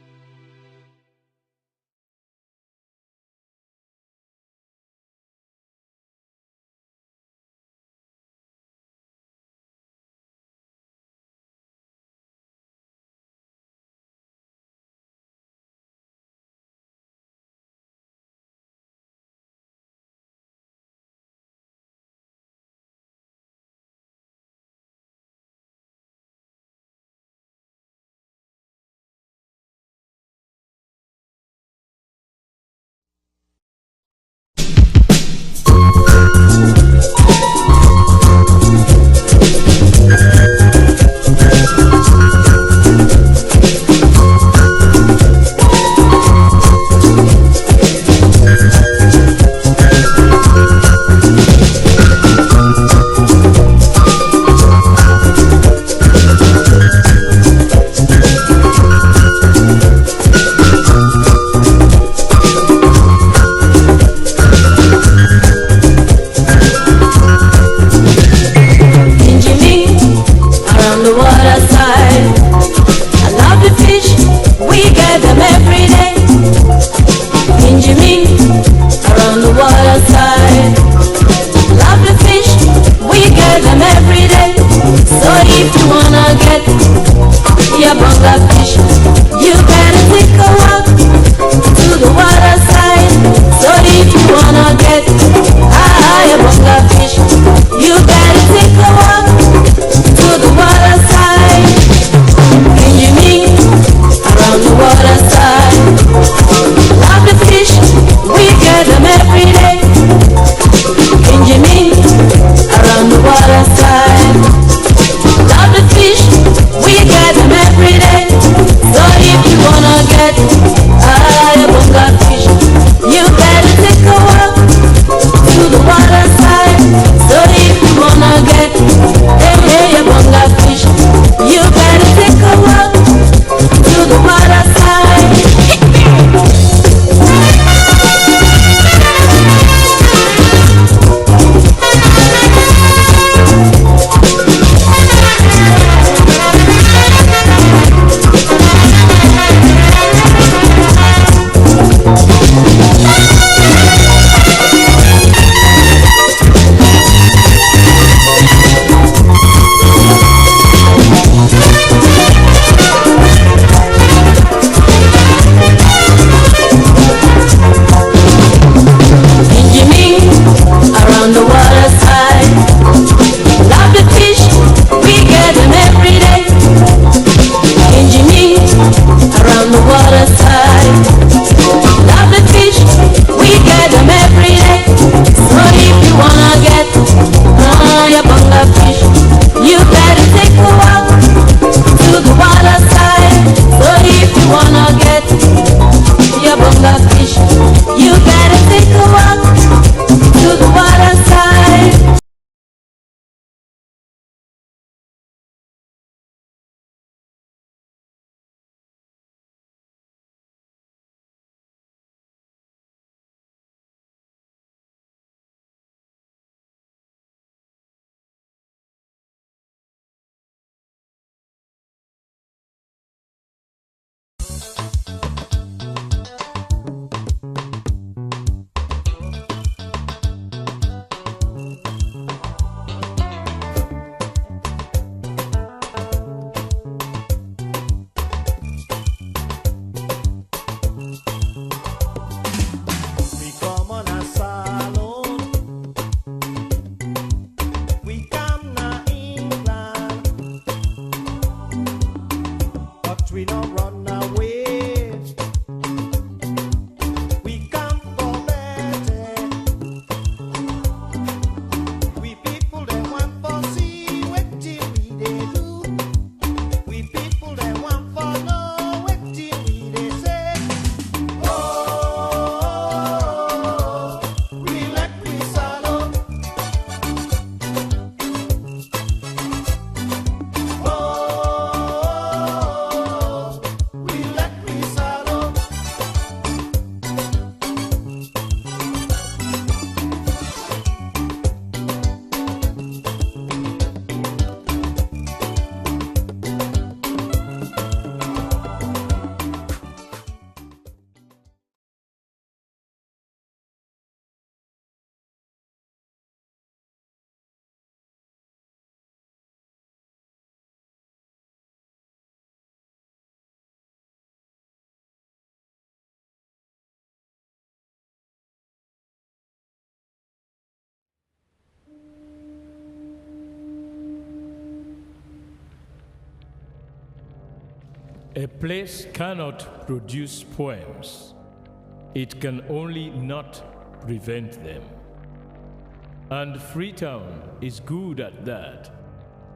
Speaker 24: but we don't run away. We come for better. We people that want for see what we they do. We people that want for know what we they say. Oh, we let we swallow. Oh, we let we swallow.
Speaker 3: A place cannot produce poems. It can only not prevent them. And Freetown is good at that,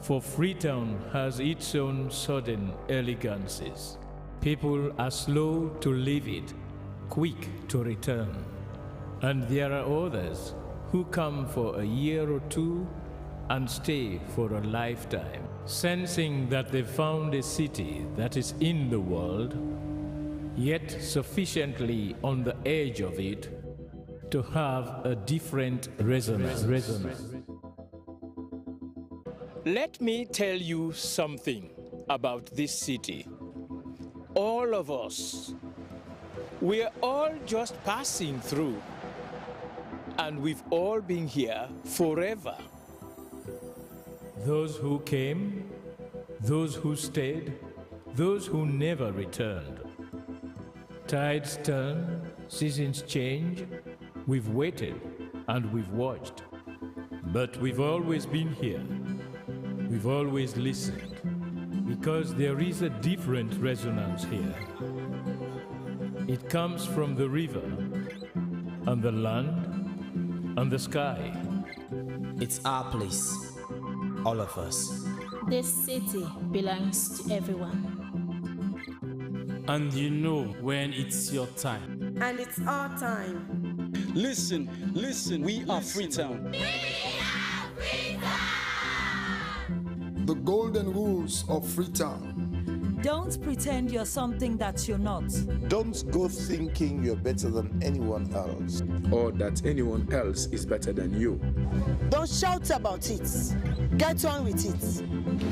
Speaker 3: for Freetown has its own sudden elegancies. People are slow to leave it, quick to return. And there are others who come for a year or two and stay for a lifetime, sensing that they found a city that is in the world, yet sufficiently on the edge of it to have a different resonance. Let me tell you something about this city. All of us, we're all just passing through, and we've all been here forever. Those who came, those who stayed, those who never returned. Tides turn, seasons change, we've waited and we've watched. But we've always been here. We've always listened, because there is a different resonance here. It comes from the river, and the land, and the sky.
Speaker 10: It's our place, all of us.
Speaker 11: This city belongs to everyone.
Speaker 27: And you know when it's your time.
Speaker 13: And it's our time.
Speaker 20: Listen, we are Freetown.
Speaker 16: The golden rules of Freetown.
Speaker 1: Don't pretend you're something that you're not.
Speaker 16: Don't go thinking you're better than anyone else.
Speaker 17: Or that anyone else is better than you.
Speaker 18: Don't shout about it. Get on with it.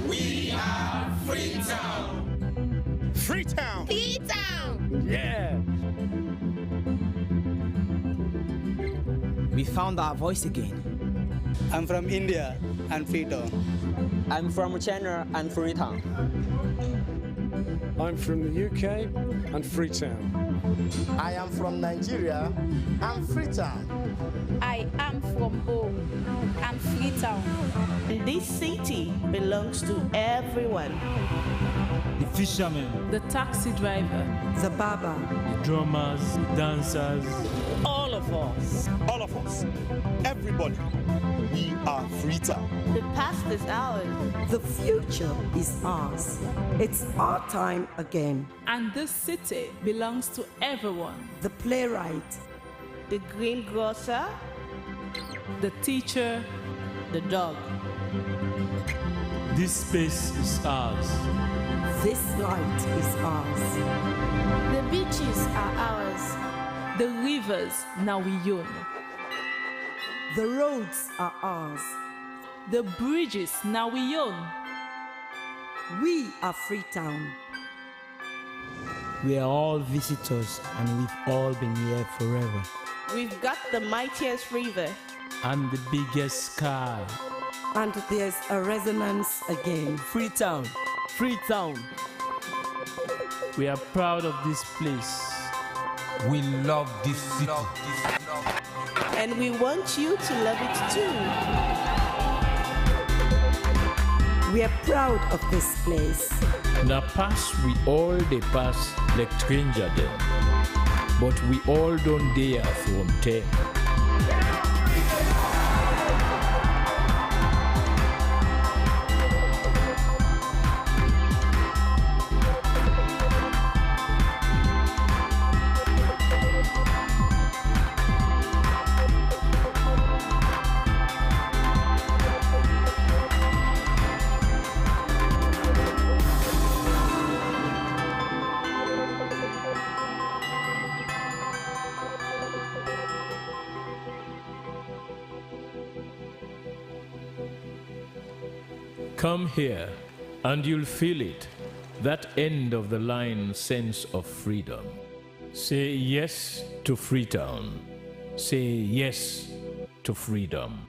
Speaker 19: We are Freetown.
Speaker 20: Freetown.
Speaker 13: Freetown.
Speaker 20: Yeah.
Speaker 10: We found our voice again.
Speaker 21: I'm from India and Freetown.
Speaker 22: I'm from China and Freetown.
Speaker 23: I'm from the UK and Freetown.
Speaker 24: I am from Nigeria and Freetown.
Speaker 25: I am from home and Freetown.
Speaker 26: This city belongs to everyone.
Speaker 27: The fishermen,
Speaker 28: The taxi driver,
Speaker 29: The barber,
Speaker 27: the drummers, the dancers.
Speaker 20: All of us, everybody, we are Freetown.
Speaker 26: The past is ours.
Speaker 29: the future is ours. It's our time again.
Speaker 28: and this city belongs to everyone.
Speaker 29: The playwright,
Speaker 26: The greengrocer,
Speaker 28: The teacher,
Speaker 26: the dog.
Speaker 27: This space is ours.
Speaker 29: this light is ours.
Speaker 11: The beaches are ours.
Speaker 28: the rivers now we own.
Speaker 29: The roads are ours.
Speaker 28: The bridges now we own.
Speaker 29: We are Freetown.
Speaker 30: We are all visitors and we've all been here forever.
Speaker 26: We've got the mightiest river.
Speaker 27: And the biggest sky.
Speaker 29: And there's a resonance again.
Speaker 22: Freetown, Freetown.
Speaker 27: We are proud of this place.
Speaker 31: We love this city.
Speaker 26: And we want you to love it too.
Speaker 29: We are proud of this place.
Speaker 27: Na pass we all dey pass like stranger dem, but we all don dey from there. Come here, and you'll feel it, that end of the line sense of freedom. Say yes to Freetown. Say yes to freedom.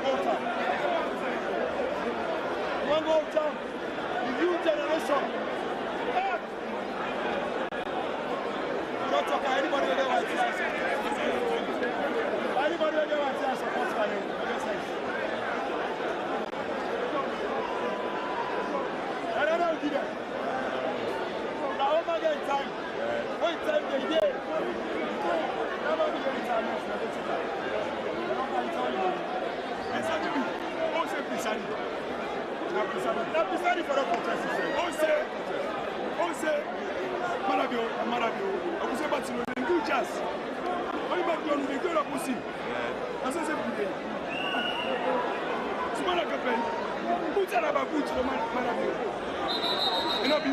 Speaker 20: go town. You want to go town? The new generation. Don't talk to anybody who doesn't want to answer. Anybody who doesn't want to answer, what's my name? I don't know, give it. Now, over again, time. Wait, time, they did. Never be any time. Exactly. Oh, say, Pisani. Now, Pisani for the protest. Oh, say, Marabio. I will say, but you know, do jazz. Only back on the girl of Pussy. As I said, Small Capel. Put that about Boots for Marabio. And I'll be.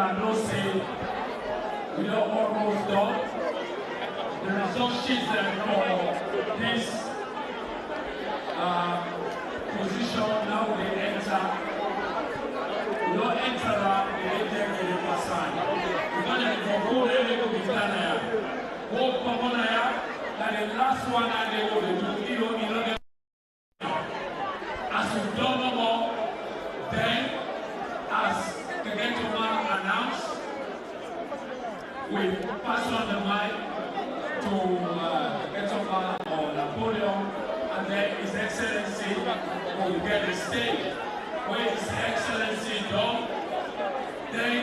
Speaker 2: can now say we are almost done. The result sheet for this position now they enter. We don't enter the passage. We don't have to go there to be done here. Go Pamona here, and the last one and they will do as we don't know more, then as the gentleman announced, we pass on the mic to gentleman or Napoleon, and then His Excellency will get the stage. When His Excellency done, then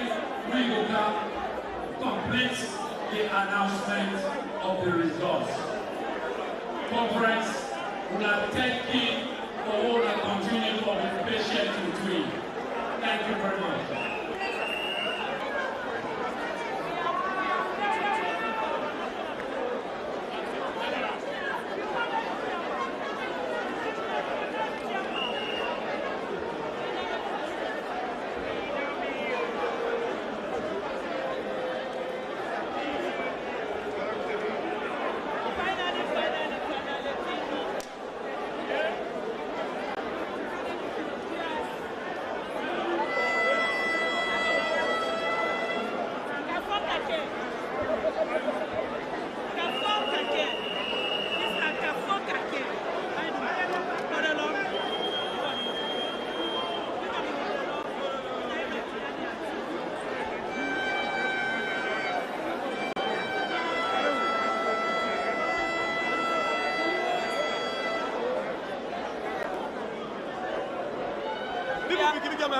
Speaker 2: we will complete the announcement of the results. Conference will have taken for all the continue for the patience between. Thank you very much.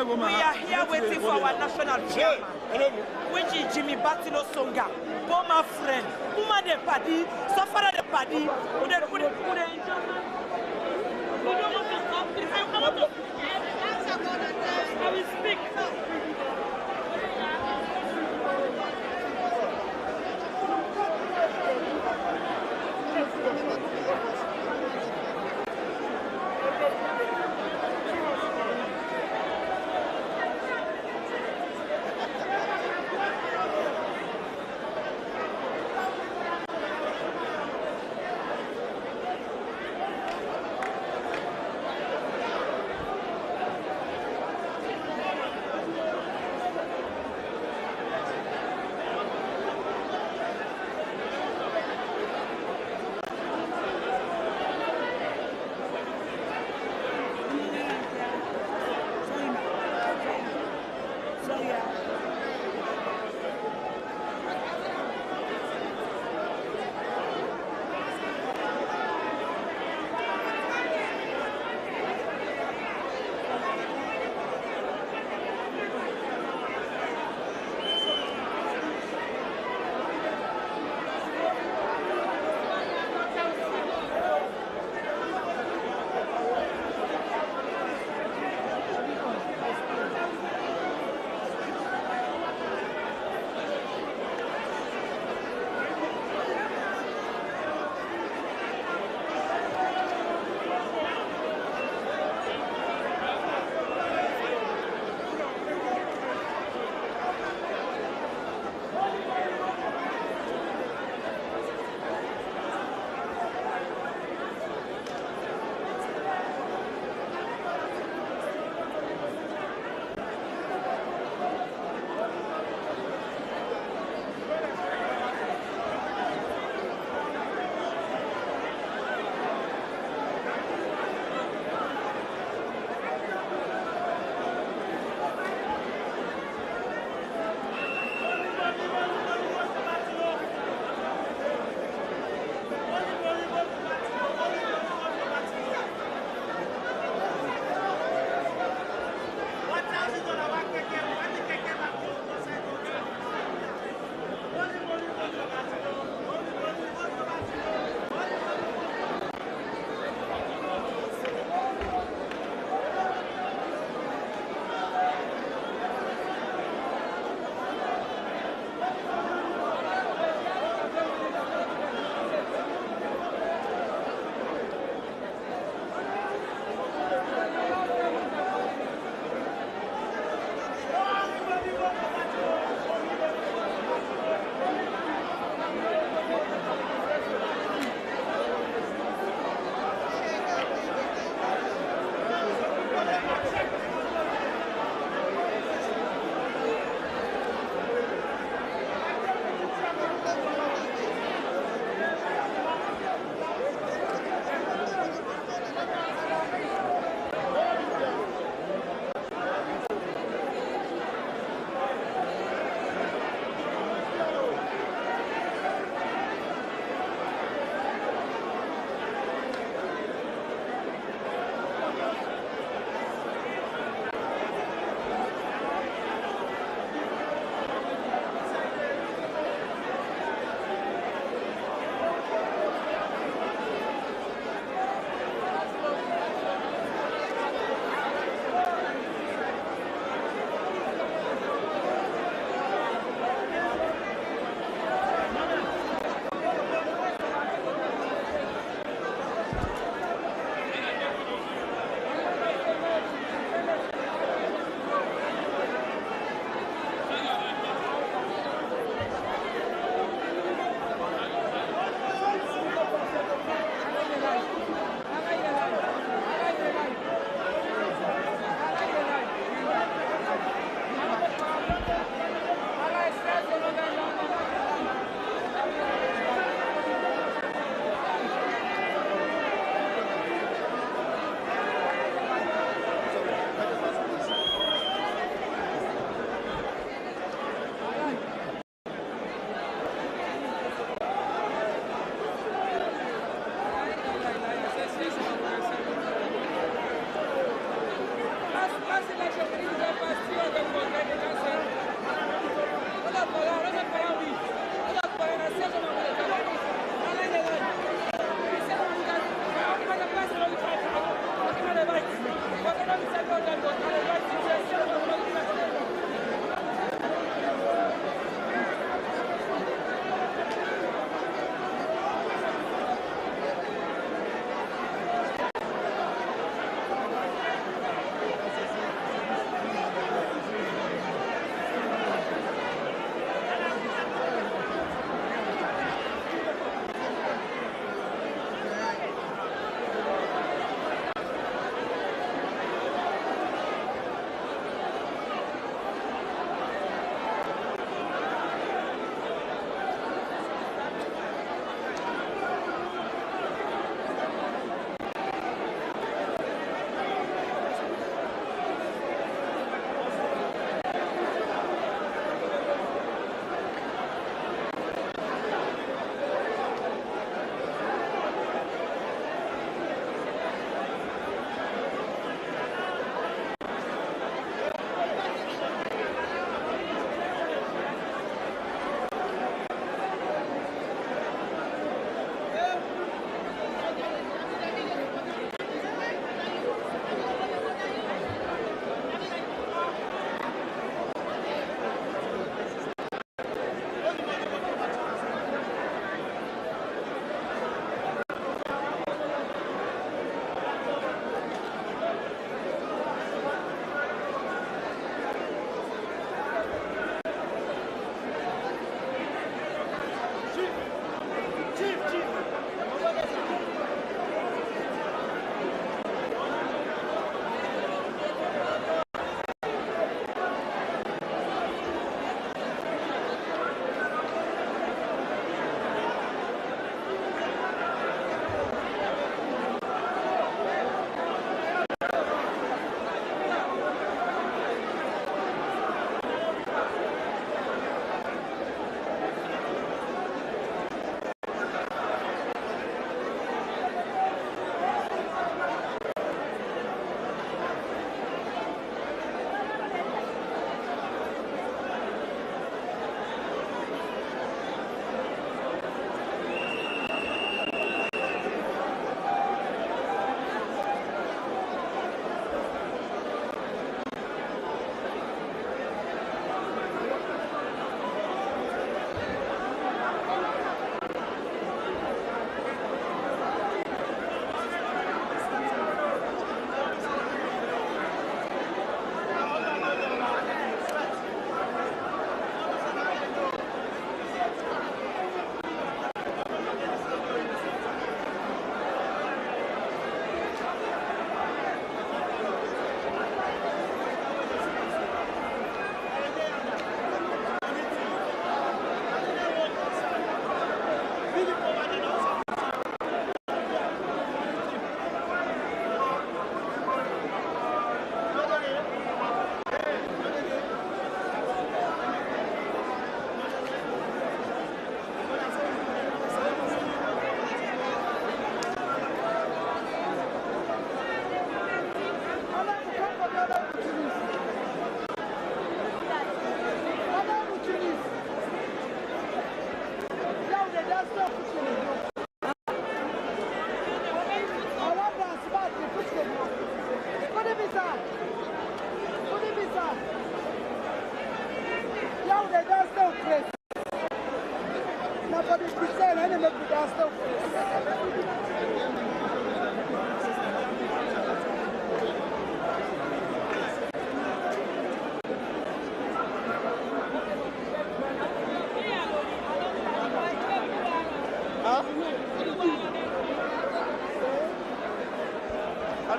Speaker 3: We are here waiting for our national chairman, which is Jimmy Batino Songa, former friend, Puma de Paddy, Safara de Paddy, I will speak.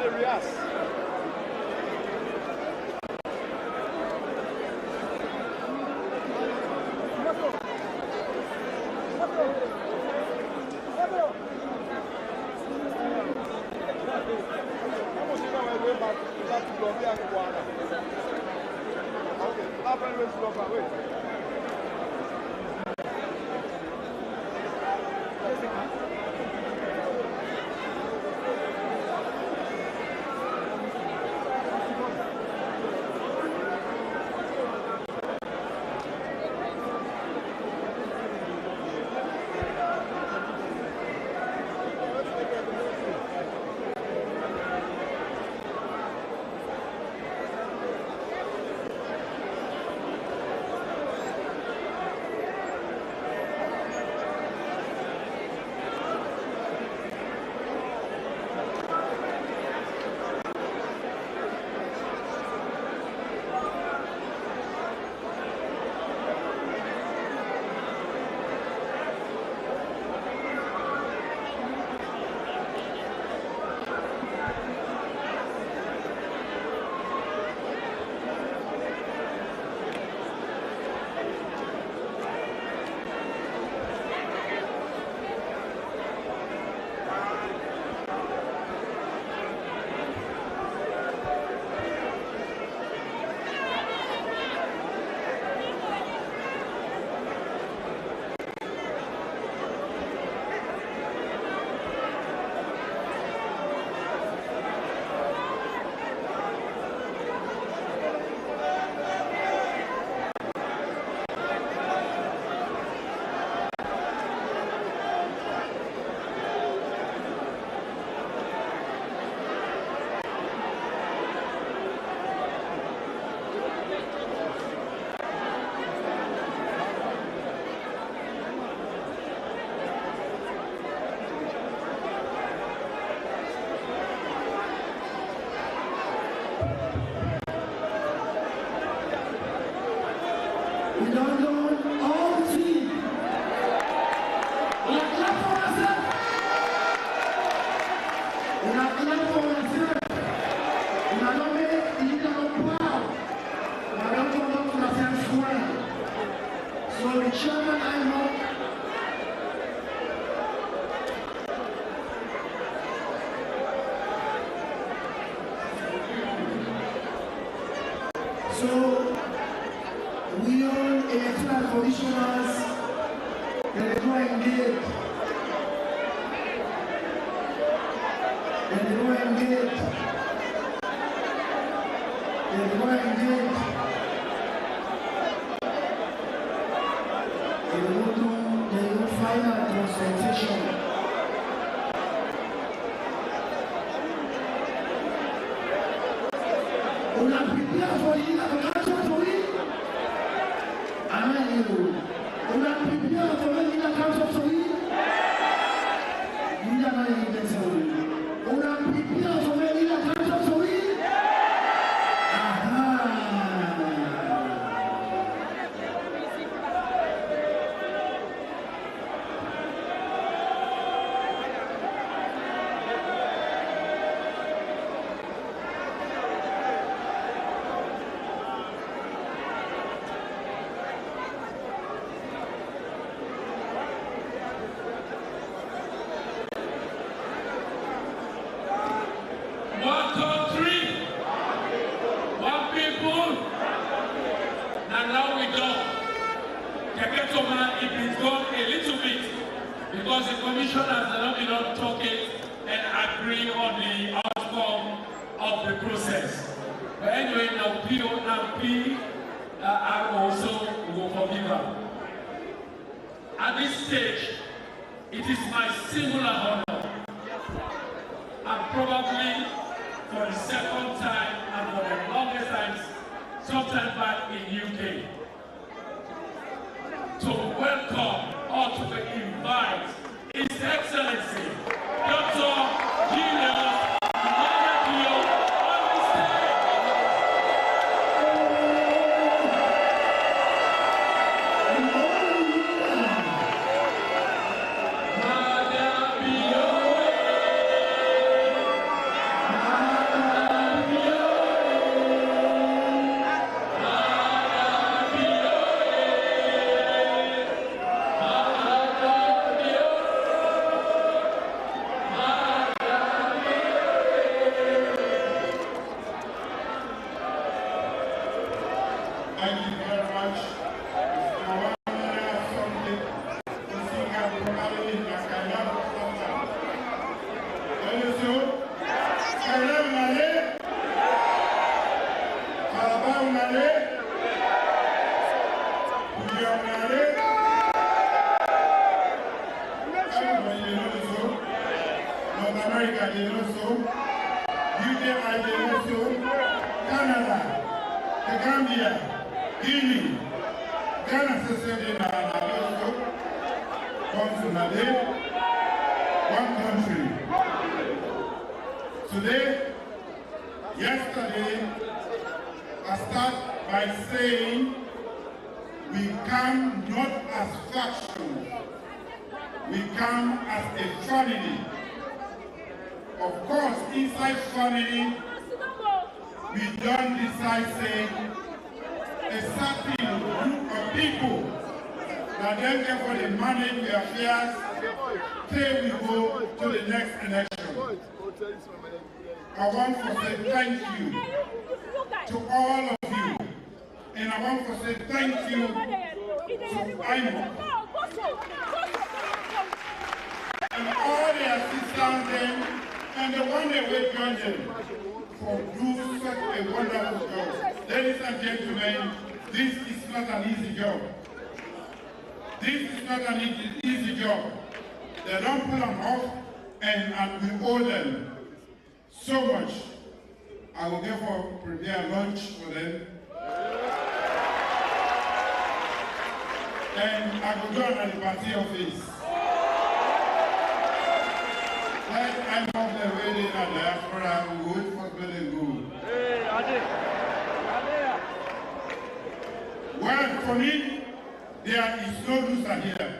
Speaker 20: they react.
Speaker 2: Madam,
Speaker 1: North America, they know so. UK, they know so. Canada, the Gambia, Guinea, Ghana, Sicily, and also one country. Today, yesterday, I start by saying we come not as factions, we come as a family. Of course, inside family, we don't decide saying a certain group of people that then therefore they manage their affairs till we go to the next election. I want to say thank you to all of you, and I want to say thank you to Imo and all the assistants them and the one that will join them for doing such a wonderful job. Ladies and gentlemen, this is not an easy job. This is not an easy job. They don't pull them off, and we owe them so much. I will therefore prepare lunch for them. And I will go on the party office. I'm off the way in the diaspora, we would for building good. Well, for me, there is no loser here.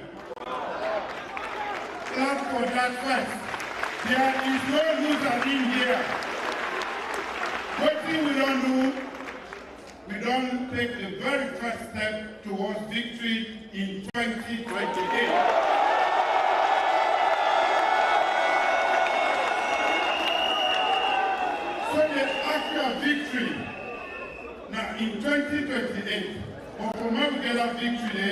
Speaker 1: Clap for that first. There is no loser in here. What thing we don't do, we don't take the very first step towards victory in 2028. So the actual victory, now in 2028, but from when we get that victory,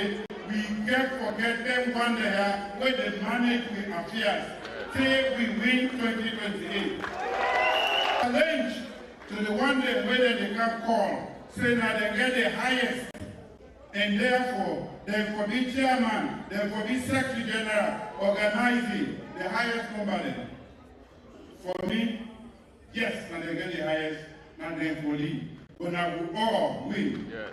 Speaker 1: we can't forget them one day where they manage the affairs till we win 2028. Challenge to the one day where they can call, say that they get the highest, and therefore they will be chairman, they will be secretary general, organizing the highest number. For me, yes, and they get the highest, and they will lead. But now we all win. Yes.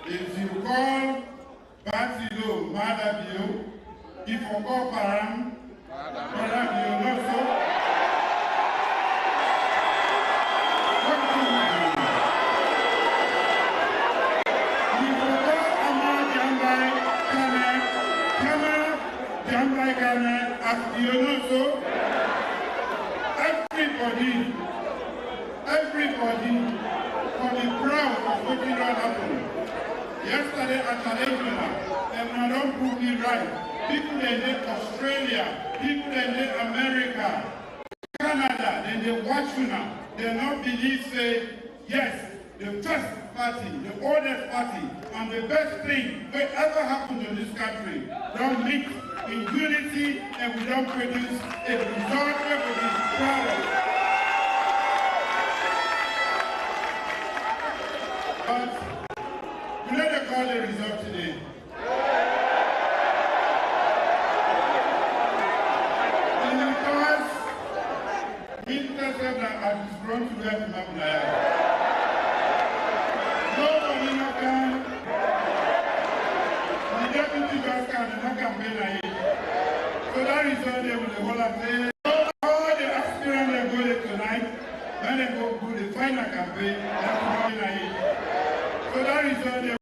Speaker 1: If you call Batilo Madabio, if you call Param, Madabio not so. What do you do? If you call Amar Jambai Kane, as you know so, everybody can be proud of what you happened. Yesterday at Kenema, and I don't prove me right. People in Australia, people in America, Canada, then they watch you now. They not believe, say, yes, the first party, the oldest party, and the best thing that ever happened to this country, don't mix in unity, and we don't produce a result that we be proud of. But we let them call the result today. And because intercept that has grown to them from Ablaya. Nobody can. The deputy just can not campaign ahead. So that is why they will hold up there. All the aspirants that go there tonight, when they go do the final campaign, that's campaign ahead. So that is why they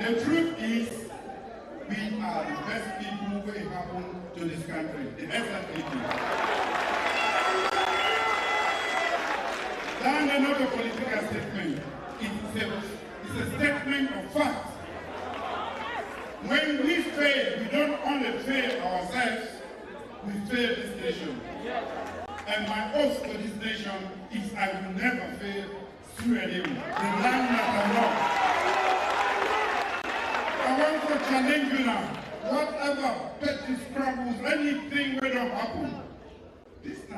Speaker 1: The truth is, we are the best people who happen to this country, the SLPP. That's not a political statement. It's a statement of fact. When we fail, we don't only fail ourselves, we fail this nation. And my oath to this nation is I will never fail Sierra Leone, the land that I love. I want to challenge you now. Whatever petty scrabbles, anything will not happen.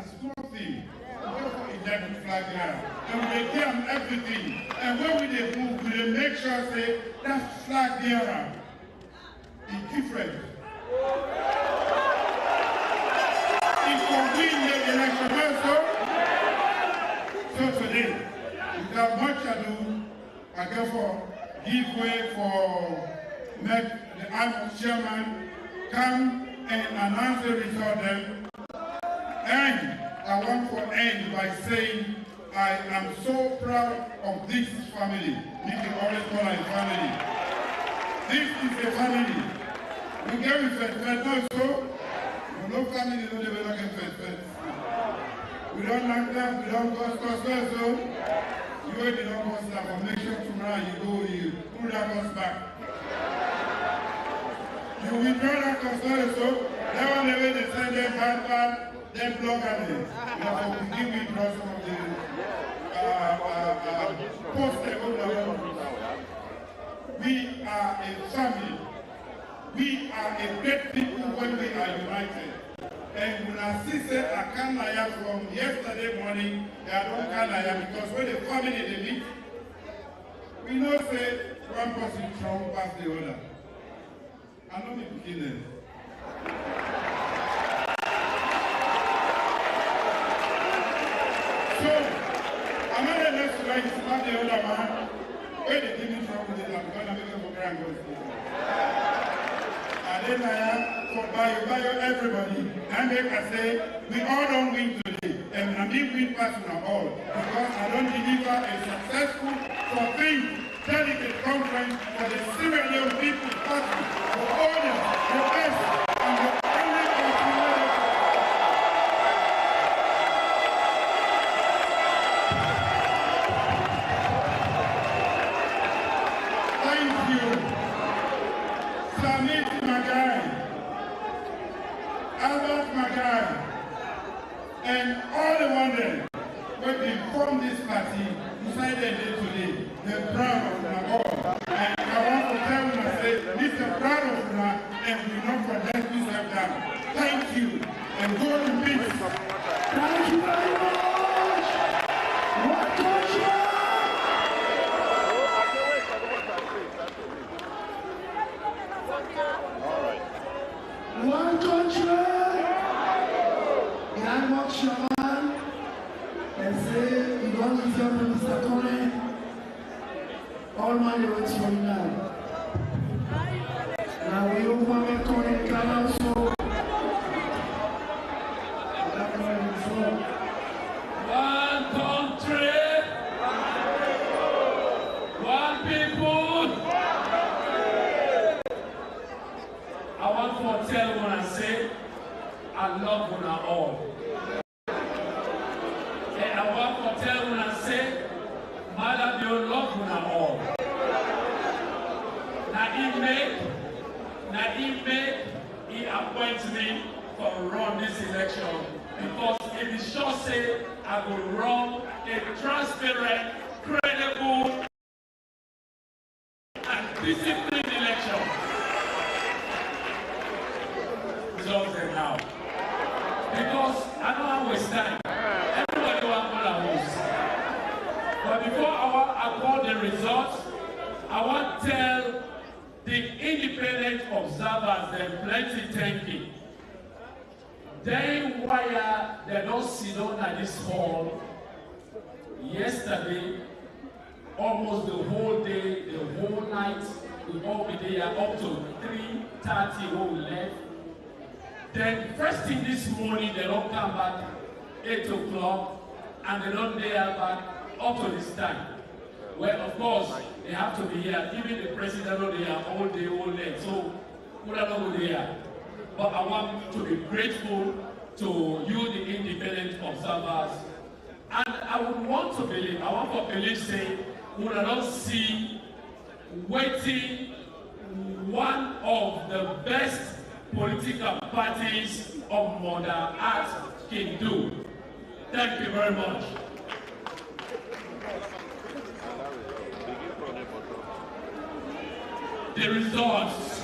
Speaker 1: small thing. Go for electric flag bearer. And we give them everything. And when we dey move, we dey make sure say that flag bearer is different. If we win the election also, so today, without much ado, I therefore give way for make the House Chairman come and announce the result then. And I want to end by saying I am so proud of this family. We can always call it family. This is a family. We get with first also. No family don't develop in first. We don't like that, we don't cost so. You ain't the long cost that for make sure tomorrow you pull that cost back. You withdraw that cost so, that one the way they send them bad, then block at it. Therefore, we give withdraw some of the we are a family. We are a great people when we are united. And when I see say I can't lie from yesterday morning, I don't can't lie because when the family they meet, we know say one person strong past the other. I know the beginning. So I'm not the next right to have the other man. When they give me trouble, I'm gonna make them for grand goals. And then for bio everybody. And they can say, we all don't win today. And I mean win personal all. Because I don't deliver a successful 14th delegate conference for the Sierra Leone People Party for all the best and the only possibility. Thank you. Samit Magai, Albert Magai, and all the ones when they formed this party, decided today, they're proud of them all. And I want to tell them, I say, this is proud of them, and we not forget this have done. Thank you, and go in peace. Thank you very much. One country.
Speaker 24: One country. Yann Mok Shaman. And say, you don't use your Mr. Conan. All my words for you now. Now we open the Conan Canal so.
Speaker 2: One country, one people. I want to tell when I say, I love when I all. And I want to tell when I say, Madam, you love when I all. He appoints me to run this election because it is sure say I will run a transparent, credible, and disciplined election. Results are now. Because I don't have waste time. Everybody wants to lose. But before I call the results, I want to tell the independent observers them plenty thanking. They wire they don't sit down at this hall yesterday, almost the whole day, the whole night. We all be there up to 3:30 when we left. Then first thing this morning they don't come back 8 o'clock and they don't there back up to this time. Well, of course, they have to be here. Even the president will be here all day, all night. So, we'll not go there. But I want to be grateful to you, the independent observers. And I would want to believe, I want to believe, say, we will not see waiting one of the best political parties of Mother Earth can do. Thank you very much. The results.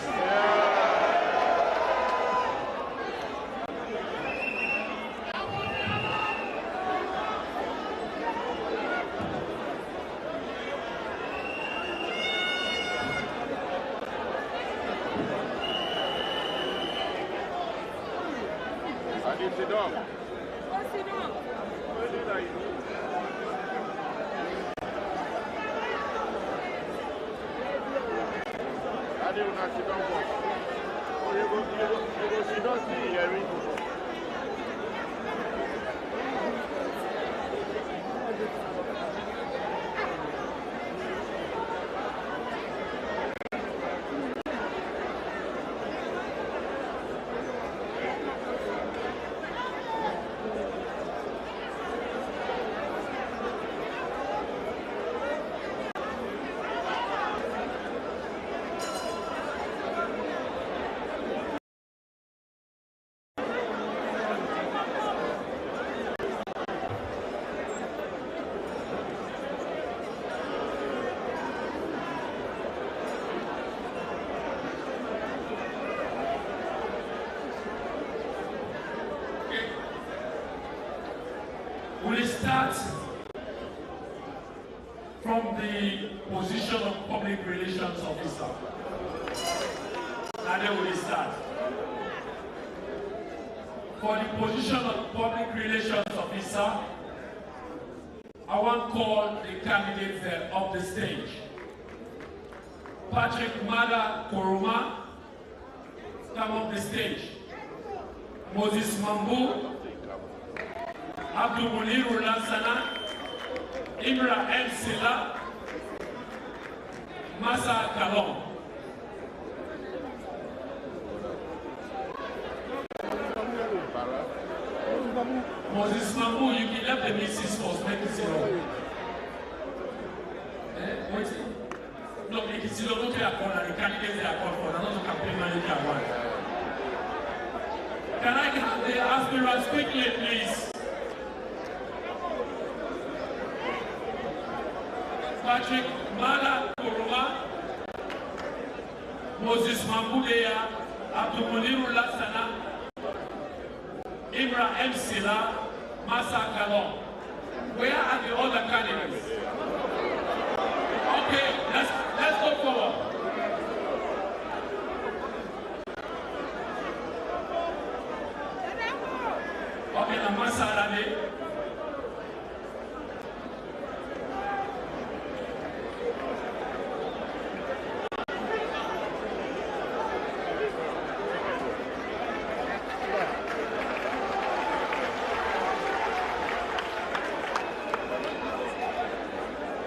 Speaker 20: sit down. Ade una sit down for. You go sit down to hearing.
Speaker 2: We'll start from the position of public relations officer. And then we'll start. For the position of public relations officer, I want to call the candidates up the stage. Patrick Mada Koroma, come up the stage. Moses Mambu, Abdul Muniru Lansana, Imra M. Silla, Masa Kalon. Moses Mambu, you can have the missus first, make it zero. Wait. No, make it zero, not to appoint, the candidates they appoint for, not to campaign manager one. Can I have the aspirants quickly, please? Patrick Mala Koroma, Moses Mambudeya, Abdul Muniru Lansana, Imra M. Silla, Masa Kalon. Where are the other candidates? Okay, let's go forward. Okay, now Masa Alade.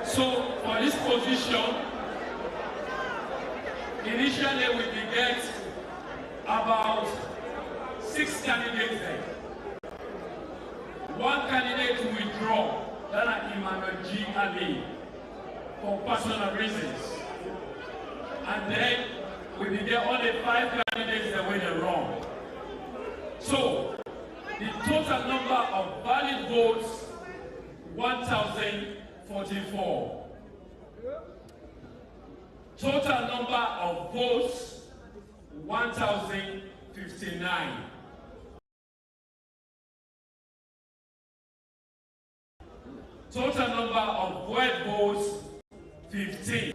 Speaker 2: So, for this position, initially we did get about 6 candidates there. One candidate to withdraw, that is Emmanuel G. Ali, for personal reasons. And then we did get only 5 candidates that went wrong. So, the total number of valid votes, 1,044. Total number of votes, 1,059. Total number of void votes, 15.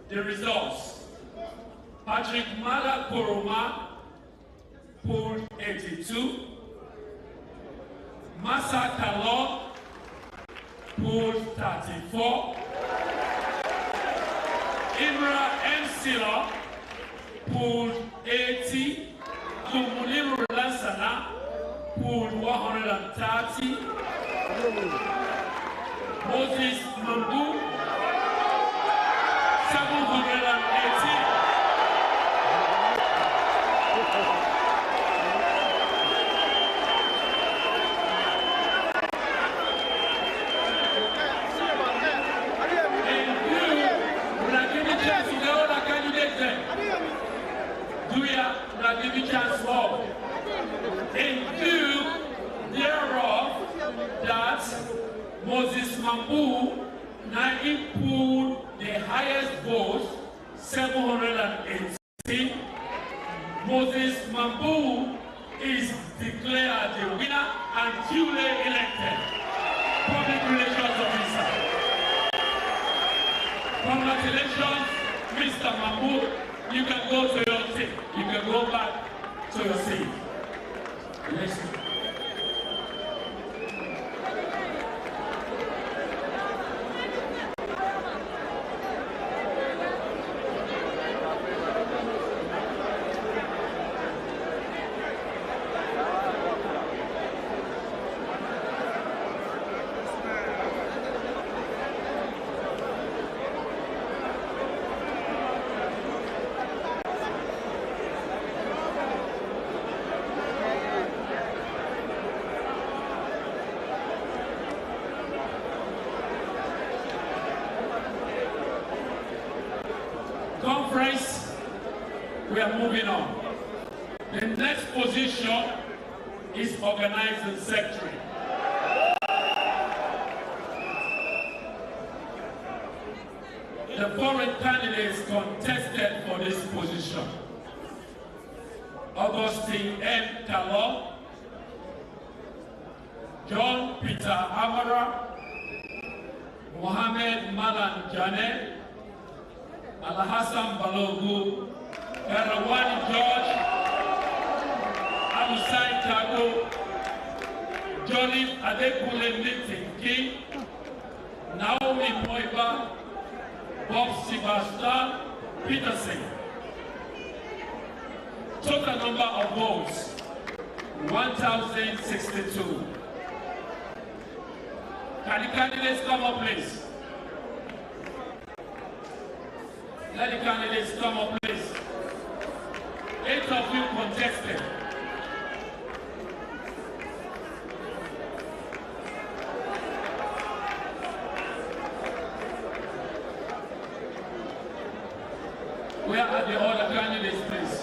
Speaker 2: The results. Patrick Mala Koroma polled 82. Masa Kalon polled 34. Imra M. Silla polled 80. Muniru Lansana polled 130. Moses Mambu 780. In view thereof, that Moses Mambu now pulled the highest votes, 718. Moses Mambu is declared the winner and duly elected public relations officer. Congratulations, Mr. Mambu. You can go to your seat. You can go back to your seat. Listen. conference, we are moving on. The next position is organizing secretary. The foreign candidates contested for this position: Augustine M. Talon, John Peter Amara, Mohammed Malan Jane, Alhassan Balogu, Erawani George, Alusai Tago, Jolif Adekule Milton King, Naomi Moiba, Bob Sebastian Peterson. Total number of votes, 1,062. Can the candidates come up, please? Let the candidates come up, please. 8 of you contested. Where are the other candidates, please?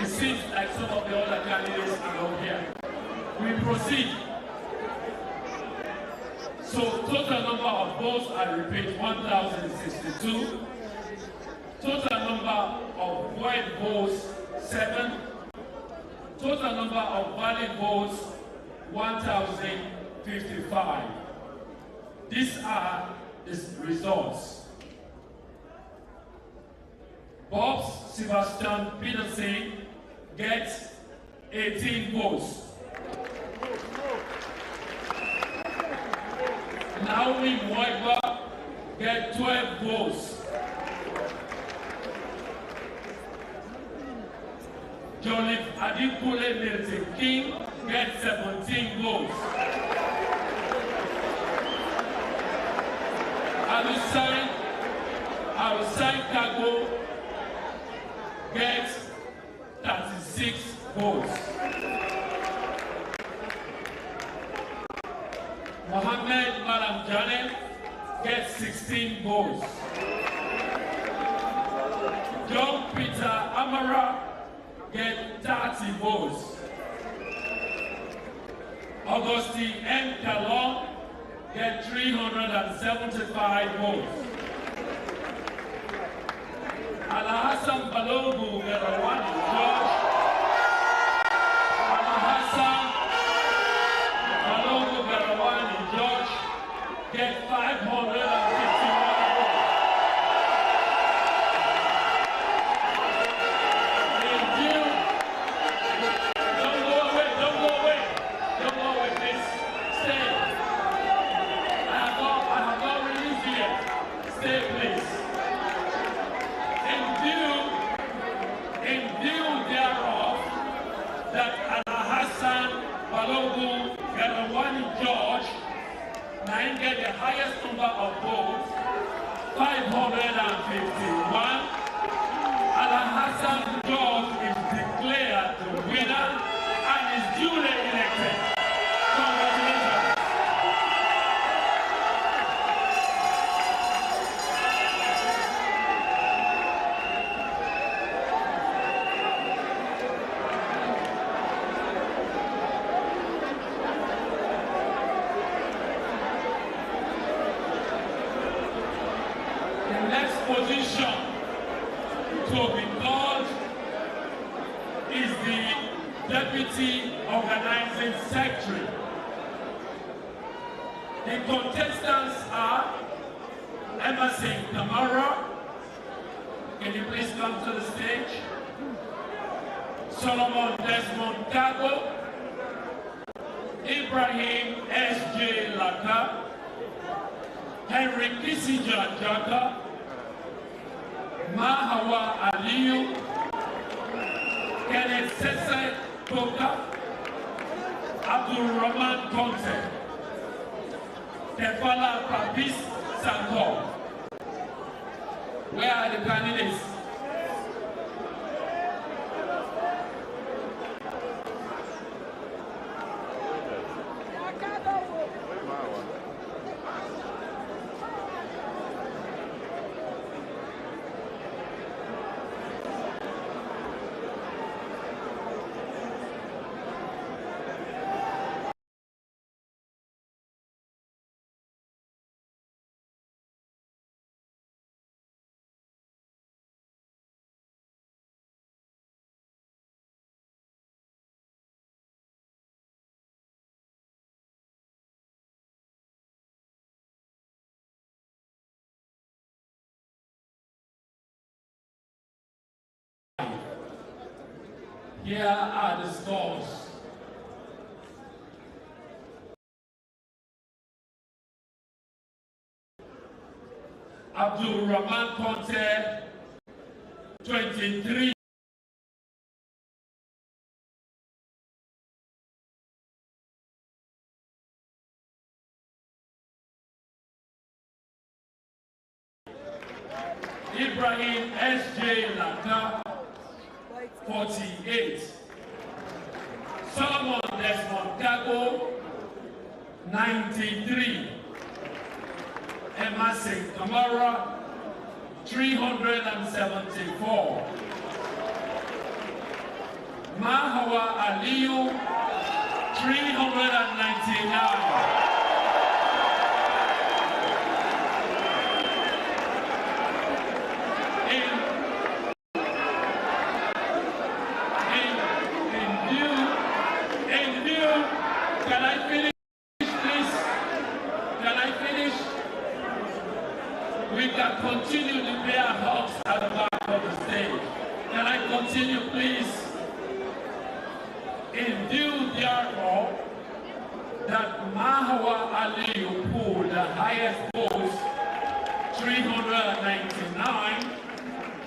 Speaker 2: It seems like some of the other candidates are not here. We proceed. So total number of votes, I repeat, 1,062. Total number of void votes, 7. Total number of valid votes, 1,055. These are the results. Bob Sebastian Peterson gets 18 votes. Naomi Moiba gets 12 votes. Jolif Adikule Milton King gets 17 votes. Alusai Kago gets 36 votes. Mohammed Malam Jane gets 16 votes. John Peter Amara gets 30 votes. Augustine M. Talon gets 375 votes. Alhassan Balogu Garawani George, Alhassan Balogu Garawani George get 551 votes. In due, don't go away, please. Stay. I have not released you yet. Stay, please. In view thereof, that Alhassan Balogu Garawani George now get the highest number of votes, 551. Alhassan George is declared the winner and is duly elected. Congratulations. Position to be called is the Deputy Organizing Secretary. The contestants are Emerson Kamara. Can you please come to the stage? Solomon Desmond Kago, Ibrahim S.J. Laka, Henry Kissinger Jaka, Mahawa Aliyu, Kenneth Sese Toka, Abdul Rahman Conte, Kefala Papis Sanko. Where are the candidates? Here are the scores. Abdul Rahman Conte, 23. Ibrahim S.J. Laka, 48. Solomon Desmond Gago, 93. Emerson Kamara, 374. Mahawa Aliyu, 399. Can I finish, please? Can I finish? We can continue to play our hugs at the back of the stage. Can I continue, please? In view, therefore, that Mahawa Aliyu pulled the highest votes, 399,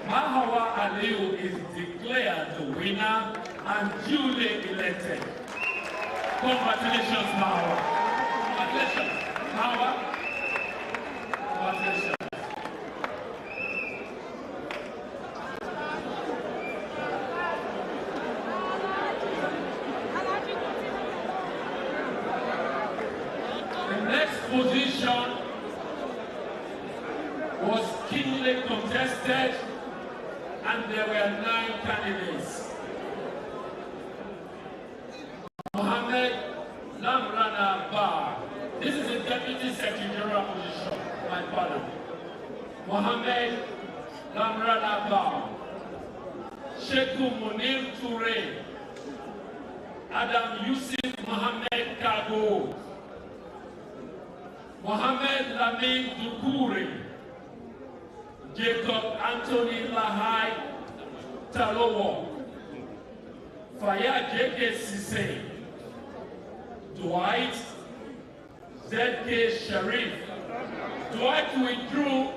Speaker 2: Mahawa Aliyu is declared the winner and duly elected. Congratulations, Mahawa. Congratulations, Mahawa. Congratulations. The next position was keenly contested, and there were 9 candidates. Mohammed Lamrana Bar. This is a deputy secretarial position, my pardon. Mohammed Lamrana Bar. Sheikh Munir Toure. Adam Yusuf Mohammed Kago. Mohammed Lamin Dukuri. Jacob Anthony Lahai Talowo. Faya J.K. Sise. Dwight Z.K. Sharif. Dwight withdrew,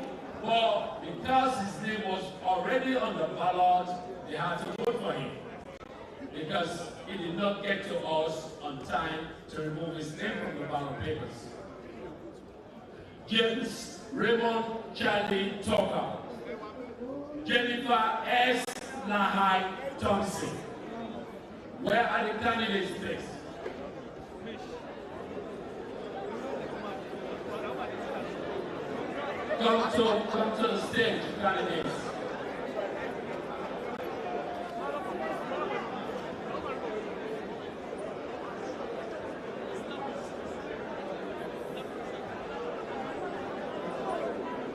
Speaker 2: but because his name was already on the ballot, they had to vote for him. Because he did not get to us on time to remove his name from the ballot papers. James Raymond Charlie Tucker. Jennifer S. Lahai Thompson. Where are the candidates, please? Come to the stage, candidates.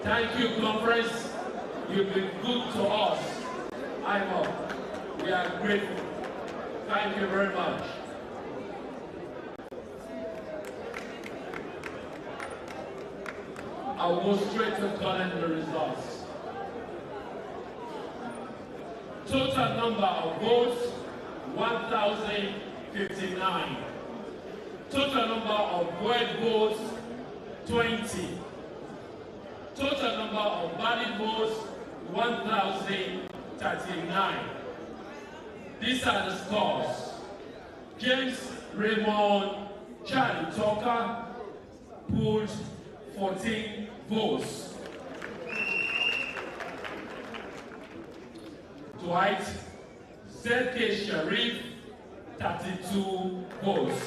Speaker 2: Thank you, conference. You've been good to us. I'm up. We are grateful. Thank you very much. I'll go straight to calling the results. Total number of votes, 1,059. Total number of void votes, 20. Total number of valid votes, 1,039. These are the scores. James Raymond Charlie Tucker pulled 14 votes. Dwight ZK Sharif, 32 votes.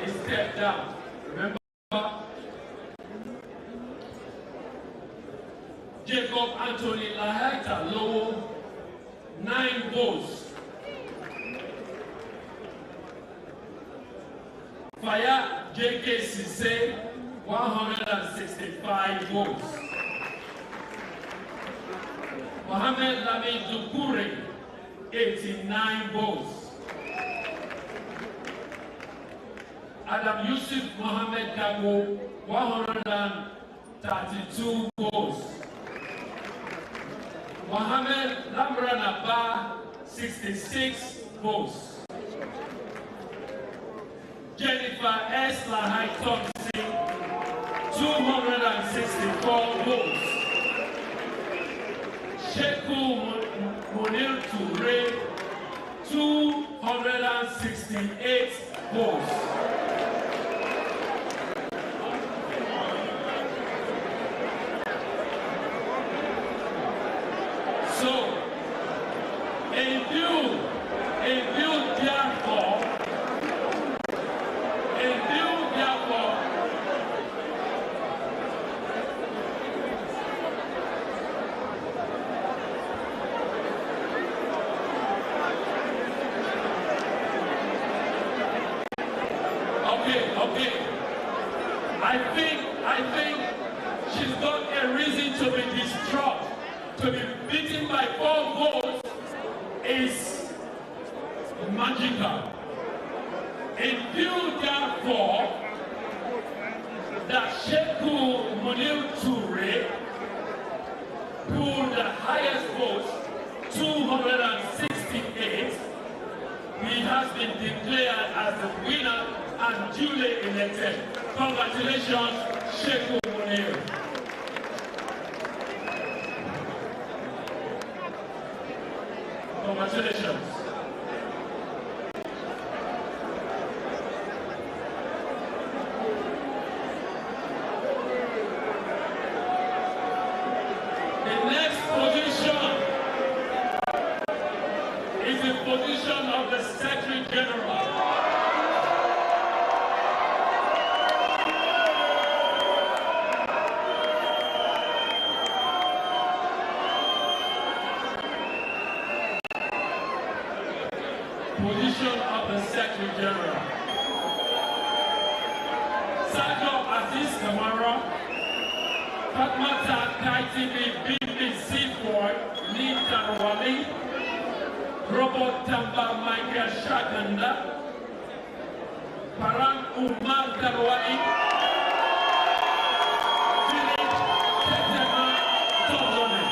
Speaker 2: He stepped down. Remember? Jacob Anthony Laheta Lowo, 9 votes. Faya JK Sise, 165 votes. Mohamed Lamin Dukure, 89 votes. Adam Yusuf Mohamed Kago, 132 votes. Mohamed Lamran Abba, 66 votes. Jennifer S. Lahai Thompson, 264 votes. Sheku Munir Toure, 268 votes. So, in view therefore, Okay. I think she's got a reason to be distraught. To be beaten by 4 votes is magical. In view, therefore, that Sheku Munir Toure pulled the highest votes, 268, he has been declared as the winner and duly elected. Congratulations, Sheku Munir. Congratulations. The next position is the position of the Secretary General. Position of the Secretary General. Sergio Aziz Kamara, Fatmata Kaitibi Bibi Seaford, Lee Tarwali, Robert Tamba Michael Shakanda, Paran Umar Tarwali, Philip Kenema Todone.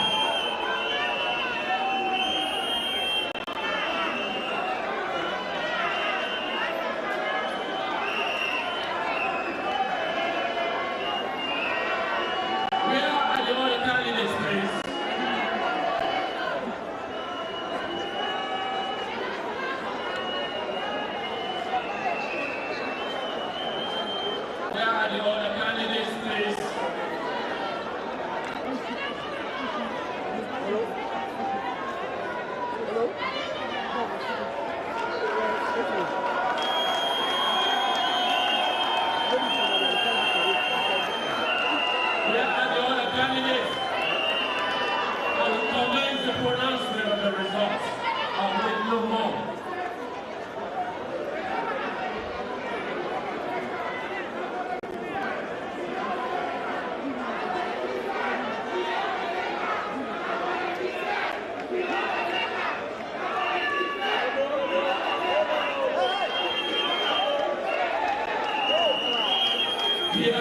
Speaker 2: Here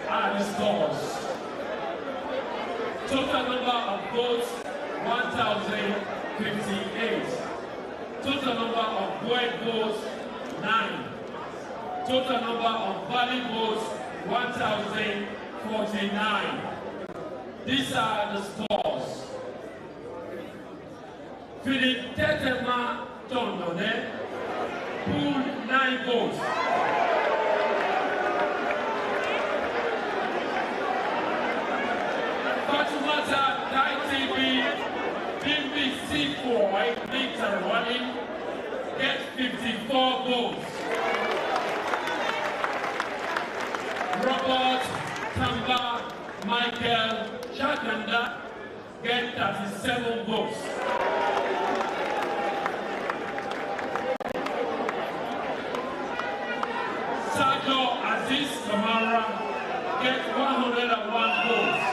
Speaker 2: are the scores. Total number of votes, 1,058. Total number of void votes, 9. Total number of valid votes, 1,049. These are the scores. Philip Kenema Tondone, pool 9 votes. Fatumata TV, BBC4, Peter Walling, get 54 votes. Robert Tamba Michael Chakanda get 37 votes. Sajo Aziz Kamara get 101 votes.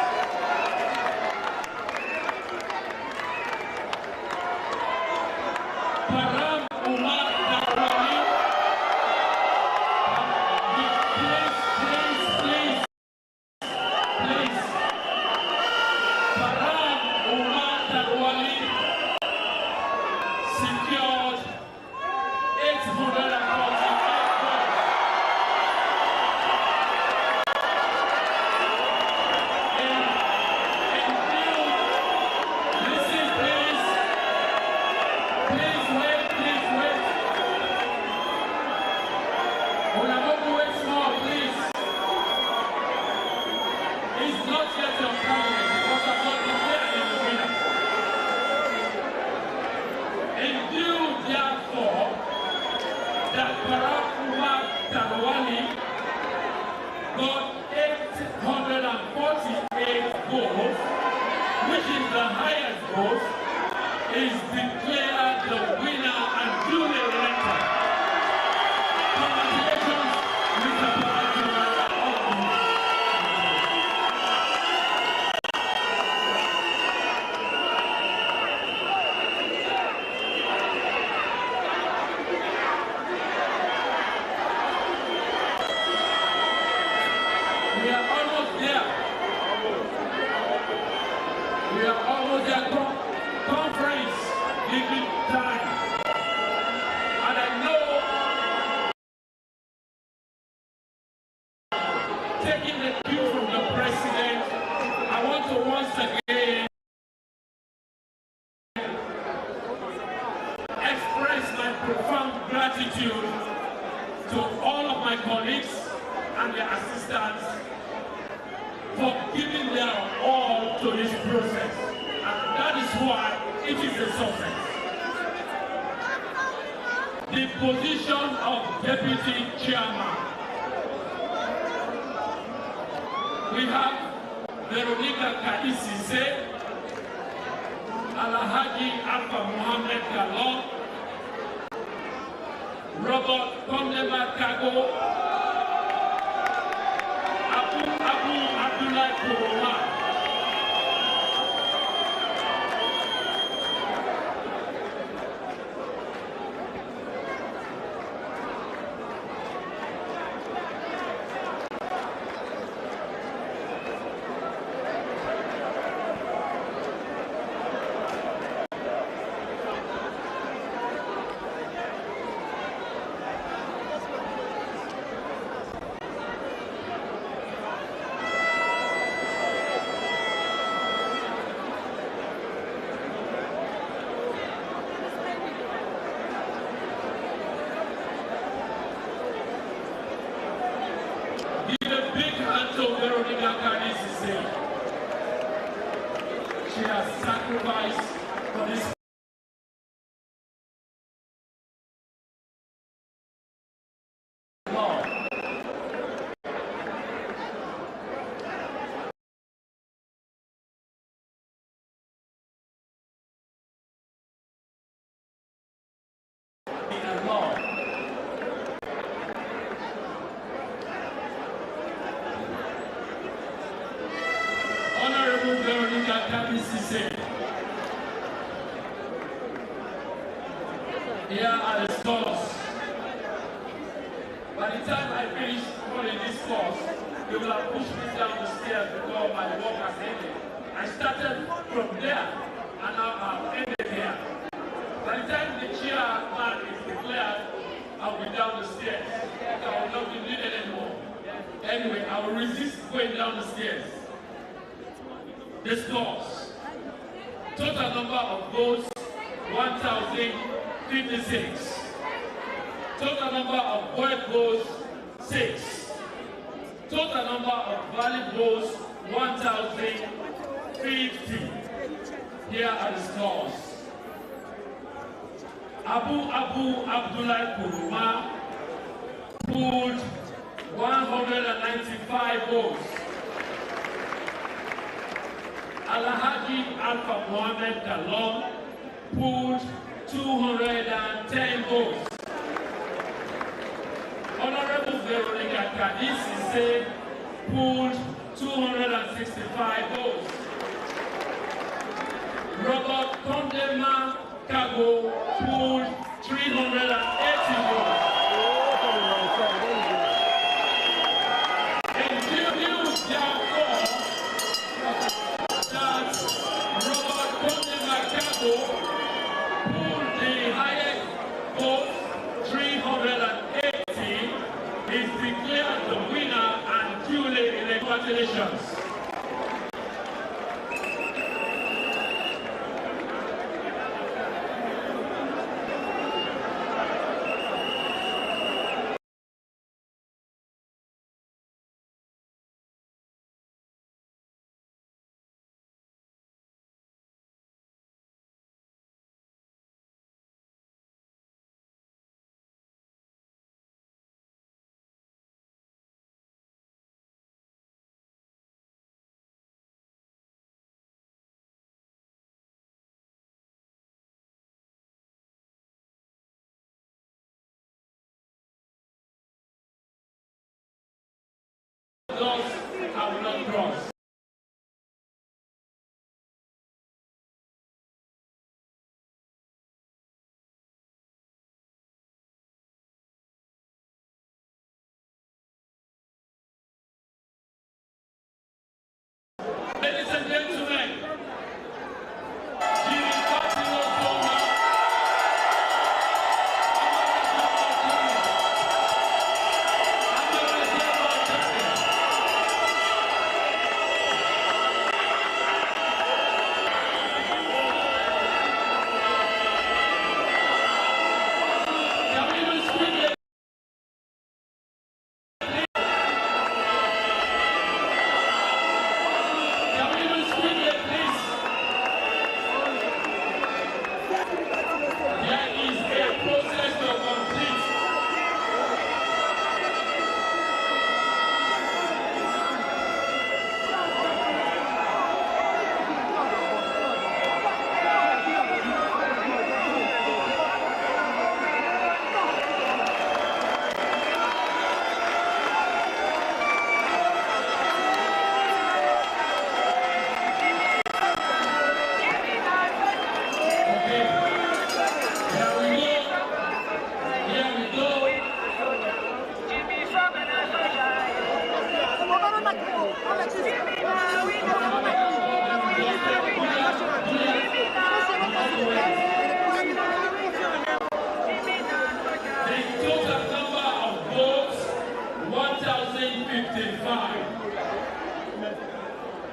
Speaker 2: Param Umar Darwani, please. Param Umar Darwani secured 848 votes. Is declared the winner and duly elected. Congratulations, Mr. We are almost there. We are almost there. Conference, give it time. And I know, taking the cue from the president, I want to once again express my profound gratitude to all of my colleagues and their assistants for giving their all to this process. And that is why it is a success. The position of Deputy Chairman. We have Veronica Kaisise, Alhaji Alpha Mohammed Galon, Robert Kenema Kago, Abu Abdullah Kuroma. She has sacrificed for this law. Honorable Veronica Kabisise, here are the scores. By the time I finish calling this course, they will have pushed me down the stairs because my work has ended. I started from there and now I've ended here. By the time the chairman is declared, I'll be down the stairs. I will not be needed anymore. Anyway, I will resist going down the stairs. The scores. Total number of votes, 1,056. Total number of void votes, 6. Total number of valid votes, 1,050. Here are the scores. Abu Abdullah Kuruma pulled 195 votes. Alhaji Alpha Mohammed Kalon pulled 210 votes. Honorable Veronica Kadisi pulled 265 votes. Robert Kondema Kago pulled 380 votes. In view, therefore, that Robert Kondema Kago pulled the highest vote, 380, is declared the winner and duly elected. Congratulations. Those I will not cross. Ladies and gentlemen,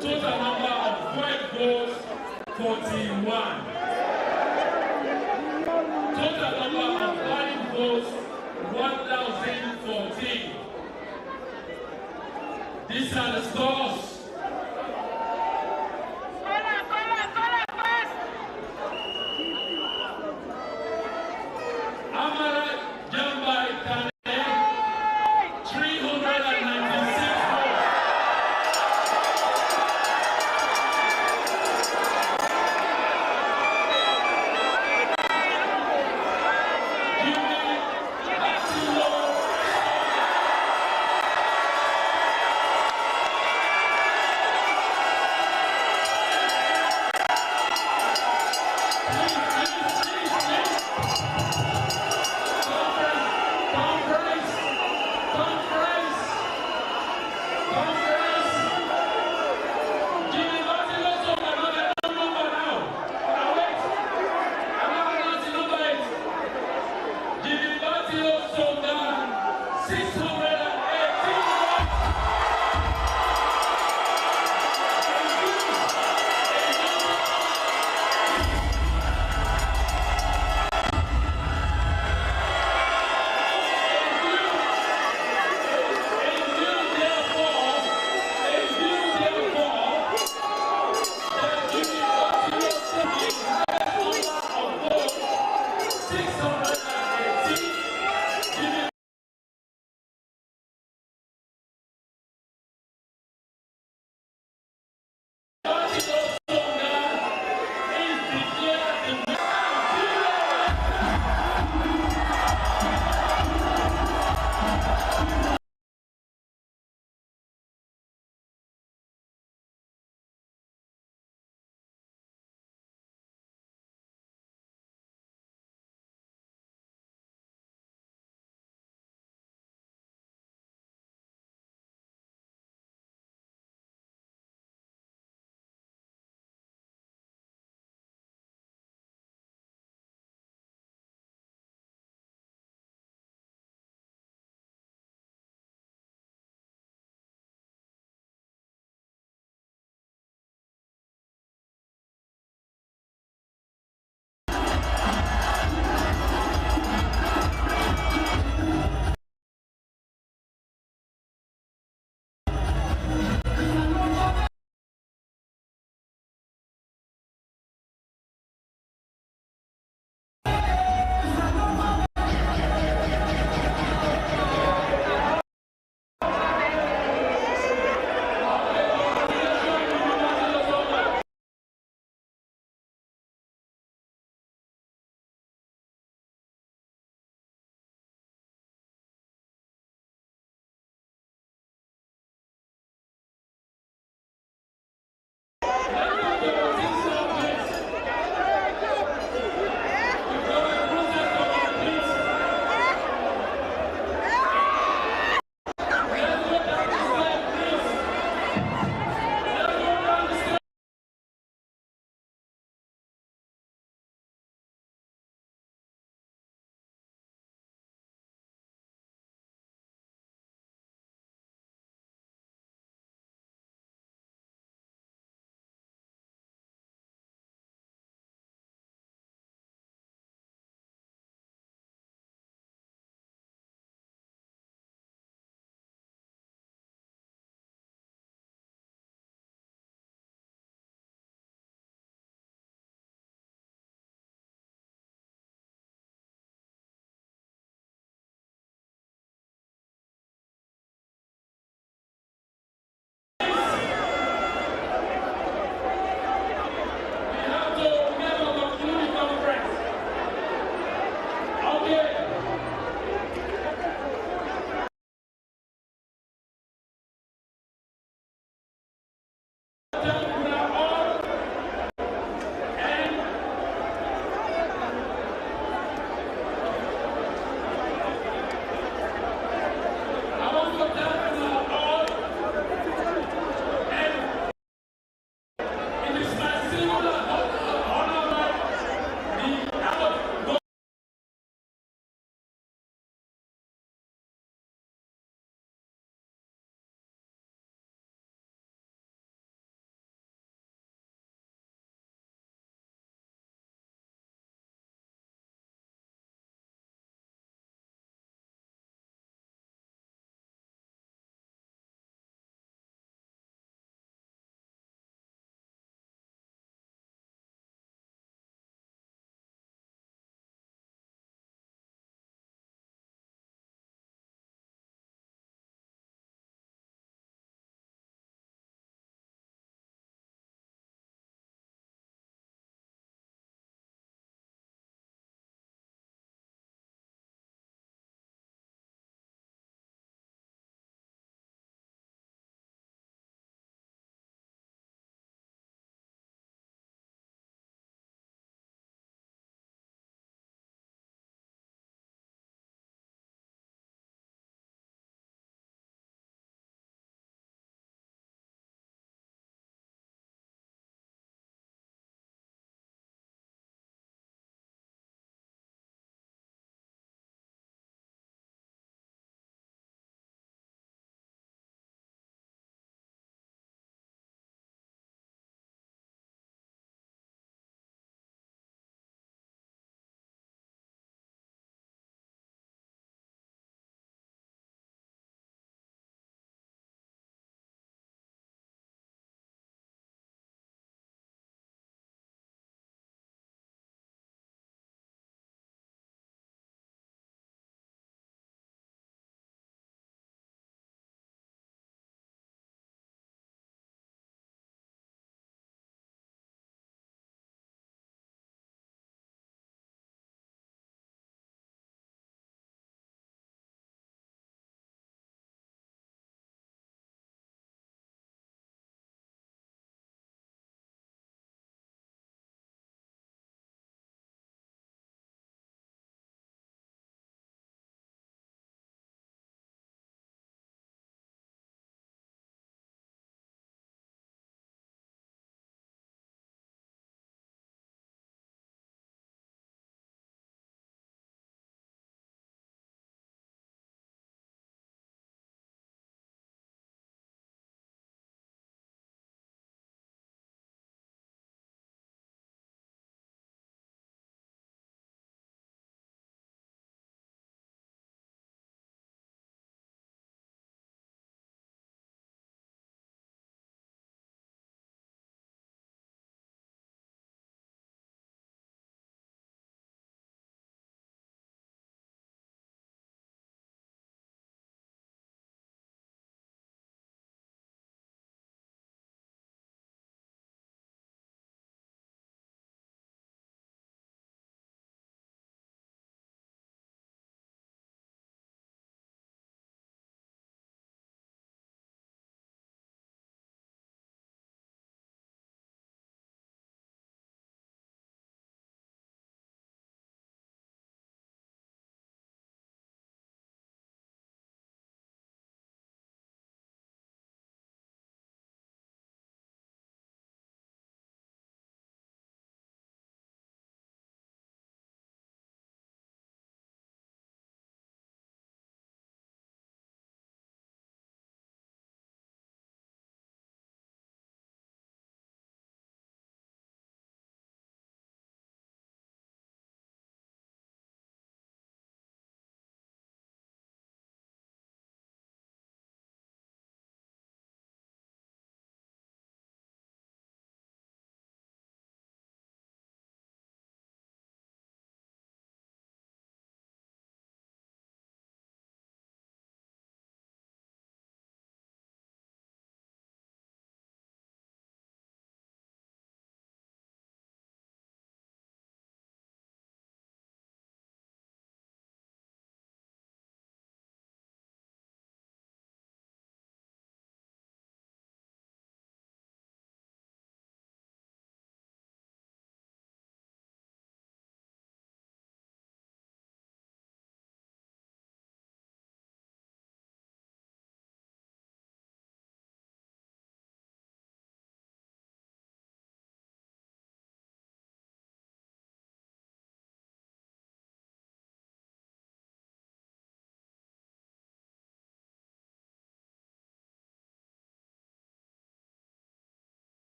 Speaker 2: Total number of void votes, 41. Total number of valid votes, 1,014. These are the scores. Amara Jambai Kane, 396 votes.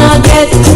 Speaker 4: forget.